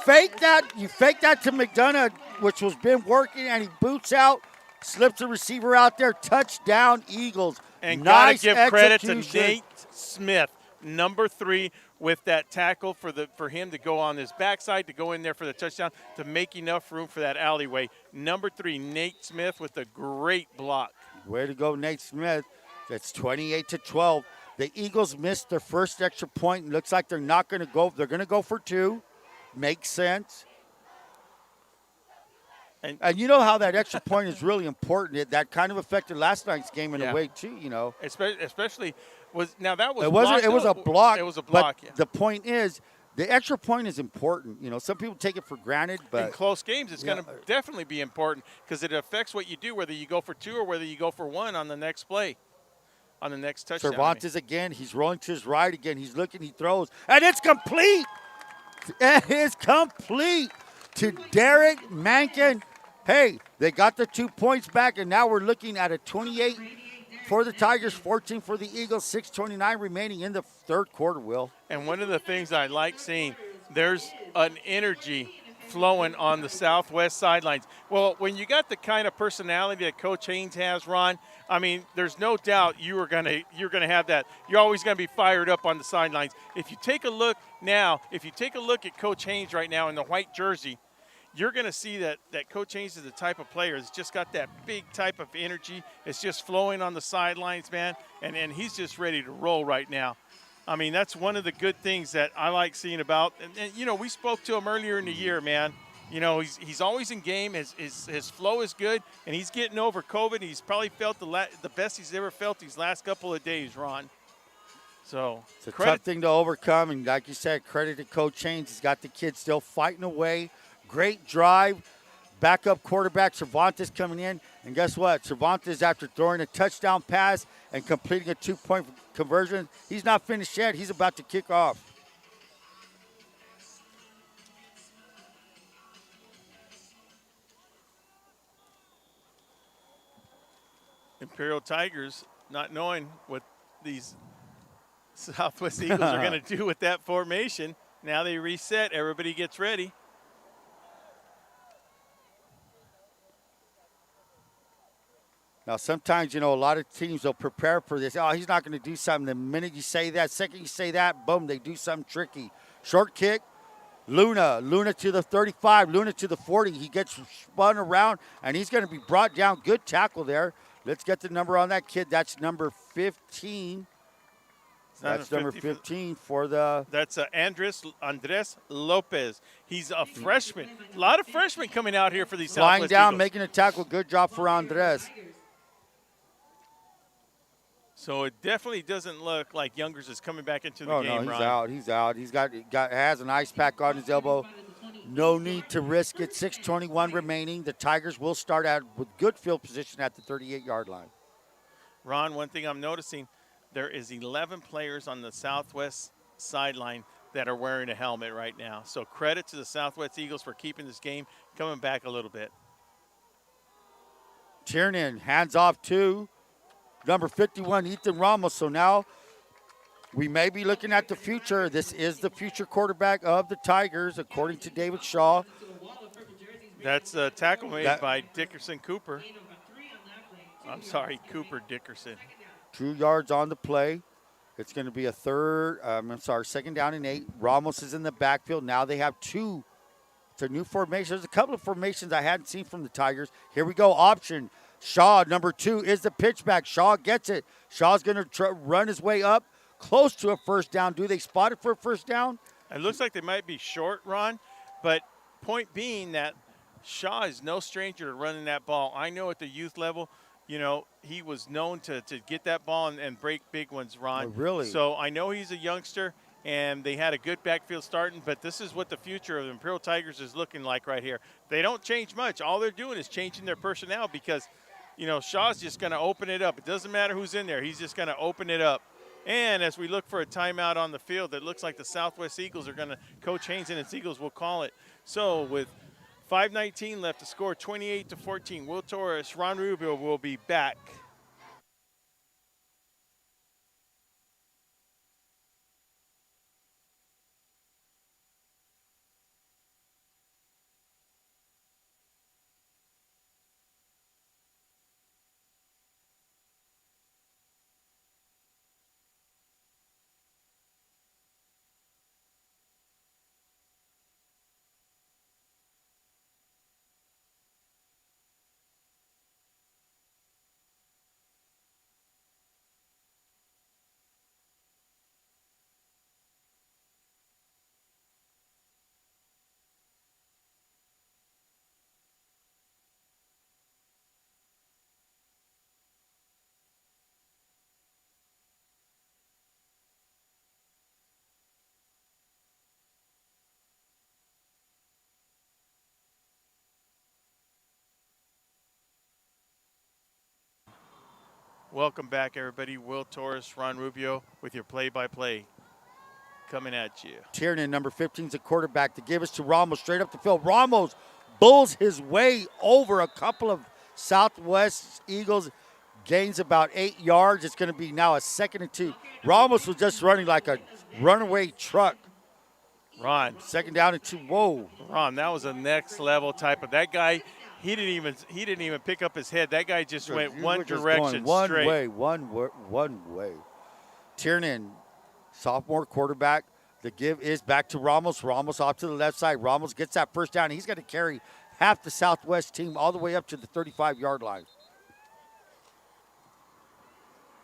faked that. You faked that to McDonough, which was been working, and he boots out, slips the receiver out there. Touchdown, Eagles. And nice got to give credit to Nate Smith, number 3, with that tackle for him to go on his backside, to go in there for the touchdown, to make enough room for that alleyway. Number 3, Nate Smith with a great block. Way to go, Nate Smith. That's 28-12. The Eagles missed their first extra point. Looks like they're not going to go. They're going to go for 2. Makes sense. And you know how that extra point is really important. That kind of affected last night's game in a way too. You know, especially that was it wasn't. It was a block. It was a block. But the point is, the extra point is important. You know, some people take it for granted, but in close games, it's going to definitely be important because it affects what you do, whether you go for 2 or whether you go for 1 on the next play, on the next touchdown. Cervantes again. He's rolling to his right again. He's looking. He throws, and it's complete. It is complete to Derek Mankin. Hey, they got the 2 points back, and now we're looking at a 28 for the Tigers, 14 for the Eagles, 6:29 remaining in the third quarter, Will. And one of the things I like seeing, there's an energy flowing on the Southwest sidelines. Well, when you got the kind of personality that Coach Haynes has, Ron, I mean, there's no doubt you're gonna have that. You're always gonna be fired up on the sidelines. If you take a look at Coach Haynes right now in the white jersey, you're going to see that Coach Haynes is the type of player that's just got that big type of energy. It's just flowing on the sidelines, man, and he's just ready to roll right now. I mean, that's one of the good things that I like seeing about. And you know, we spoke to him earlier in the year, man. You know, he's always in game. His flow is good, and he's getting over COVID. He's probably felt the best he's ever felt these last couple of days, Ron. So it's a tough thing to overcome, and like you said, credit to Coach Haynes. He's got the kids still fighting away. Great drive. Backup quarterback Cervantes coming in. And guess what? Cervantes, after throwing a touchdown pass and completing a 2-point conversion, he's not finished yet. He's about to kick off. Imperial Tigers not knowing what these Southwest Eagles are going to do with that formation. Now they reset. Everybody gets ready. Now, sometimes, you know, a lot of teams will prepare for this. Oh, he's not going to do something. The minute you say that, second you say that, boom, they do something tricky. Short kick, Luna to the 35, Luna to the 40. He gets spun around, and he's going to be brought down. Good tackle there. Let's get the number on that kid. That's number 15. That's number 15 for the. That's Andres Lopez. He's a freshman. A lot of freshmen coming out here for these Flying Southwest down, Eagles. making a tackle. Good job for Andres. So it definitely doesn't look like Youngers is coming back into the game, no, he's Ron. out. He's out. He's has an ice pack on his elbow. No need to risk it. 6:21 remaining. The Tigers will start out with good field position at the 38-yard line. Ron, one thing I'm noticing, there is 11 players on the Southwest sideline that are wearing a helmet right now. So credit to the Southwest Eagles for keeping this game coming back a little bit. Tiernan hands off to number 51, Ethan Ramos. So now we may be looking at the future. This is the future quarterback of the Tigers, according to David Shaw. That's a tackle made by Dickerson Cooper. I'm sorry, Cooper Dickerson. 2 yards on the play. It's going to be second down and 8. Ramos is in the backfield. Now they have two. It's a new formation. There's a couple of formations I hadn't seen from the Tigers. Here we go, option. Shaw, number 2, is the pitchback. Shaw gets it. Shaw's going to run his way up close to a first down. Do they spot it for a first down? It looks like they might be short, Ron, but point being that Shaw is no stranger to running that ball. I know at the youth level, you know, he was known to get that ball and break big ones, Ron. Oh, really? So I know he's a youngster, and they had a good backfield starting, but this is what the future of the Imperial Tigers is looking like right here. They don't change much. All they're doing is changing their personnel because – you know, Shaw's just going to open it up. It doesn't matter who's in there. He's just going to open it up. And as we look for a timeout on the field, it looks like the Southwest Eagles are going to – Coach Haynes and his Eagles will call it. So with 5:19 left to score 28-14, Will Torres, Ron Rubio will be back. Welcome back, everybody. Will Torres, Ron Rubio with your play-by-play coming at you. Tiernan, number 15, is a quarterback to give us to Ramos straight up the field. Ramos bulls his way over a couple of Southwest Eagles, gains about 8 yards. It's going to be now a 2nd and 2. Ramos was just running like a runaway truck. Ron, Second down and 2. Whoa. Ron, that was a next level type of that guy. He didn't even pick up his head. That guy just went You one were just direction going straight. one way. Tiernan, sophomore quarterback. The give is back to Ramos. Ramos off to the left side. Ramos gets that first down. He's going to carry half the Southwest team all the way up to the 35-yard line.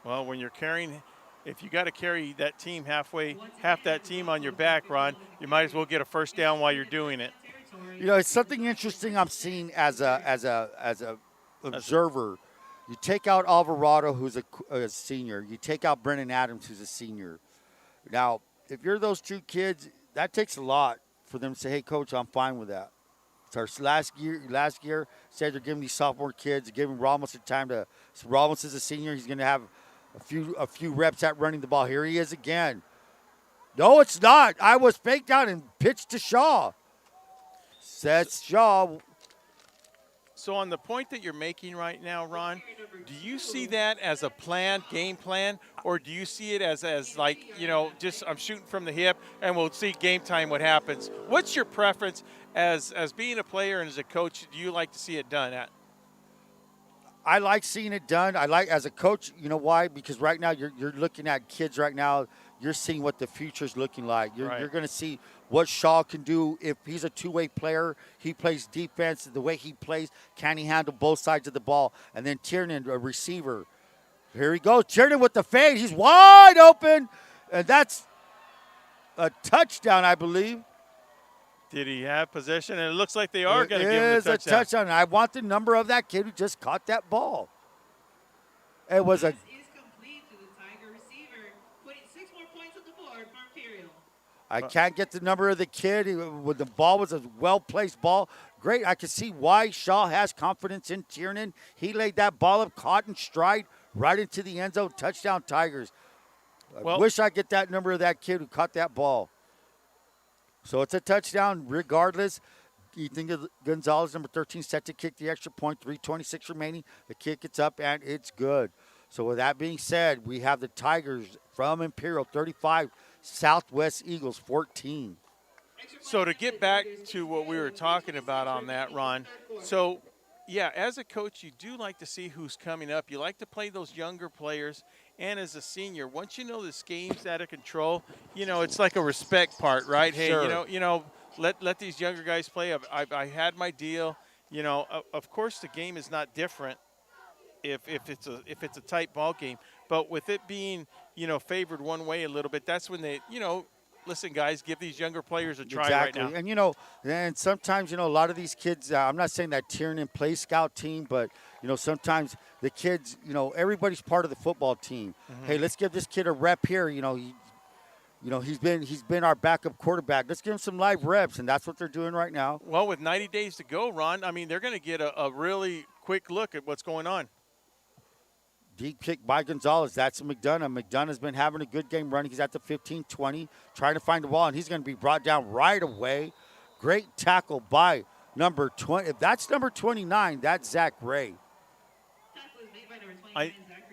Well, when you're carrying, if you got to carry that team half that team on your back, Ron, you might as well get a first down while you're doing it. You know, it's something interesting I'm seeing as a observer. You take out Alvarado, who's a senior. You take out Brennan Adams, who's a senior. Now, if you're those two kids, that takes a lot for them to say, "Hey, coach, I'm fine with that." It's our last year, said they're giving these sophomore kids, giving Ramos the time to. So Ramos is a senior. He's going to have a few reps at running the ball. Here he is again. No, it's not. I was faked out and pitched to Shaw. Seth Shaw. So on the point that you're making right now, Ron, do you see that as a game plan, or do you see it as like, just I'm shooting from the hip and we'll see game time what happens? What's your preference as being a player and as a coach? Do you like to see it done at? I like seeing it done. I like as a coach, you know why? Because right now you're looking at kids right now. You're seeing what the future's looking like. You're going to see what Shaw can do if he's a two-way player. He plays defense. The way he plays, can he handle both sides of the ball? And then Tiernan, a receiver. Here he goes. Tiernan with the fade. He's wide open. And that's a touchdown, I believe. Did he have possession? And it looks like they are going to give him It the is a touchdown. I want the number of that kid who just caught that ball. It was a... I can't get the number of the kid. When the ball was a well-placed ball. Great. I can see why Shaw has confidence in Tiernan. He laid that ball up, caught in stride, right into the end zone. Touchdown, Tigers. I wish I get that number of that kid who caught that ball. So it's a touchdown regardless. Ethan Gonzalez, number 13, set to kick the extra point. 3:26 remaining. The kick gets up, and it's good. So with that being said, we have the Tigers from Imperial, 35, Southwest Eagles, 14. So to get back to what we were talking about on that, Ron, so, yeah, as a coach, you do like to see who's coming up. You like to play those younger players. And as a senior, once you know this game's out of control, it's like a respect part, right? Hey, Sure. Let these younger guys play. I had my deal. Of course the game is not different if it's a tight ball game. But with it being, favored one way a little bit, that's when they, listen, guys, give these younger players a try right now. And, and sometimes, a lot of these kids, I'm not saying that Tiernan plays scout team, but, sometimes the kids, everybody's part of the football team. Mm-hmm. Hey, let's give this kid a rep here. He's been our backup quarterback. Let's give him some live reps, and that's what they're doing right now. Well, with 90 days to go, Ron, they're going to get a really quick look at what's going on. Deep kick by Gonzalez. That's McDonough. McDonough's been having a good game running. He's at the 15-20, trying to find the ball, and he's going to be brought down right away. Great tackle by number 20. If that's number 29, that's Zach Ray.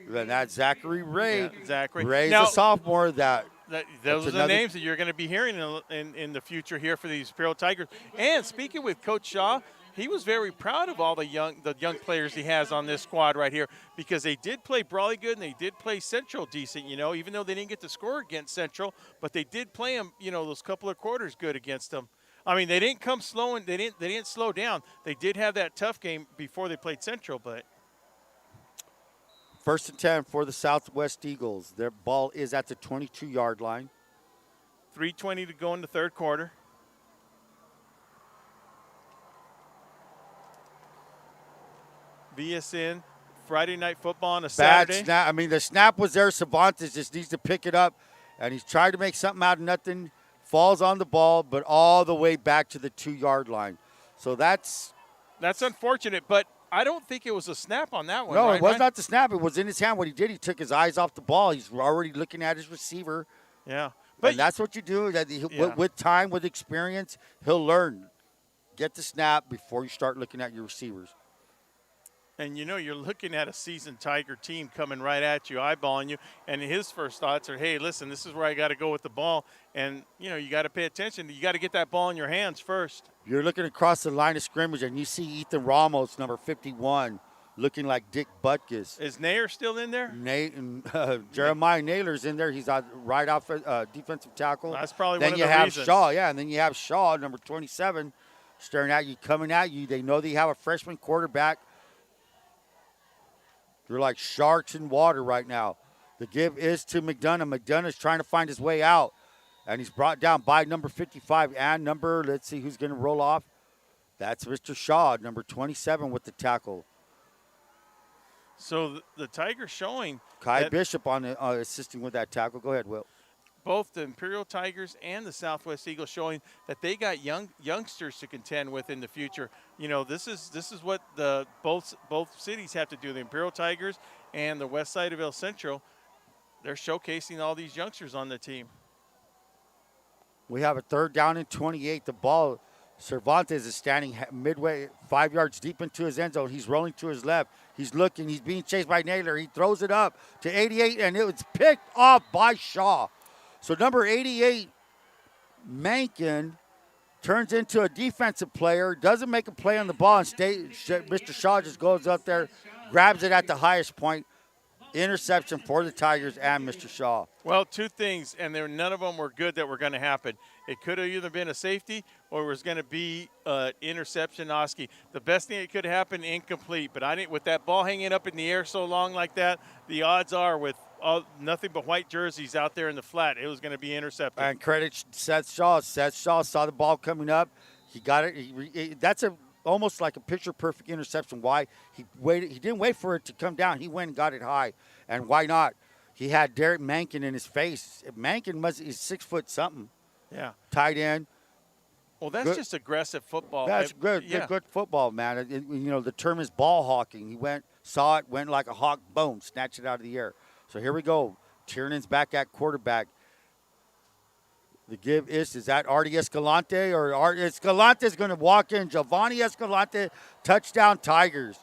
That's Zachary Ray. Yeah, Zachary. Ray's a sophomore. Those are the names that you're going to be hearing in the future here for these Imperial Tigers. And speaking with Coach Shaw, he was very proud of all the young players he has on this squad right here, because they did play Brawley good and they did play Central decent, even though they didn't get to score against Central, but they did play them, those couple of quarters good against them. They didn't come slow, and they didn't slow down. They did have that tough game before they played Central, but 1st and 10 for the Southwest Eagles. Their ball is at the 22-yard line. 3:20 to go in the third quarter. VSN, Friday Night Football on a Saturday. Bad snap. The snap was there. Cervantes just needs to pick it up, and he's trying to make something out of nothing. Falls on the ball, but all the way back to the 2-yard line. So that's unfortunate, but I don't think it was a snap on that one. No, right, it was Ryan? not the snap. It was in his hand. What he did, he took his eyes off the ball. He's already looking at his receiver. Yeah. But that's what you do. With time, with experience, he'll learn. Get the snap before you start looking at your receivers. And, you're looking at a seasoned Tiger team coming right at you, eyeballing you, and his first thoughts are, hey, listen, this is where I got to go with the ball. And, you got to pay attention. You got to get that ball in your hands first. You're looking across the line of scrimmage, and you see Ethan Ramos, number 51, looking like Dick Butkus. Is Nair still in there? Jeremiah Naylor's in there. He's right off defensive tackle. That's probably then one of the you have reasons. Shaw, and then you have Shaw, number 27, staring at you, coming at you. They know they have a freshman quarterback. They're like sharks in water right now. The give is to McDonough. McDonough's trying to find his way out, and he's brought down by number 55 and let's see who's going to roll off. That's Mr. Shaw, number 27 with the tackle. So the Tigers showing Kai Bishop on assisting with that tackle. Go ahead, Will. Both the Imperial Tigers and the Southwest Eagles showing that they got youngsters to contend with in the future. This is what both cities have to do. The Imperial Tigers and the west side of El Centro, they're showcasing all these youngsters on the team. We have a 3rd down and 28. The ball, Cervantes is standing midway, 5 yards deep into his end zone. He's rolling to his left. He's looking. He's being chased by Naylor. He throws it up to 88, and it was picked off by Shaw. So number 88, Mankin, turns into a defensive player, doesn't make a play on the ball, and Mr. Shaw just goes up there, grabs it at the highest point. Interception for the Tigers and Mr. Shaw. Well, 2 things, and none of them were good that were going to happen. It could have either been a safety or it was going to be an interception, Oski. The best thing that could happen, incomplete. But with that ball hanging up in the air so long like that, the odds are with nothing but white jerseys out there in the flat, it was going to be intercepted. And credit Seth Shaw. Seth Shaw saw the ball coming up. He got it. That's almost like a picture-perfect interception. Why? He waited. He didn't wait for it to come down. He went and got it high. And why not? He had Derek Mankin in his face. Mankin is 6 foot something. Yeah. Tight end. Well, that's just aggressive football. That's good. Yeah. Good football, man. The term is ball hawking. He saw it, went like a hawk, boom, snatched it out of the air. So here we go. Tiernan's back at quarterback. The give is that Artie Escalante or Escalante's going to walk in. Giovanni Escalante, touchdown Tigers.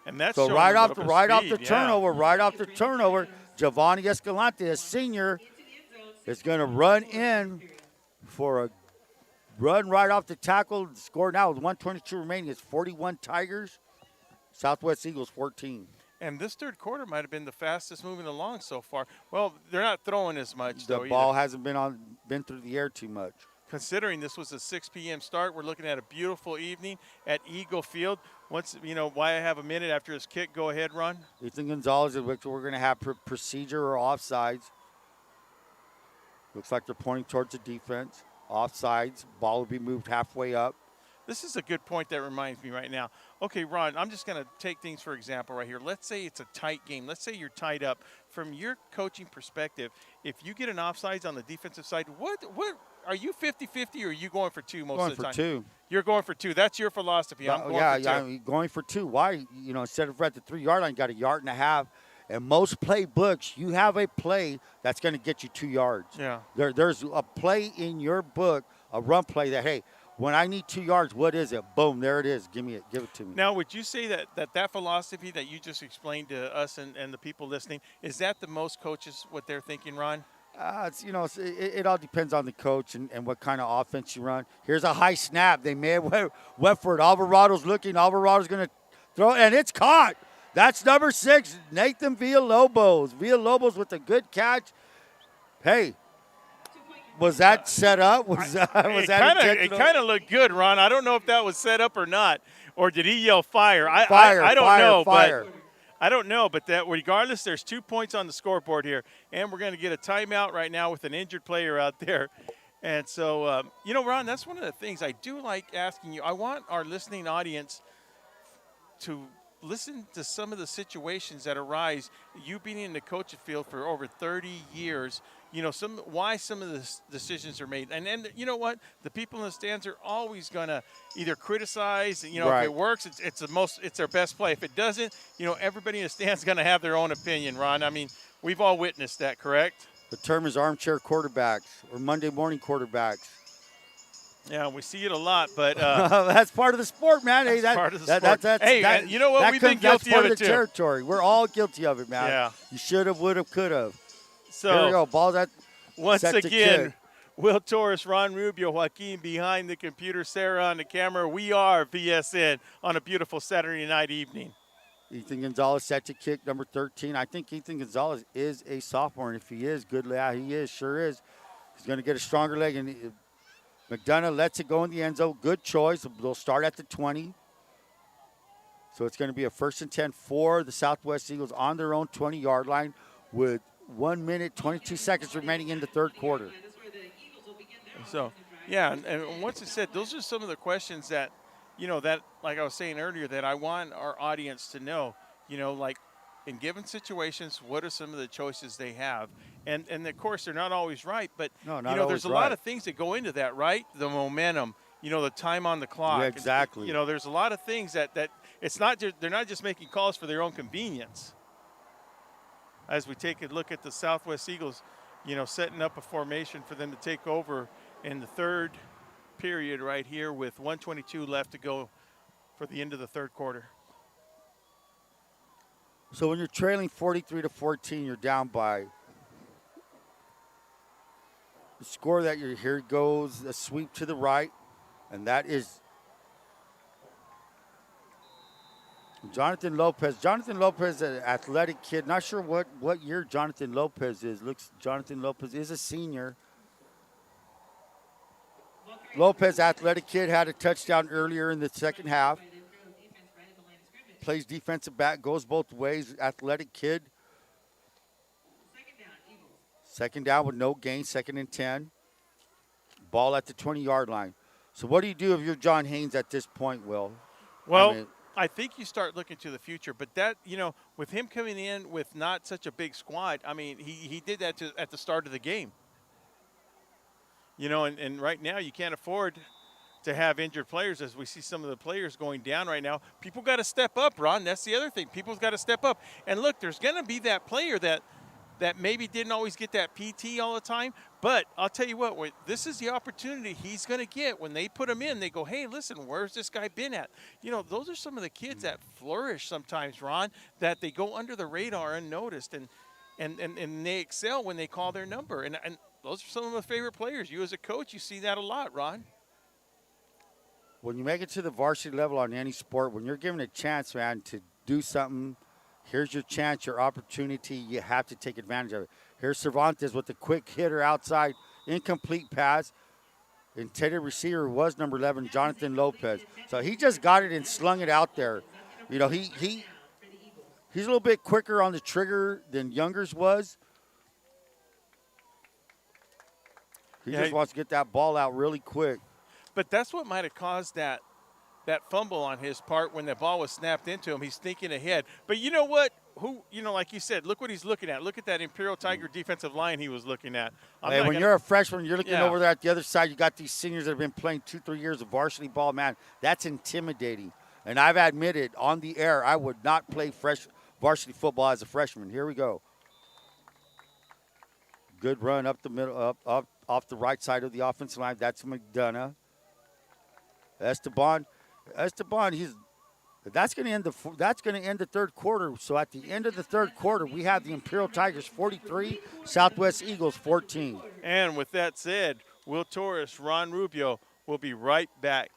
And that's so right off the turnover, Giovanni Escalante, a senior, is going to run in for a run right off the tackle. Score now with 1:22 remaining. It's 41 Tigers, Southwest Eagles 14. And this third quarter might have been the fastest moving along so far. Well, they're not throwing as much. The ball hasn't been through the air too much. Considering this was a 6 p.m. start, we're looking at a beautiful evening at Eagle Field. Once, why I have a minute after his kick, go ahead, Ron. Ethan Gonzalez, we're going to have procedure or offsides. Looks like they're pointing towards the defense. Offsides, ball will be moved halfway up. This is a good point that reminds me right now. Okay, Ron, I'm just going to take things for example right here. Let's say it's a tight game. Let's say you're tied up. From your coaching perspective, if you get an offsides on the defensive side, what are you 50-50 or are you going for 2 most of the time? Going for 2. You're going for 2. That's your philosophy. I'm going for 2. I'm going for 2. Why? Instead of at the 3-yard line, you got a yard and a half. And most playbooks, you have a play that's going to get you 2 yards. Yeah. There's a play in your book, a run play that, hey, when I need 2 yards, what is it? Boom, there it is. Give it to me. Now, would you say that philosophy that you just explained to us and the people listening, is that the most coaches what they're thinking, Ron? It all depends on the coach and what kind of offense you run. Here's a high snap. They may have went for it. Alvarado's looking. Alvarado's going to throw it, and it's caught. That's number 6, Nathan Villalobos. Villalobos with a good catch. Hey, was that set up? It kind of looked good, Ron. I don't know if that was set up or not, or did he yell fire? I don't know, but that regardless, there's 2 points on the scoreboard here, and we're going to get a timeout right now with an injured player out there. And so, Ron, that's one of the things I do like asking you. I want our listening audience to listen to some of the situations that arise. You being in the coaching field for over 30 years, why some of the decisions are made. And you know what? The people in the stands are always going to either criticize, right. If it works, it's their best play. If it doesn't, everybody in the stands is going to have their own opinion, Ron. I mean, we've all witnessed that, correct? The term is armchair quarterbacks or Monday morning quarterbacks. Yeah, we see it a lot, but that's part of the sport, man. Hey, that's part of the sport. Hey, that, you know what? that We've been that's guilty part of of it the too. territory. We're all guilty of it, man. Yeah. You should have, would have, could have. So here we go. Ball's at once set to again, kick. Will Torres, Ron Rubio, Joaquin behind the computer, Sarah on the camera. We are VSN on a beautiful Saturday night evening. Ethan Gonzalez set to kick number 13. I think Ethan Gonzalez is a sophomore, and if he is, good. Yeah, he is, sure is. He's going to get a stronger leg, and McDonough lets it go in the end zone. Good choice. They'll start at the 20. So it's going to be a 1st and 10 for the Southwest Eagles on their own 20-yard line with 1 minute, 22 seconds remaining in the third quarter. So, yeah, and once it said, those are some of the questions that, that, like I was saying earlier, that I want our audience to know, like in given situations, what are some of the choices they have? And of course, they're not always right, but, there's a lot of things that go into that, right? The momentum, the time on the clock. Yeah, exactly. There's a lot of things that it's not just, they're not just making calls for their own convenience. As we take a look at the Southwest Eagles, setting up a formation for them to take over in the third period right here with 1:22 left to go for the end of the third quarter. So when you're trailing 43-14, you're down by the score that you're here goes a sweep to the right, and that is Jonathan Lopez. Jonathan Lopez, an athletic kid. Not sure what year Jonathan Lopez is. Jonathan Lopez is a senior. Lopez, athletic kid, had a touchdown earlier in the second half. Plays defensive back, goes both ways. Athletic kid. Second down with no gain, 2nd and 10. Ball at the 20-yard line. So what do you do if you're John Haynes at this point, Will? Well, I think you start looking to the future, but that, with him coming in with not such a big squad, I mean, he did that at the start of the game. And right now you can't afford to have injured players as we see some of the players going down right now. People got to step up, Ron. That's the other thing. People's got to step up. And look, there's going to be that player that maybe didn't always get that PT all the time. But I'll tell you what, this is the opportunity he's going to get. When they put him in, they go, hey, listen, where's this guy been at? Those are some of the kids that flourish sometimes, Ron, that they go under the radar unnoticed. And they excel when they call their number. And those are some of my favorite players. You as a coach, you see that a lot, Ron. When you make it to the varsity level on any sport, when you're given a chance, man, to do something, here's your chance, your opportunity. You have to take advantage of it. Here's Cervantes with the quick hitter outside, incomplete pass. Intended receiver was number 11, Jonathan Lopez. So he just got it and slung it out there. He's a little bit quicker on the trigger than Youngers was. He just wants to get that ball out really quick. But that's what might have caused that fumble on his part when the ball was snapped into him. He's thinking ahead. But you know what? Like you said, look what he's looking at. Look at that Imperial Tiger defensive line he was looking at. When you're a freshman, you're looking over there at the other side. You got these seniors that have been playing 2-3 years of varsity ball. Man, that's intimidating. And I've admitted on the air I would not play varsity football as a freshman. Here we go. Good run up the middle, up off the right side of the offensive line. That's McDonough. Esteban, that's going to end the third quarter. So at the end of the third quarter, we have the Imperial Tigers 43, Southwest Eagles 14. And with that said, Will Torres, Ron Rubio will be right back.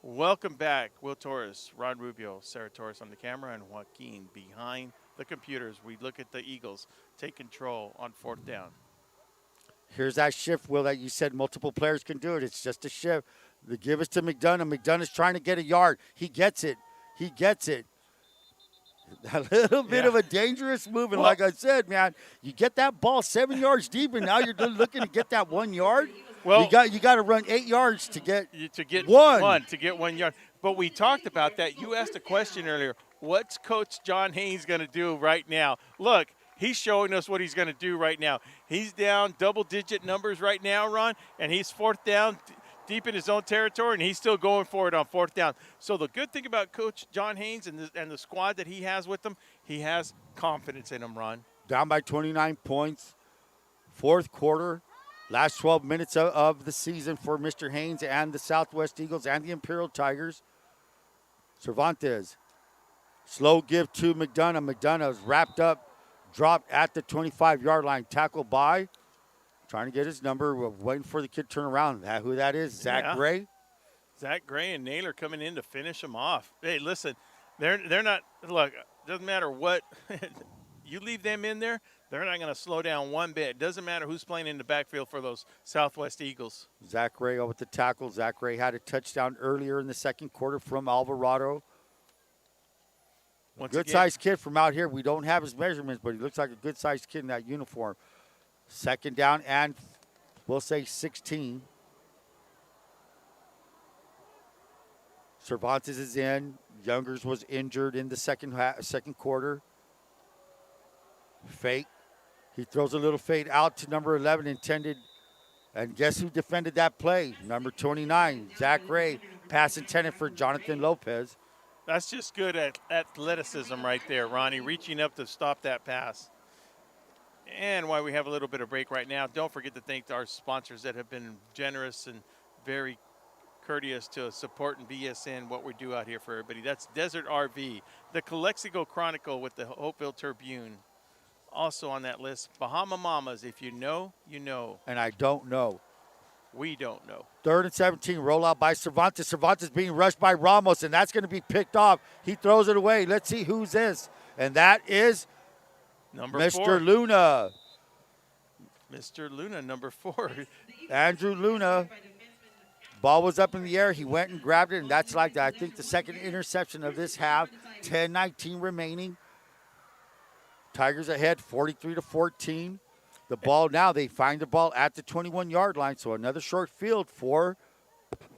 Welcome back, Will Torres, Ron Rubio, Sarah Torres on the camera, and Joaquin behind the computers. We look at the Eagles take control on 4th down. Here's that shift, Will, that you said multiple players can do it. It's just a shift. They give it to McDonough. McDonough's trying to get a yard. He gets it. He gets it. A little bit of a dangerous move. And like I said, man, you get that ball 7 yards deep, and now you're looking to get that 1 yard. Well, you got to run 8 yards to get one to get 1 yard. But we talked about that. You asked a question earlier. What's Coach John Haynes going to do right now? Look, he's showing us what he's going to do right now. He's down double-digit numbers right now, Ron, and he's 4th down deep in his own territory, and he's still going for it on 4th down. So the good thing about Coach John Haynes and the squad that he has with him, he has confidence in him, Ron. Down by 29 points, 4th quarter. Last 12 minutes of the season for Mr. Haynes and the Southwest Eagles and the Imperial Tigers. Cervantes, slow give to McDonough. McDonough is wrapped up, dropped at the 25-yard line, tackled by, trying to get his number, waiting for the kid to turn around. Who that is, Zach Gray? Zach Gray and Naylor coming in to finish him off. Hey, listen, they're not, look, doesn't matter what, you leave them in there, they're not going to slow down one bit. Doesn't matter who's playing in the backfield for those Southwest Eagles. Zach Gray with the tackle. Zach Gray had a touchdown earlier in the 2nd quarter from Alvarado. Good-sized kid from out here. We don't have his measurements, but he looks like a good-sized kid in that uniform. 2nd down and we'll say 16. Cervantes is in. Youngers was injured in the second quarter. Fake. He throws a little fade out to number 11 intended. And guess who defended that play? Number 29, Zach Gray. Pass intended for Jonathan Lopez. That's just good athleticism right there, Ronnie, reaching up to stop that pass. And while we have a little bit of break right now, don't forget to thank our sponsors that have been generous and very courteous to supporting VSN, what we do out here for everybody. That's Desert RV, the Calexico Chronicle with the Hopeville Tribune. Also on that list, Bahama Mamas. If you know, you know. And I don't know. We don't know. 3rd and 17, rollout by Cervantes. Cervantes being rushed by Ramos, and that's going to be picked off. He throws it away. Let's see who's this. And that is number Mr. 4. Luna. Mr. Luna, number 4. Andrew Luna. Ball was up in the air. He went and grabbed it, and that's like, I think, the 2nd interception of this half. 10-19 remaining. Tigers ahead, 43-14. The ball now, they find the ball at the 21-yard line, so another short field for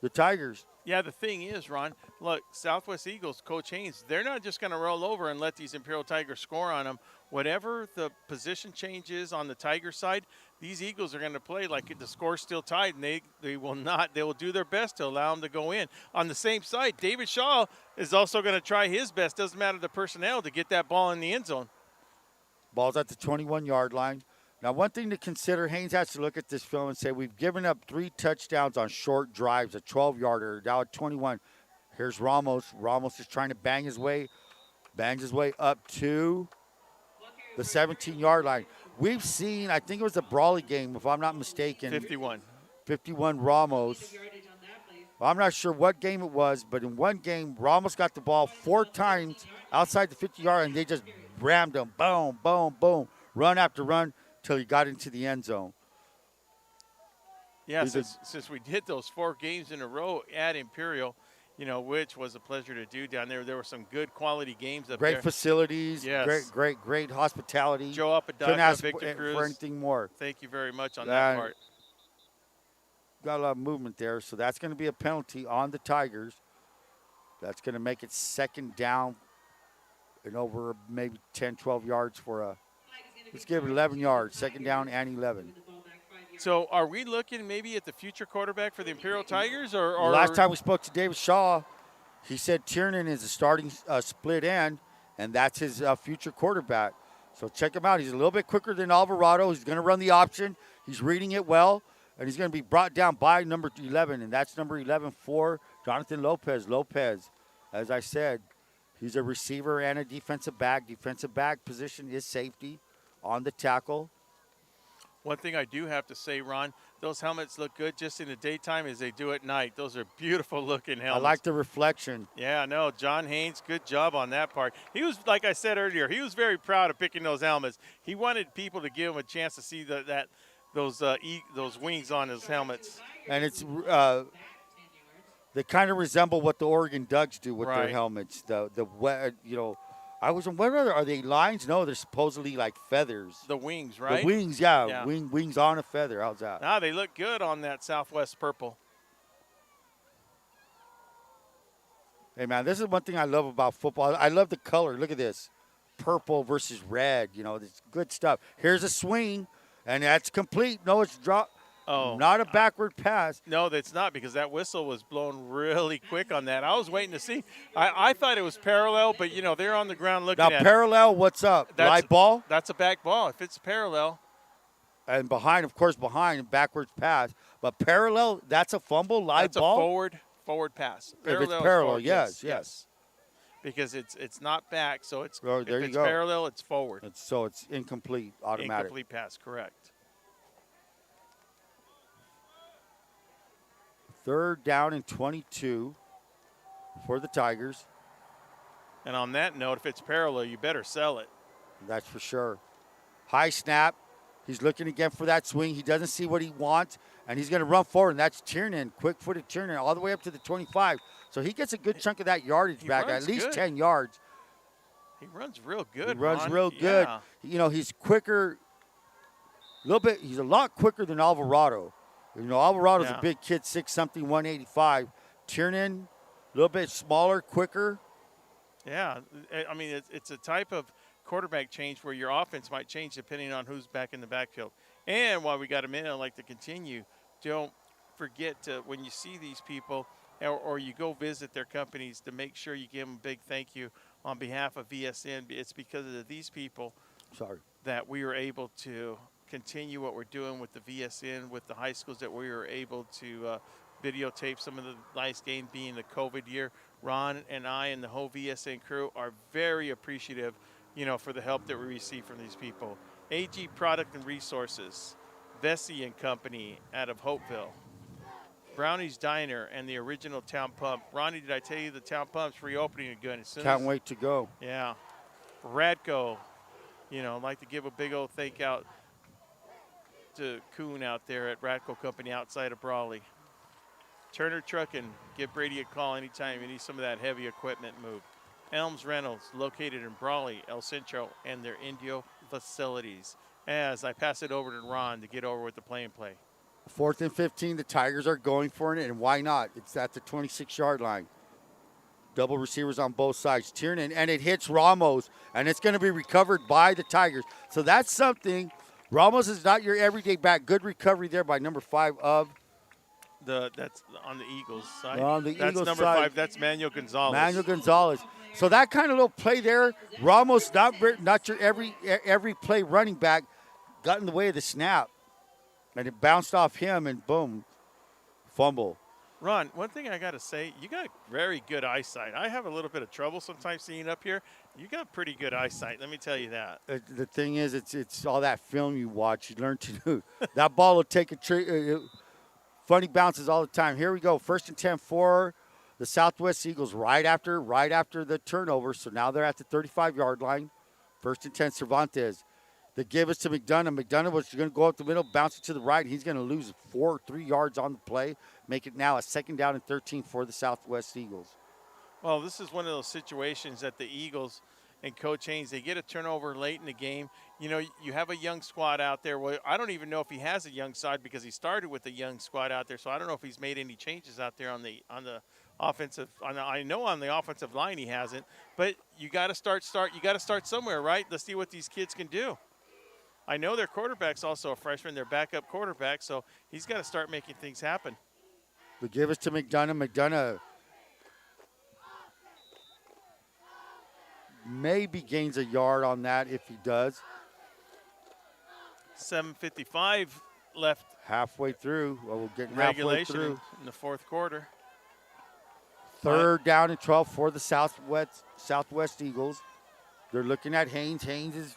the Tigers. Yeah, the thing is, Ron, look, Southwest Eagles, Coach Haynes, they're not just going to roll over and let these Imperial Tigers score on them. Whatever the position change is on the Tiger side, these Eagles are going to play like the score's still tied, and they will not. They will do their best to allow them to go in. On the same side, David Shaw is also going to try his best, doesn't matter the personnel, to get that ball in the end zone. Ball's at the 21-yard line. Now, one thing to consider, Haynes has to look at this film and say, we've given up 3 touchdowns on short drives, a 12-yarder, now at 21. Here's Ramos. Ramos is trying to bangs his way up to the 17-yard line. We've seen, I think it was a Brawley game, if I'm not mistaken. 51 Ramos. Well, I'm not sure what game it was, but in one game, Ramos got the ball 4 times outside the 50-yard, and they just rammed him. Boom, boom, boom. Run after run till he got into the end zone. Yeah, since we did those 4 games in a row at Imperial, you know, which was a pleasure to do down there. There were some good quality games up there. Great facilities, yes. great hospitality. Joe Couldn't Apodaca, ask Victor Cruz. for anything more. Thank you very much on that part. Got a lot of movement there, so that's going to be a penalty on the Tigers. That's going to make it 2nd down and over maybe 10, 12 yards for a – let's give it 11 yards, 2nd down and 11. So are we looking maybe at the future quarterback for the Imperial Tigers? Or last time we spoke to David Shaw, he said Tiernan is a starting split end, and that's his future quarterback. So check him out. He's a little bit quicker than Alvarado. He's going to run the option. He's reading it well, and he's going to be brought down by number 11, and that's number 11 for Jonathan Lopez. Lopez, as I said, he's a receiver and a defensive back. Defensive back position is safety on the tackle. One thing I do have to say, Ron, those helmets look good just in the daytime as they do at night. Those are beautiful looking helmets. I like the reflection. Yeah, no, John Haynes, good job on that part. He was, like I said earlier, he was very proud of picking those helmets. He wanted people to give him a chance to see those wings on his helmets. And it's they kind of resemble what the Oregon Ducks do with their Right. helmets. I was what are they lines? No, they're supposedly like feathers. The wings, right? The wings, yeah, Yeah. wings on a feather. How's that? Ah, they look good on that Southwest purple. Hey man, this is one thing I love about football. I love the color. Look at this, purple versus red. It's good stuff. Here's a swing, and that's complete. No, it's drop. Oh. Not a backward pass. No, that's not, because that whistle was blown really quick on that. I was waiting to see. I thought it was parallel, but, they're on the ground looking Now at it. parallel, what's up? That's- Live ball, That's a back ball. If it's parallel, and behind, backwards pass. But parallel, that's a fumble. Live that's ball. a forward pass. If it's is parallel, forward, yes. Because it's not back, so it's Oh, if there you it's go. parallel, it's forward. It's incomplete, automatic. Incomplete pass, correct. 3rd down and 22 for the Tigers. And on that note, if it's parallel, you better sell it. That's for sure. High snap. He's looking again for that swing. He doesn't see what he wants, and he's going to run forward, and that's Tiernan, quick-footed Tiernan, all the way up to the 25. So he gets a good chunk of that yardage He back, runs at least good. 10 yards. He runs real good. He runs Ron. real good. Yeah. He's quicker, he's a lot quicker than Alvarado. Alvarado's Yeah. a big kid, 6-something, 185. Tiernan, a little bit smaller, quicker. Yeah, I mean, it's a type of quarterback change where your offense might change depending on who's back in the backfield. And while we got a minute, I'd like to continue. Don't forget to, when you see these people or you go visit their companies, to make sure you give them a big thank you on behalf of VSN. It's because of these people that we were able to continue what we're doing with the VSN, with the high schools, that we were able to videotape some of the nice games, being the COVID year. Ron and I and the whole VSN crew are very appreciative, for the help that we receive from these people. AG Product and Resources, Vesey and Company out of Hopeville, Brownie's Diner, and the original Town Pump. Ronnie, did I tell you the Town Pump's reopening again? Can't wait to go. Yeah. Radco, I'd like to give a big old thank out to Kuhn out there at Radco Company outside of Brawley. Turner Trucking, give Brady a call anytime you need some of that heavy equipment moved. Elms Reynolds, located in Brawley, El Centro, and their Indio facilities. As I pass it over to Ron to get over with the play. 4th and 15, the Tigers are going for it, and why not? It's at the 26-yard line. Double receivers on both sides. Tiernan, and it hits Ramos, and it's going to be recovered by the Tigers. So that's something. Ramos is not your everyday back. Good recovery there by number 5 of. That's on the Eagles side. On the that's Eagles number side. 5. That's Manuel Gonzalez. Manuel Gonzalez. So that kind of little play there, Ramos, not your every play running back, got in the way of the snap. And it bounced off him, and boom, fumble. Ron, one thing I got to say, you got very good eyesight. I have a little bit of trouble sometimes seeing up here. You got pretty good eyesight, let me tell you that. The thing is, it's all that film you watch. You learn to do. That ball will take funny bounces all the time. Here we go. 1st and 10 for the Southwest Eagles right after the turnover. So now they're at the 35-yard line. 1st and 10, Cervantes. They give us to McDonough. McDonough was going to go up the middle, bounce it to the right. He's going to lose 4 or 3 yards on the play. Make it now a 2nd down and 13 for the Southwest Eagles. Well, this is one of those situations that the Eagles and Coach Haynes, they get a turnover late in the game. You have a young squad out there. Well, I don't even know if he has a young side, because he started with a young squad out there. So I don't know if he's made any changes out there on the offensive. I know on the offensive line he hasn't. But you got to start. You got to start somewhere, right? Let's see what these kids can do. I know their quarterback's also a freshman, their backup quarterback, so he's got to start making things happen. They give us to McDonough. McDonough maybe gains a yard on that if he does. 7:55 left. Halfway through. Well, we're getting halfway Regulation through. in the 4th quarter. 3rd down and 12 for the Southwest Eagles. They're looking at Haynes. Haynes is.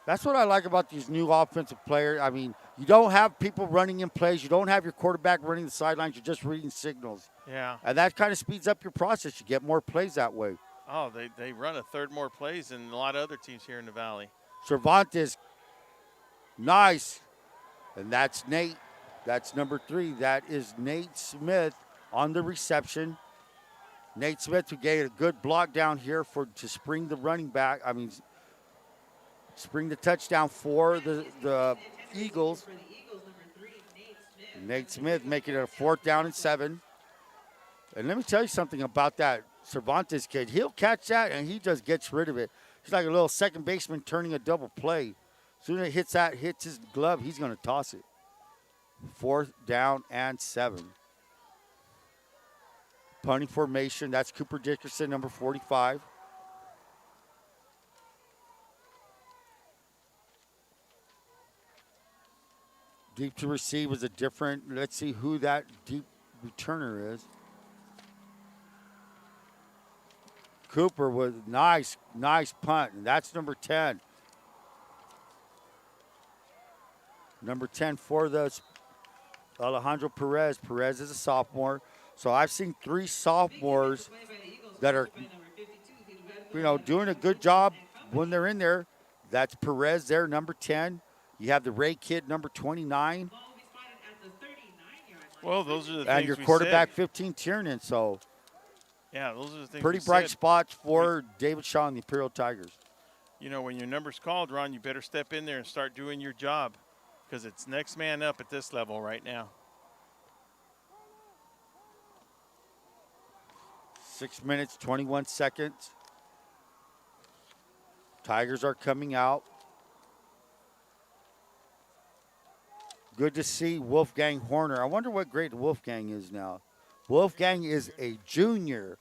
That's what I like about these new offensive players. I mean, You don't have people running in plays. You don't have your quarterback running the sidelines. You're just reading signals. Yeah. And that kind of speeds up your process. You get more plays that way. Oh, they run a third more plays than a lot of other teams here in the Valley. Cervantes, nice. And that's Nate. That's number 3. That is Nate Smith on the reception. Nate Smith, who gave a good block down here to spring the running back. Spring the touchdown for the Eagles. Nate Smith making it a 4th down and 7. And let me tell you something about that Cervantes kid. He'll catch that, and he just gets rid of it. He's like a little second baseman turning a double play. As soon as it hits his glove, he's going to toss it. 4th down and 7. Punting formation, that's Cooper Dickerson, number 45. Deep to receive is a different, let's see who that deep returner is. Cooper with nice punt, and that's number 10. Number 10 for the Alejandro Perez. Perez is a sophomore. So I've seen 3 sophomores that are, doing a good job when they're in there. That's Perez there, number 10. You have the Ray kid, number 29. Well, those are the things and your quarterback, 15, Tiernan. So yeah, those are the things. Pretty bright spots for David Shaw and the Imperial Tigers. When your number's called, Ron, you better step in there and start doing your job because it's next man up at this level right now. 6 minutes, 21 seconds. Tigers are coming out. Good to see Wolfgang Horner. I wonder what grade Wolfgang is now. Wolfgang is a junior.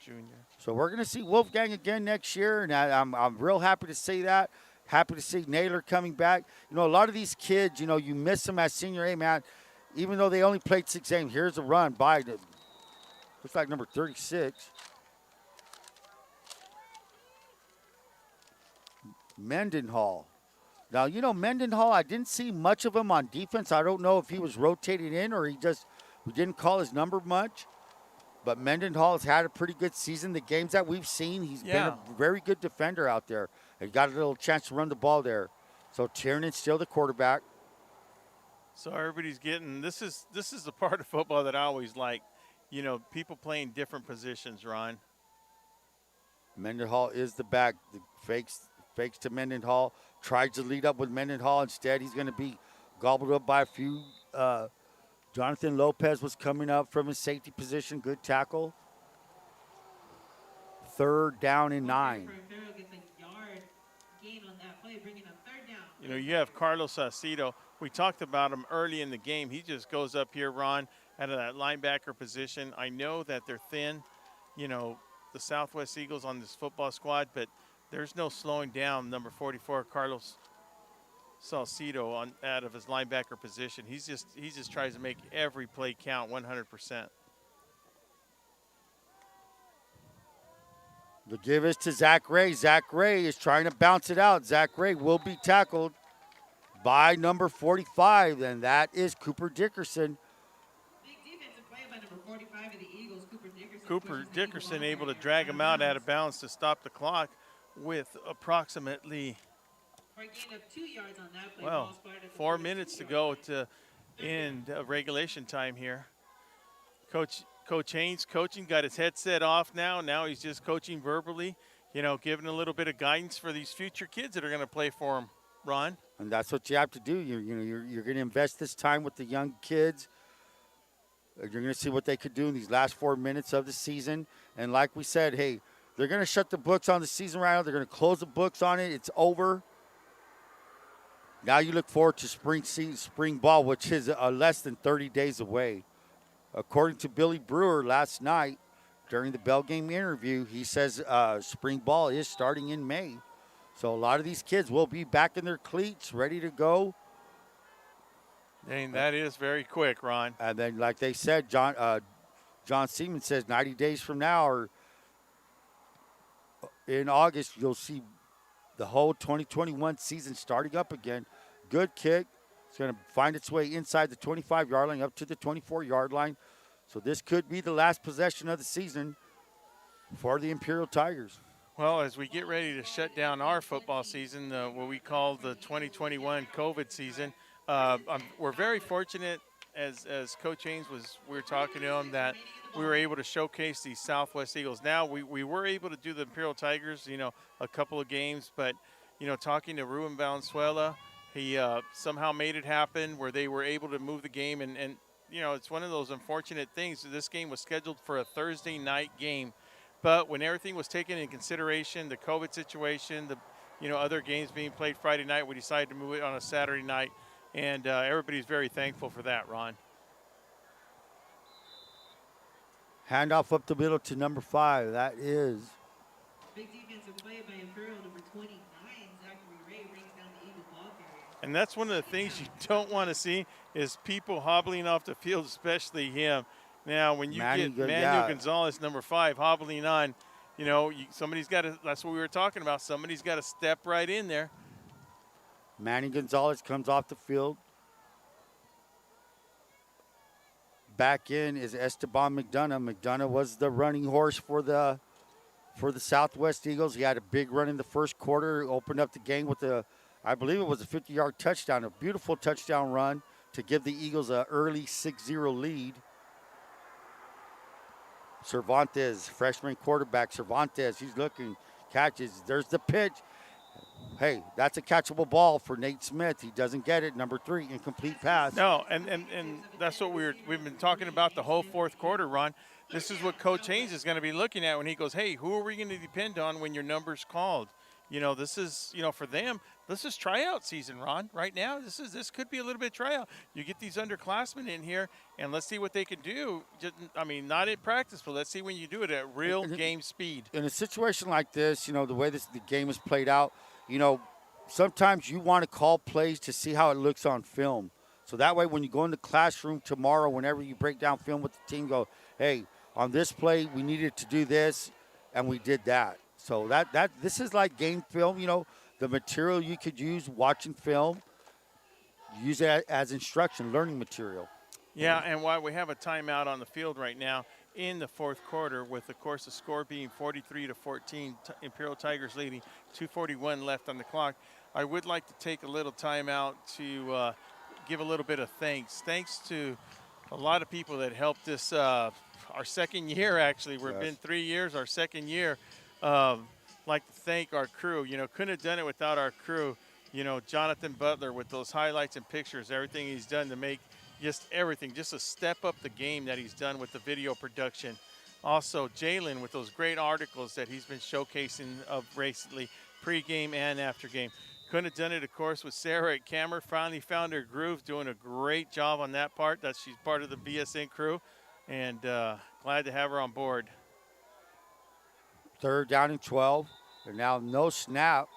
So we're going to see Wolfgang again next year, and I'm real happy to see that. Happy to see Naylor coming back. A lot of these kids, you miss them as senior A, man. Even though they only played 6 games, here's a run by, looks like number 36. Mendenhall. Now, Mendenhall, I didn't see much of him on defense. I don't know if he was rotated in or we didn't call his number much. But Mendenhall has had a pretty good season. The games that we've seen, he's been a very good defender out there. And got a little chance to run the ball there. So Tiernan's still the quarterback. So everybody's getting, this is the part of football that I always like. People playing different positions, Ron. Mendenhall is the back. The fakes to Mendenhall. Tries to lead up with Mendenhall. Instead, he's going to be gobbled up by a few. Jonathan Lopez was coming up from his safety position. Good tackle. 3rd down and 9. You have Carlos Aceto. We talked about him early in the game. He just goes up here, Ron, out of that linebacker position. I know that they're thin, the Southwest Eagles on this football squad, but there's no slowing down number 44, Carlos Salcido, out of his linebacker position. He just tries to make every play count 100%. The give is to Zach Ray. Zach Ray is trying to bounce it out. Zach Ray will be tackled by number 45, and that is Cooper Dickerson. Big defensive play by number 45 of the Eagles, Cooper Dickerson. Cooper Dickerson able to drag him out of bounds to stop the clock with approximately, For a gain of 2 yards on that play. well, 4 minutes to go to end regulation time here. Coach Haynes coaching, got his headset off now. Now he's just coaching verbally, giving a little bit of guidance for these future kids that are going to play for him, Ron. And that's what you have to do. You're going to invest this time with the young kids. You're going to see what they could do in these last 4 minutes of the season. And like we said, hey, they're going to shut the books on the season right now. They're going to close the books on it. It's over. Now you look forward to spring ball, which is less than 30 days away. According to Billy Brewer last night during the Bell game interview, he says spring ball is starting in May. So a lot of these kids will be back in their cleats, ready to go. And that is very quick, Ron. And then, like they said, John Seaman says 90 days from now or in August, you'll see the whole 2021 season starting up again. Good kick. It's going to find its way inside the 25-yard line up to the 24-yard line. So this could be the last possession of the season for the Imperial Tigers. Well, as we get ready to shut down our football season, what we call the 2021 COVID season, we're very fortunate, as Coach Haynes we were talking to him, that we were able to showcase these Southwest Eagles. Now, we were able to do the Imperial Tigers, a couple of games, but, talking to Ruben Valenzuela, he somehow made it happen where they were able to move the game. And it's one of those unfortunate things. This game was scheduled for a Thursday night game. But when everything was taken into consideration, the COVID situation, the other games being played Friday night, we decided to move it on a Saturday night. And everybody's very thankful for that, Ron. Handoff up the middle to number 5. That is. Big defensive play by Imperial, number 29, Zachary Ray brings down the Eagle ball carrier. And that's one of the things you don't want to see is people hobbling off the field, especially him. Now, when you get Manuel Gonzalez, number 5, hobbling on, somebody's got to – that's what we were talking about. Somebody's got to step right in there. Manny Gonzalez comes off the field. Back in is Esteban McDonough. McDonough was the running horse for the Southwest Eagles. He had a big run in the first quarter, opened up the game with I believe it was a 50-yard touchdown, a beautiful touchdown run to give the Eagles an early 6-0 lead. Cervantes, freshman quarterback, Cervantes, he's looking, catches. There's the pitch. Hey, that's a catchable ball for Nate Smith. He doesn't get it. Number 3, incomplete pass. No, and that's what we've been talking about the whole fourth quarter, Ron. This is what Coach Haynes is going to be looking at when he goes, hey, who are we going to depend on when your number's called? This is, for them, this is tryout season, Ron. Right now, this could be a little bit tryout. You get these underclassmen in here, and let's see what they can do. Not at practice, but let's see when you do it at real game speed. In a situation like this, the way the game is played out, sometimes you want to call plays to see how it looks on film. So that way, when you go in the classroom tomorrow, whenever you break down film with the team, go, hey, on this play, we needed to do this, and we did that. So this is like game film, the material you could use watching film, use it as instruction, learning material. Yeah, and while we have a timeout on the field right now in the fourth quarter with, of course, the score being 43-14, Imperial Tigers leading, 2:41 left on the clock, I would like to take a little timeout to give a little bit of thanks. Thanks to a lot of people that helped us our second year, actually. We've been 3 years, our second year. Like to thank our crew. Couldn't have done it without our crew. Jonathan Butler with those highlights and pictures, everything he's done to make just everything, just to step up the game that he's done with the video production. Also, Jalen with those great articles that he's been showcasing of recently, pregame and after game. Couldn't have done it, of course, with Sarah at camera. Finally found her groove, doing a great job on that part. She's part of the VSN crew, and glad to have her on board. 3rd down and 12. And now no snap.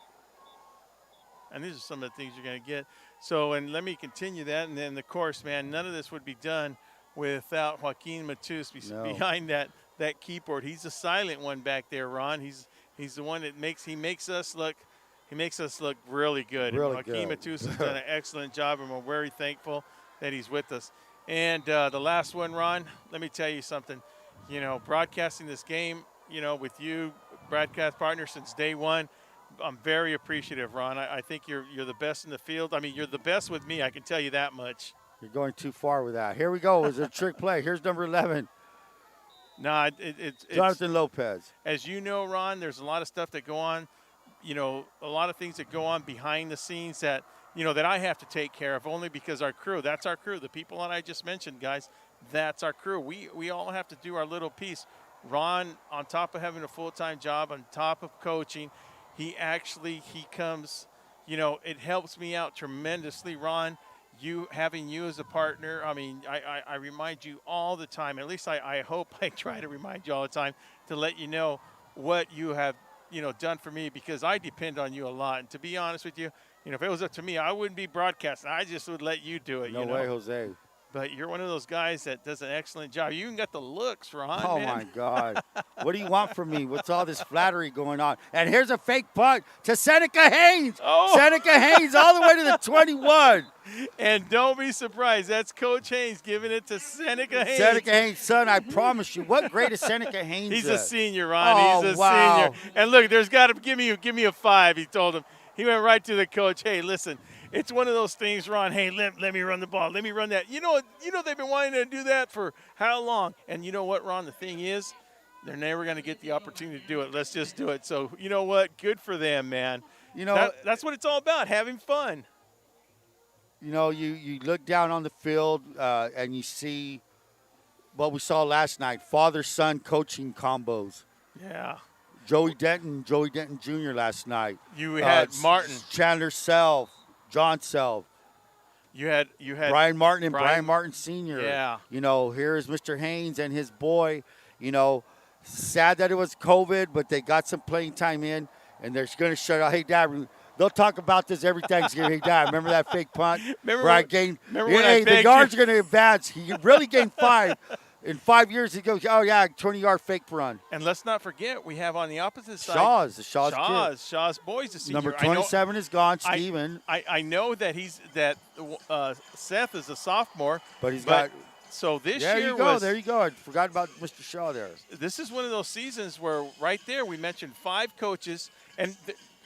And these are some of the things you're going to get. So, and let me continue that. And then, of course, man, none of this would be done without Joaquin Matus behind that keyboard. He's the silent one back there, Ron. He's the one that makes us look really good. Really Joaquin good. Matus has done an excellent job, and we're very thankful that he's with us. And the last one, Ron, let me tell you something. Broadcasting this game, with you, broadcast partner since day one, I'm very appreciative, Ron. I think you're the best in the field. You're the best with me, I can tell you that much. You're going too far with that. Here we go. It's a trick play. Here's number 11. No, Jonathan Lopez. As you know, Ron, there's a lot of stuff that go on, a lot of things that go on behind the scenes that, that I have to take care of only because that's our crew. The people that I just mentioned, guys, that's our crew. We all have to do our little piece. Ron, on top of having a full-time job, on top of coaching, he comes, it helps me out tremendously, Ron. Having you as a partner, I remind you all the time, at least I hope I try to remind you all the time to let you know what you have, done for me, because I depend on you a lot. And to be honest with you, if it was up to me, I wouldn't be broadcasting. I just would let you do it. No way, Jose. But you're one of those guys that does an excellent job. You even got the looks, Ron. Oh, man. my God. What do you want from me? What's all this flattery going on? And here's a fake punt to Seneca Haynes. Oh. Seneca Haynes all the way to the 21. And don't be surprised, that's Coach Haynes giving it to Seneca Haynes. Seneca Haynes' son, I promise you. What grade is Seneca Haynes He's at? a senior, Ron. Oh, He's a wow. senior. And look, there's got to give me a 5. He told him. He went right to the coach. Hey, listen, it's one of those things, Ron. Hey, let me run the ball. Let me run that. You know they've been wanting to do that for how long? And you know what, Ron? The thing is, they're never going to get the opportunity to do it. Let's just do it. So you know what? Good for them, man. You know, that's what it's all about, having fun. You know, you look down on the field and you see what we saw last night, father-son coaching combos. Yeah. Joey Denton Jr. last night. You had Martin. Chandler Self, John Self. You had Brian Martin and Brian Martin Sr. Yeah. You know, here's Mr. Haynes and his boy. You know, sad that it was COVID, but they got some playing time in, and they're going to shut out. Hey, Dad, they'll talk about this every Thanksgiving. Hey, Dad, remember that fake punt? Remember when the yards are going to advance. He really gained 5. In 5 years, he goes, oh, yeah, 20-yard fake run. And let's not forget, we have on the opposite side. Shaw's boys. The Number 27 is gone, Steven. I know that Seth is a sophomore. But he's got. So this there year you go. There you go. I forgot about Mr. Shaw there. This is one of those seasons where right there we mentioned 5 coaches. And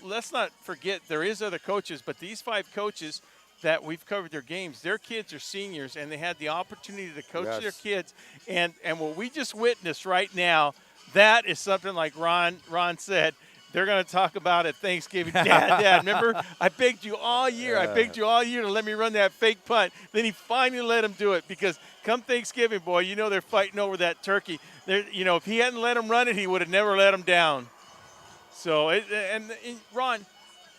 let's not forget there is other coaches, but these 5 coaches that we've covered their games, their kids are seniors, and they had the opportunity to coach their kids. And what we just witnessed right now, that is something like Ron said, they're going to talk about at Thanksgiving. Dad, remember, I begged you all year. I begged you all year to let me run that fake punt. Then he finally let him do it because come Thanksgiving, boy, you know they're fighting over that turkey. If he hadn't let him run it, he would have never let him down. So, and Ron,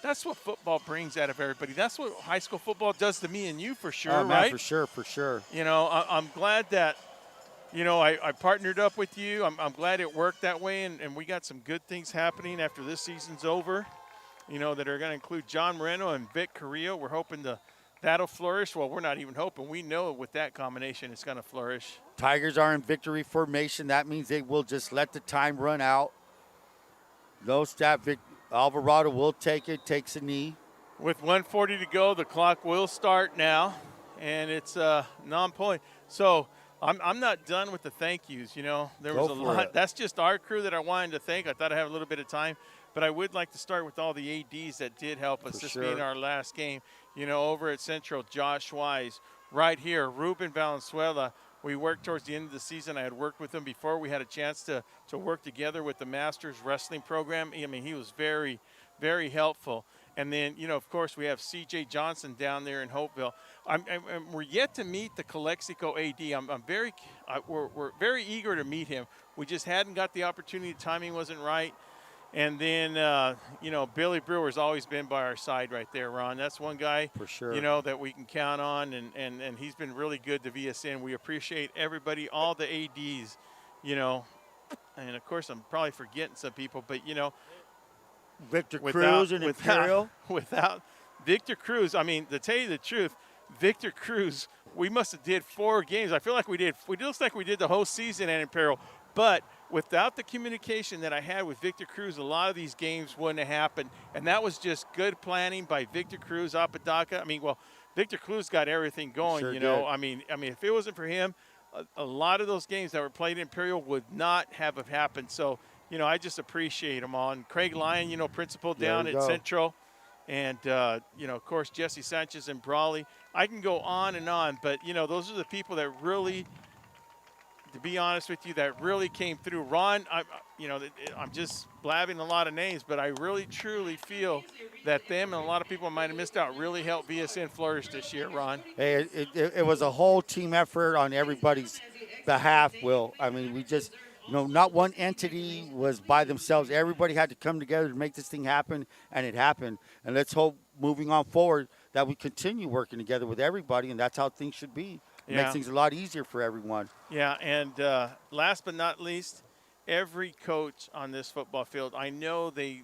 that's what football brings out of everybody. That's what high school football does to me and you, for sure, right? For sure. You know, I'm glad that, I partnered up with you. I'm glad it worked that way, and we got some good things happening after this season's over, that are going to include John Moreno and Vic Carrillo. We're hoping that'll flourish. Well, we're not even hoping. We know with that combination it's going to flourish. Tigers are in victory formation. That means they will just let the time run out. No stat Alvarado will take it, takes a knee. With 1:40 to go, the clock will start now, and it's non-point. So I'm not done with the thank yous. There was a lot. That's just our crew that I wanted to thank. I thought I had a little bit of time, but I would like to start with all the ADs that did help us. This being our last game. Over at Central, Josh Wise, right here, Ruben Valenzuela. We worked towards the end of the season. I had worked with him before. We had a chance to work together with the Masters Wrestling Program. I mean, he was very, very helpful. And then, of course, we have C.J. Johnson down there in Hopeville. We're yet to meet the Calexico AD. We're very eager to meet him. We just hadn't got the opportunity. Timing wasn't right. And then, Billy Brewer's always been by our side right there, Ron. That's one guy, for sure, that we can count on, and he's been really good to VSN. We appreciate everybody, all the ADs, and, of course, I'm probably forgetting some people, but, Victor Cruz and Imperial. Without Victor Cruz, I mean, to tell you the truth, Victor Cruz, we must have did 4 games. I feel like it looks like we did the whole season at Imperial, but without the communication that I had with Victor Cruz, a lot of these games wouldn't have happened. And that was just good planning by Victor Cruz, Apodaca. I mean, Victor Cruz got everything going, Sure did. I mean, if it wasn't for him, a lot of those games that were played in Imperial would not have happened. So, I just appreciate them all. And Craig Lyon, principal down at Central. And, of course, Jesse Sanchez and Brawley. I can go on, but, those are the people that really – to be honest with you, that really came through. Ron, I'm just blabbing a lot of names, but I really, truly feel that them and a lot of people might have missed out really helped VSN flourish this year, Ron. Hey, it was a whole team effort on everybody's behalf, Will. I mean, we just, not one entity was by themselves. Everybody had to come together to make this thing happen, and it happened. And let's hope moving on forward that we continue working together with everybody, and that's how things should be. It makes things a lot easier for everyone. Yeah, and last but not least, every coach on this football field, I know they're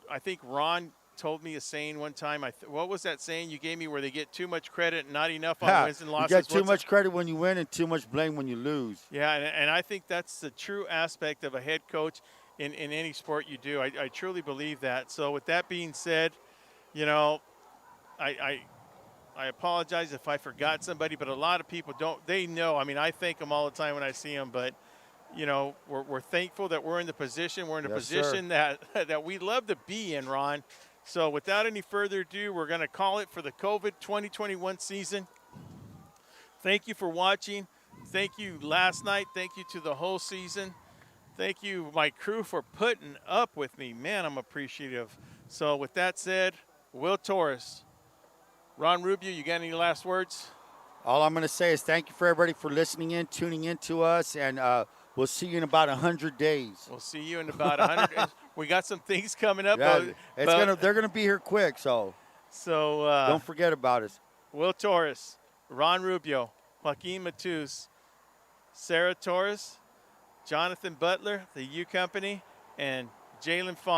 I think Ron told me a saying one time. What was that saying you gave me where they get too much credit and not enough on wins and losses? You get too much credit when you win and too much blame when you lose. Yeah, and I think that's the true aspect of a head coach in any sport you do. I truly believe that. So with that being said, You know, I apologize if I forgot somebody, but a lot of people don't. They know. I mean, I thank them all the time when I see them, but you know, we're thankful that we're in the position. We're in a Yes, position that that we love to be in, Ron. So without any further ado, we're going to call it for the COVID 2021 season. Thank you for watching. Thank you last night. Thank you to the whole season. Thank you, my crew, for putting up with me. Man, I'm appreciative. So with that said, Will Torres, Ron Rubio, you got any last words? All I'm going to say is thank you for everybody for listening in, tuning in to us, and we'll see you in about 100 days. We'll see you in about 100. We got some things coming up. Yeah, they're going to be here quick, so don't forget about us. Will Torres, Ron Rubio, Joaquin Matus, Sarah Torres, Jonathan Butler, the U Company, and Jalen Fong.